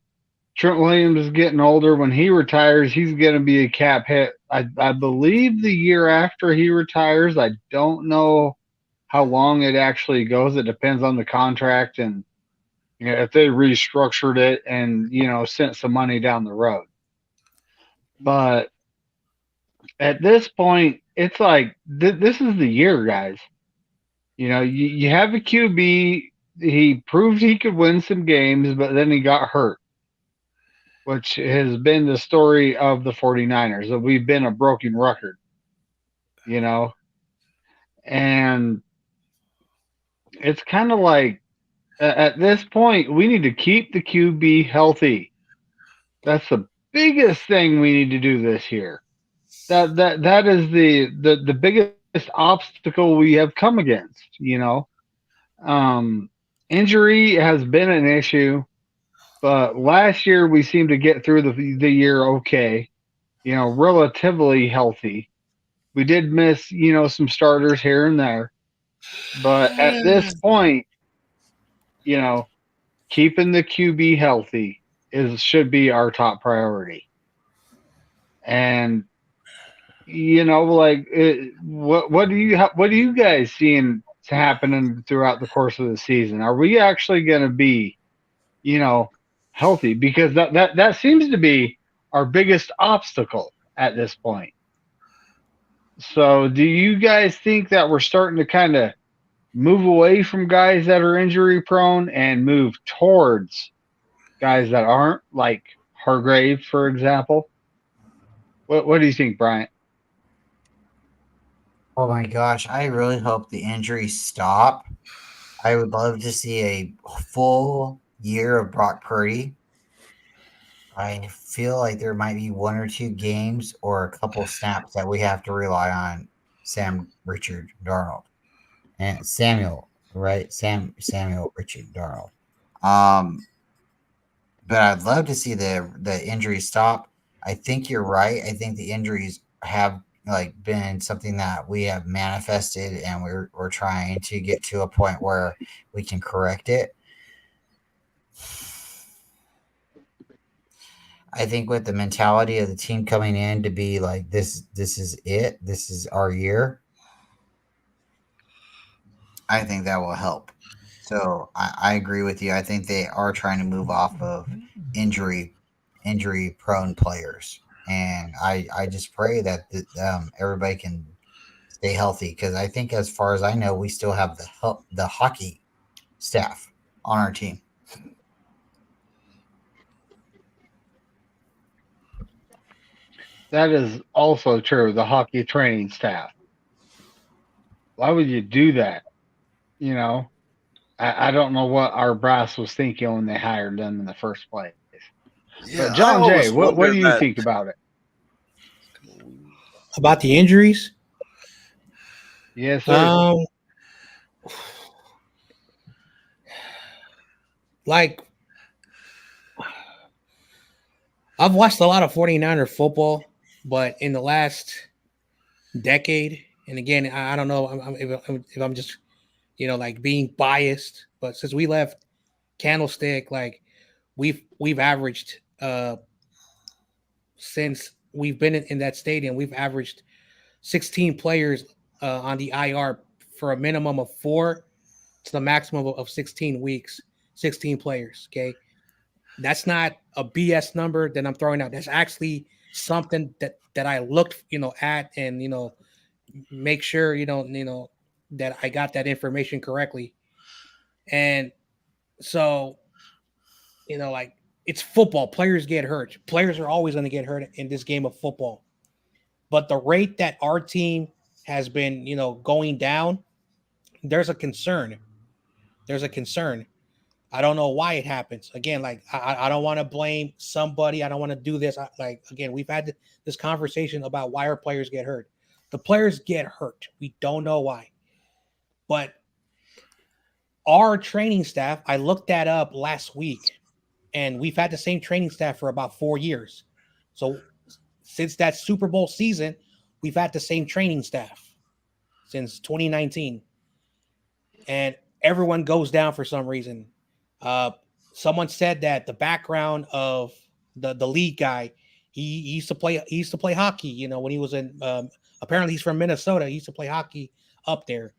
Speaker 1: Trent Williams is getting older. When he retires, he's going to be a cap hit. I believe the year after he retires. I don't know how long it actually goes. It depends on the contract and if they restructured it and sent some money down the road. But at this point, it's like this is the year, guys. You have a QB. He proved he could win some games, but then he got hurt, which has been the story of the 49ers. That we've been a broken record, and it's kind of like at this point we need to keep the QB healthy. That's the biggest thing we need to do this year. That is the biggest obstacle we have come against. Injury has been an issue, but last year we seemed to get through the year okay. Relatively healthy. We did miss some starters here and there, but at this point, keeping the QB healthy should be our top priority. And what do you guys seeing happening throughout the course of the season? Are we actually going to be, healthy? Because that seems to be our biggest obstacle at this point. So, do you guys think that we're starting to kind of move away from guys that are injury prone and move towards guys that aren't, like Hargrave, for example? What do you think, Bryant?
Speaker 2: Oh my gosh, I really hope the injuries stop. I would love to see a full year of Brock Purdy. I feel like there might be one or two games or a couple snaps that we have to rely on Richard Darnold and Samuel, right? Samuel Richard Darnold. But I'd love to see the injuries stop. I think you're right. I think the injuries have been something that we have manifested, and we're trying to get to a point where we can correct it. I think with the mentality of the team coming in to be like this is it. This is our year. I think that will help. So I agree with you. I think they are trying to move off of injury prone players. And I just pray that everybody can stay healthy, because I think, as far as I know, we still have the hockey staff on our team.
Speaker 1: That is also true. The hockey training staff. Why would you do that? I don't know what our brass was thinking when they hired them in the first place.
Speaker 11: Yeah,
Speaker 1: but John
Speaker 11: I
Speaker 1: Jay,
Speaker 11: always
Speaker 1: what do
Speaker 11: wondered
Speaker 1: you
Speaker 11: that.
Speaker 1: think about it?
Speaker 4: About the injuries?
Speaker 1: Yes, sir.
Speaker 4: Like, I've watched a lot of 49er football, but in the last decade, and again, I don't know if I'm just, like being biased, but since we left Candlestick, like we've averaged since we've been in that stadium, we've averaged 16 players on the IR for a minimum of 4 to the maximum of 16 weeks, 16 players. Okay. That's not a BS number that I'm throwing out. That's actually something that I looked, at, and make sure that I got that information correctly. And so, like, it's football. Players get hurt. Players are always going to get hurt in this game of football. But the rate that our team has been, going down, there's a concern. There's a concern. I don't know why it happens. Again, like, I don't want to blame somebody. I don't want to do this. Again, we've had this conversation about why our players get hurt. The players get hurt. We don't know why. But our training staff, I looked that up last week, and we've had the same training staff for about 4 years. So since that Super Bowl season, we've had the same training staff since 2019. And everyone goes down for some reason. Someone said that the background of the lead guy, he used to play hockey, when he was in apparently he's from Minnesota. He used to play hockey up there.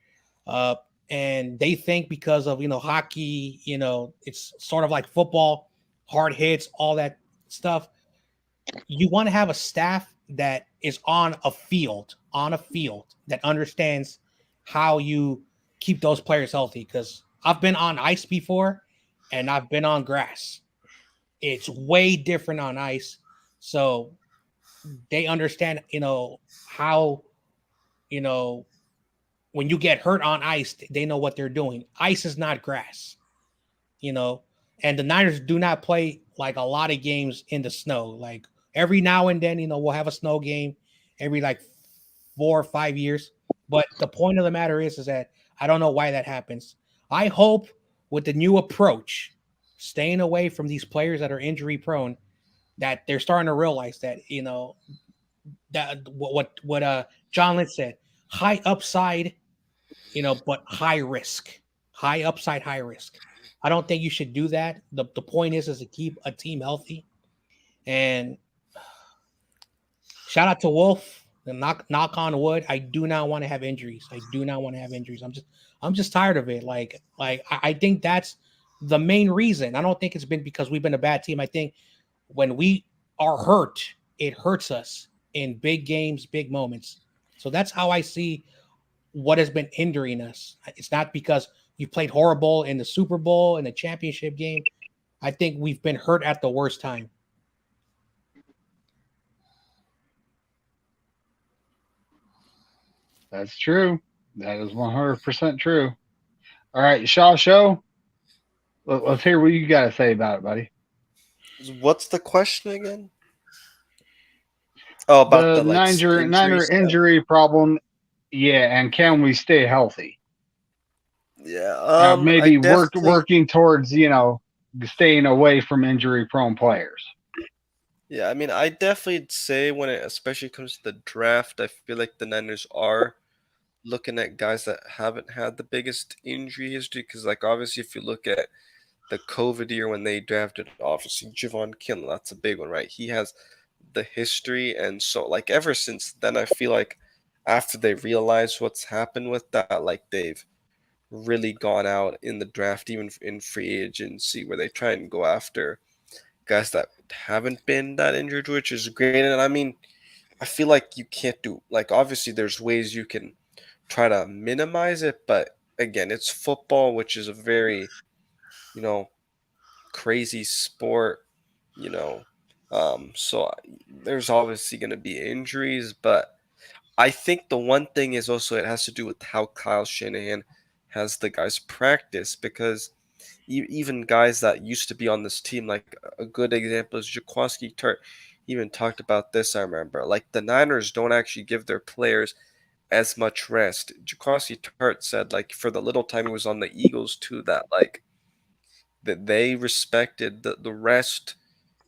Speaker 4: And they think because of hockey, it's sort of like football, hard hits, all that stuff. You want to have a staff that is on a field that understands how you keep those players healthy. Because I've been on ice before, and I've been on grass. It's way different on ice. So they understand, how, when you get hurt on ice, they know what they're doing. Ice is not grass, and the Niners do not play like a lot of games in the snow. Like every now and then, we'll have a snow game every like 4 or 5 years. But the point of the matter is that I don't know why that happens. I hope with the new approach, staying away from these players that are injury prone, that they're starting to realize that, that what John Lynch said, high upside, but high risk. High upside, high risk. I don't think you should do that. The point is to keep a team healthy. And shout out to Wolf. And knock on wood. I do not want to have injuries. I'm just tired of it. Like I think that's the main reason. I don't think it's been because we've been a bad team. I think when we are hurt, it hurts us in big games, big moments. So that's how I see what has been hindering us. It's not because you played horrible in the Super Bowl and the championship game. I think we've been hurt at the worst time.
Speaker 1: That's true. That is 100% true. All right, Shaw Show. Let's hear what you got to say about it, buddy.
Speaker 11: What's the question again? Oh, about
Speaker 1: the Niner injury problem. Yeah, and can we stay healthy?
Speaker 11: Yeah,
Speaker 1: maybe working towards staying away from injury-prone players.
Speaker 11: Yeah, I mean, I definitely say when it especially comes to the draft, I feel like the Niners are looking at guys that haven't had the biggest injury history. Because, like, obviously, if you look at the COVID year when they drafted, obviously, Javon Kinlaw, that's a big one, right? He has the history. And so, like, ever since then, I feel like after they realize what's happened with that, like, they've really gone out in the draft, even in free agency, where they try and go after guys that haven't been that injured, which is great. And I mean, I feel like you can't do, like, obviously there's ways you can try to minimize it, but again, it's football, which is a very, crazy sport, so there's obviously going to be injuries, but I think the one thing is also it has to do with how Kyle Shanahan has the guys practice, because even guys that used to be on this team, like a good example is Jaquiski Tartt. He even talked about this, I remember. Like, the Niners don't actually give their players as much rest. Jaquiski Tartt said, like, for the little time he was on the Eagles too, that, like, that they respected the rest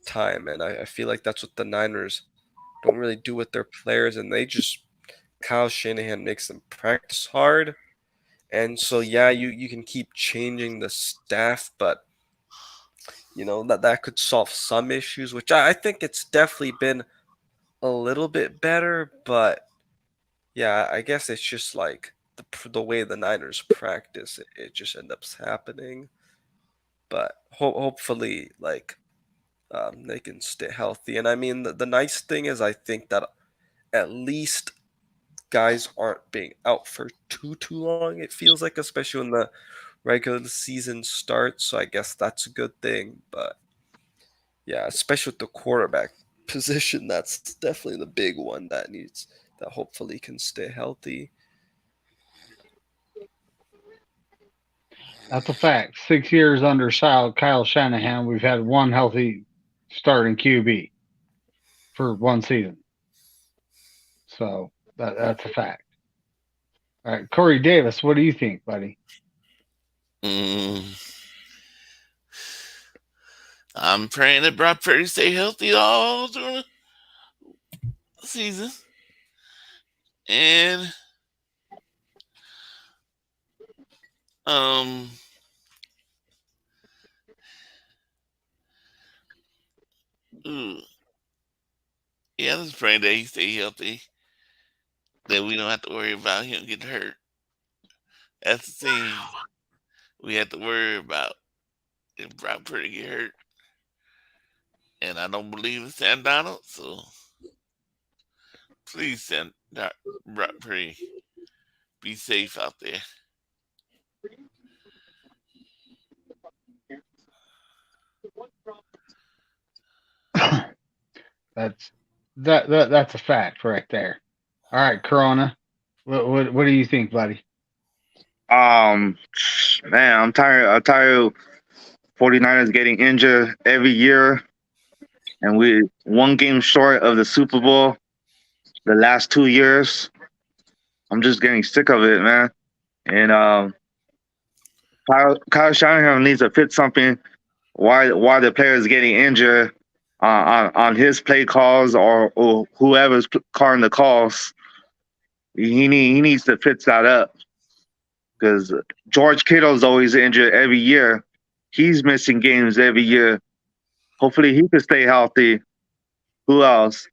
Speaker 11: time. And I feel like that's what the Niners don't really do with their players. And they just, Kyle Shanahan makes them practice hard. And so, yeah, you can keep changing the staff, but, that could solve some issues, which I think it's definitely been a little bit better. But, yeah, I guess it's just like the way the Niners practice, it just ends up happening. But hopefully, like, they can stay healthy. And I mean, the nice thing is, I think that at least guys aren't being out for too long. It feels like, especially when the regular season starts. So I guess that's a good thing. But yeah, especially with the quarterback position, that's definitely the big one that hopefully can stay healthy.
Speaker 1: That's a fact. 6 years under Kyle Shanahan, we've had one healthy starting QB for one season. So that's a fact. All right, Corey Davis, what do you think, buddy?
Speaker 5: I'm praying that Brock Purdy stay healthy all during the season. And yeah, I'm just praying that he stay healthy. That we don't have to worry about him getting hurt. That's the thing we have to worry about if Brock Purdy get hurt. And I don't believe in Sam Donald, so please send Brock Purdy. Be safe out there.
Speaker 1: That's a fact right there. All right, Corona, what do you think, buddy?
Speaker 12: Man, I'm tired of 49ers getting injured every year, and we one game short of the Super Bowl the last 2 years. I'm just getting sick of it, man. And Kyle Shanahan needs to fit something why the players getting injured on his play calls or whoever's calling the calls. He needs to fix that up, because George Kittle's always injured every year. He's missing games every year. Hopefully he can stay healthy. Who else?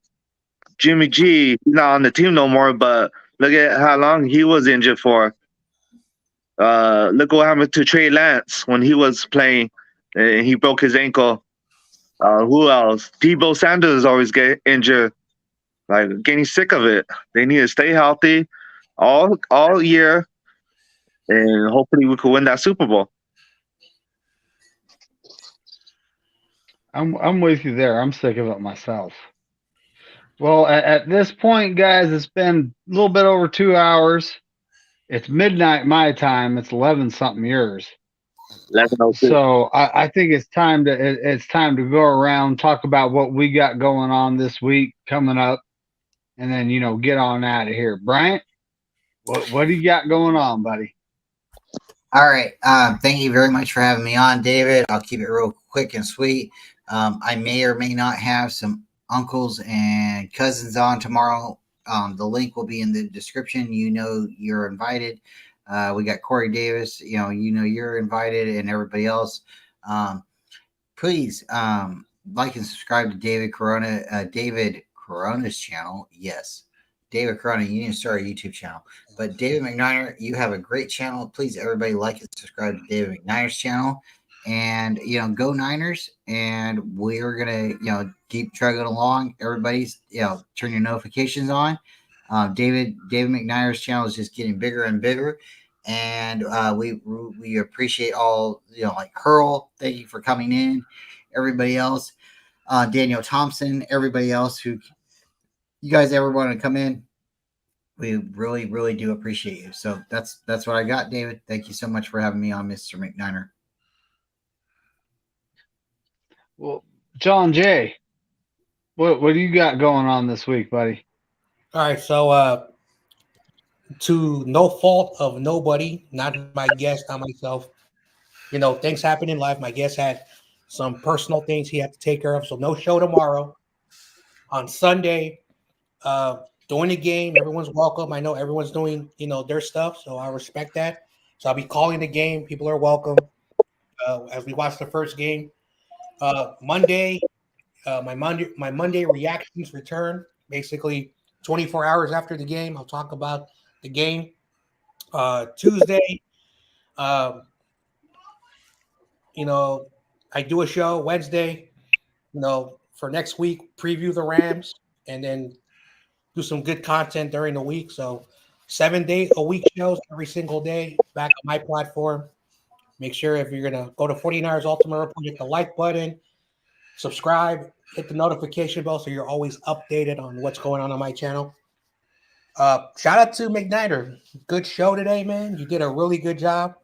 Speaker 12: Jimmy G, he's not on the team no more, but look at how long he was injured for. Look what happened to Trey Lance when he was playing and he broke his ankle. Who else? Debo Sanders always get injured. Like, getting sick of it. They need to stay healthy all year, and hopefully we could win that Super Bowl.
Speaker 1: I'm with you there. I'm sick of it myself. Well, at this point, guys, it's been a little bit over 2 hours. It's midnight my time. It's 11 something yours.
Speaker 12: 11:06.
Speaker 1: So I think it's time to go around, talk about what we got going on this week coming up, and then get on out of here. Bryant, what do you got going on, buddy?
Speaker 2: All right. Thank you very much for having me on, David. I'll keep it real quick and sweet. I may or may not have some uncles and cousins on tomorrow. The link will be in the description. You're invited. We got Corey Davis. You're invited, and everybody else. Please like and subscribe to David Corona's channel. Yes, David Corona. You need to start a YouTube channel. But David McNiner, you have a great channel. Please, everybody, like and subscribe to David McNiner's channel. And go Niners. And we're gonna keep trucking along. Everybody's turn your notifications on. David McNiner's channel is just getting bigger and bigger. And we appreciate all, like Hurl, thank you for coming in. Everybody else, Daniel Thompson, everybody else who you guys ever want to come in, we really, really do appreciate you. So that's what I got, David. Thank you so much for having me on, Mr. McNiner.
Speaker 1: Well, John Jay, what do you got going on this week, buddy?
Speaker 4: All right, so to no fault of nobody, not my guest, not myself. Things happen in life. My guest had some personal things he had to take care of, so no show tomorrow. On Sunday, during the game, everyone's welcome. I know everyone's doing, their stuff, so I respect that. So I'll be calling the game. People are welcome as we watch the first game. Monday, my Monday reactions return. Basically, 24 hours after the game, I'll talk about the game. Tuesday, I do a show. Wednesday, for next week, preview the Rams and then do some good content during the week. So 7-day-a-week shows every single day back on my platform. Make sure if you're going to go to 49ers Ultimate Report, hit the like button, subscribe, hit the notification bell so you're always updated on what's going on my channel. Shout out to McNider. Good show today, man. You did a really good job.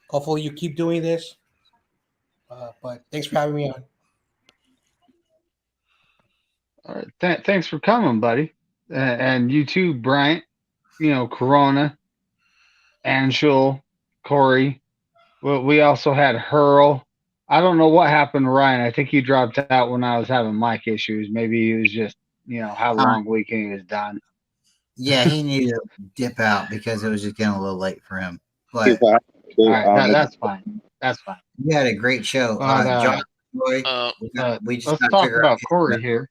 Speaker 4: Hopefully you keep doing this. But thanks for having me on.
Speaker 1: All right. Thanks for coming, buddy. And you too, Bryant. Corona, Anshul, Corey. Well, we also had Hurl. I don't know what happened to Ryan. I think he dropped out when I was having mic issues. Maybe he was just, had a long weekend. He was done.
Speaker 2: Yeah, he needed to dip out because it was just getting a little late for him. But
Speaker 1: all right, that's fine. That's fine.
Speaker 2: You had a great show. John, we just
Speaker 1: let's talk about Corey here.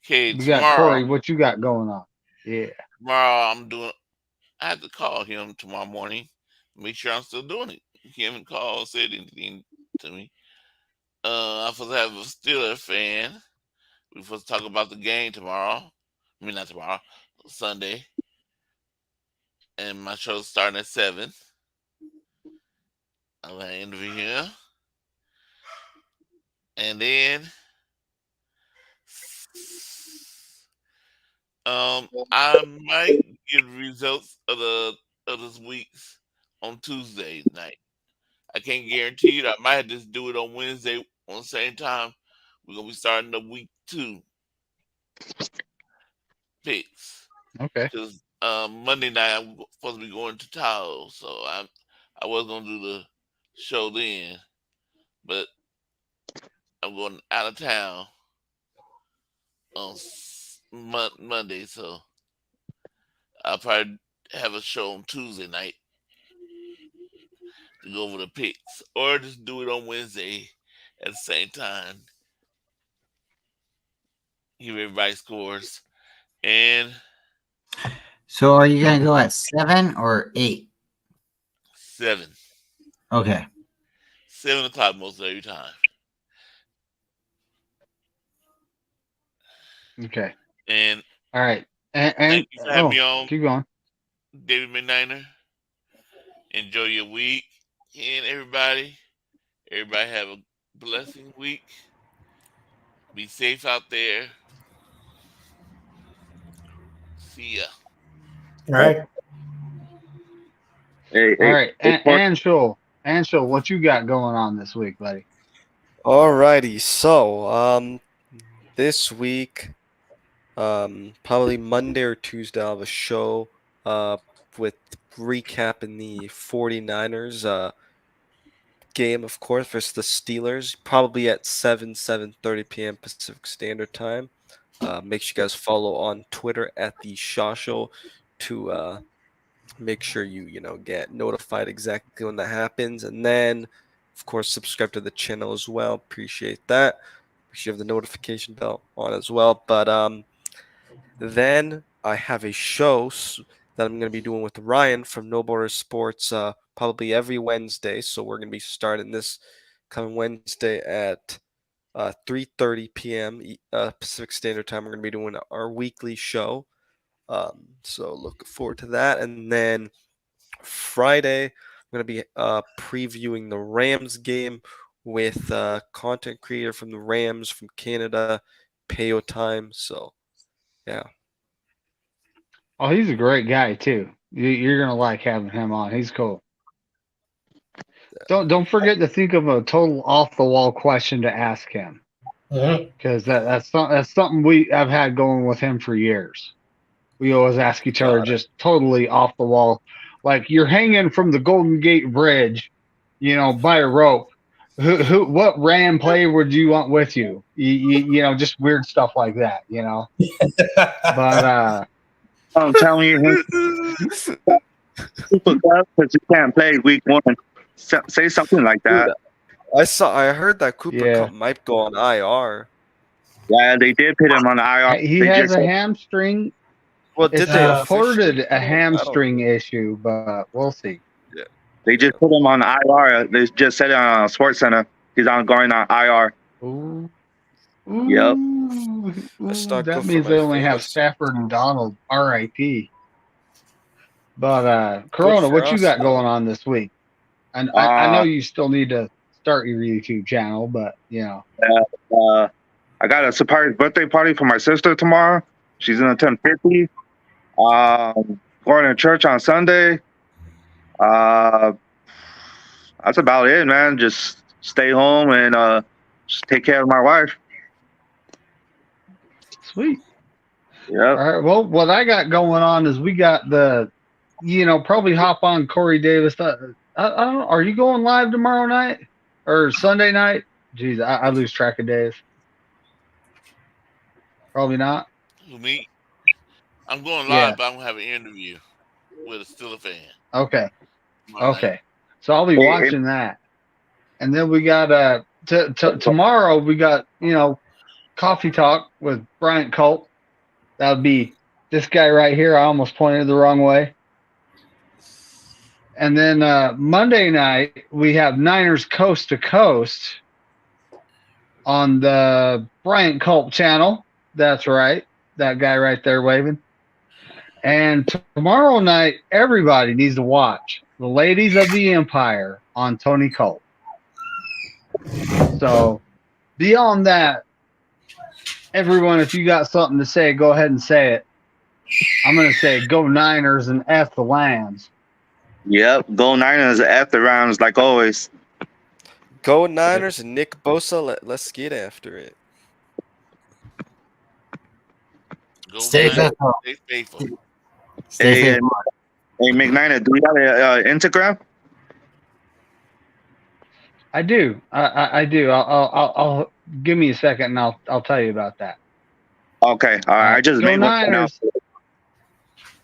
Speaker 5: Okay,
Speaker 1: we got Corey. What you got going on? Yeah.
Speaker 5: Tomorrow I have to call him tomorrow morning. Make sure I'm still doing it. He haven't called, said anything to me. I'm supposed to have a Steelers fan. We're supposed to talk about the game tomorrow. I mean, not tomorrow, Sunday. And my show's starting at 7. I'll have an interview here. And then I might get results of this week's on Tuesday night. I can't guarantee it. I might just do it on Wednesday on the same time. We're gonna be starting the week 2 picks.
Speaker 1: Okay.
Speaker 5: Because Monday night I'm supposed to be going to Tahoe, so I was gonna do the show then, but I'm going out of town on Monday, so I'll probably have a show on Tuesday night to go over the picks, or just do it on Wednesday at the same time. Give everybody scores. And
Speaker 2: so are you gonna go at 7 or 8?
Speaker 5: 7.
Speaker 2: Okay.
Speaker 5: 7 o'clock most every time.
Speaker 1: Okay.
Speaker 5: And
Speaker 1: all right. And
Speaker 5: thank you for having me on.
Speaker 1: Keep going.
Speaker 5: David McNiner. Enjoy your week. And everybody have a blessing week. Be safe out there. See ya.
Speaker 4: All right.
Speaker 1: All right. Anshul, what you got going on this week, buddy?
Speaker 11: Alrighty. So, this week, probably Monday or Tuesday, I'll have a show with recapping the 49ers game, of course, versus the Steelers, probably at 7:30 p.m. Pacific Standard Time. Make sure you guys follow on Twitter at the Shaw Show to make sure you get notified exactly when that happens. And then, of course, subscribe to the channel as well. Appreciate that. Make sure you have the notification bell on as well. But then I have a show that I'm going to be doing with Ryan from No Border Sports probably every Wednesday. So we're going to be starting this coming Wednesday at 3:30 p.m. Pacific Standard Time. We're going to be doing our weekly show. So looking forward to that. And then Friday, I'm going to be previewing the Rams game with content creator from the Rams from Canada, Payo Time. So, yeah.
Speaker 1: Oh, he's a great guy too. You're gonna like having him on. He's cool. Don't forget to think of a total off the wall question to ask him, because that's something I've had going with him for years. We always ask each other just totally off the wall, like you're hanging from the Golden Gate Bridge, by a rope. What Ram player would you want with you? Just weird stuff like that. But
Speaker 12: I'm telling you, because you can't play week 1. Say something like that.
Speaker 11: I heard that Cooper Cup might go on IR.
Speaker 12: Yeah, they did put him on IR.
Speaker 1: He has a hamstring.
Speaker 11: Well, did
Speaker 1: it's
Speaker 11: they
Speaker 1: reported a hamstring issue, but we'll see.
Speaker 11: Yeah.
Speaker 12: They just put him on IR. They just said it on SportsCenter. He's going on IR.
Speaker 1: Ooh.
Speaker 12: Yep.
Speaker 11: That's not
Speaker 1: That
Speaker 11: good for
Speaker 1: means
Speaker 11: my
Speaker 1: they only have
Speaker 11: fantasy.
Speaker 1: Stafford and Donald, RIP. But
Speaker 11: Good
Speaker 1: Corona,
Speaker 11: for
Speaker 1: what you
Speaker 11: us,
Speaker 1: got
Speaker 11: though.
Speaker 1: going on this week? And I know
Speaker 12: Uh,
Speaker 1: you still need to start your YouTube channel, but you know.
Speaker 12: I got a surprise birthday party for my sister tomorrow. She's gonna turn 50. Going to church on Sunday. That's about it, man. Just stay home and just take care of my wife.
Speaker 1: Sweet.
Speaker 12: Yep.
Speaker 1: All right. Well, what I got going on is we got probably hop on Corey Davis. I don't know. Are you going live tomorrow night or Sunday night? Jeez, I lose track of days. Probably not.
Speaker 5: Who, me? I'm going live,
Speaker 1: Yeah.
Speaker 5: but I'm gonna have an interview with a Steelers fan.
Speaker 1: Okay.
Speaker 5: tomorrow night.
Speaker 1: Okay. So I'll be
Speaker 12: Hey,
Speaker 1: watching that. And then we got tomorrow we got, coffee talk with Bryant Colt. That would be this guy right here. I almost pointed the wrong way. And then Monday night we have Niners Coast to Coast on the Bryant Colt channel. That's right. That guy right there waving. And tomorrow night, everybody needs to watch The Ladies of the Empire on Tony Colt. So beyond that, everyone, if you got something to say, go ahead and say it. I'm going to say go Niners and F the Lambs.
Speaker 12: Yep. Go Niners after rounds like always.
Speaker 11: Go Niners and Nick Bosa. Let's get after it.
Speaker 5: Go
Speaker 2: Stay
Speaker 5: Niners,
Speaker 2: faithful.
Speaker 5: stay faithful.
Speaker 2: Stay
Speaker 12: Hey,
Speaker 2: faithful.
Speaker 12: hey, McNiner, do you have an Instagram?
Speaker 1: I do. I do. I'll give me a second and I'll tell you about that.
Speaker 12: Okay. All right. I just
Speaker 1: Go
Speaker 12: made one now.
Speaker 1: Niners.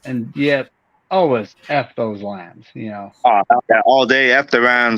Speaker 1: And yet, always F those Lambs,
Speaker 12: Oh, yeah, all day after rounds.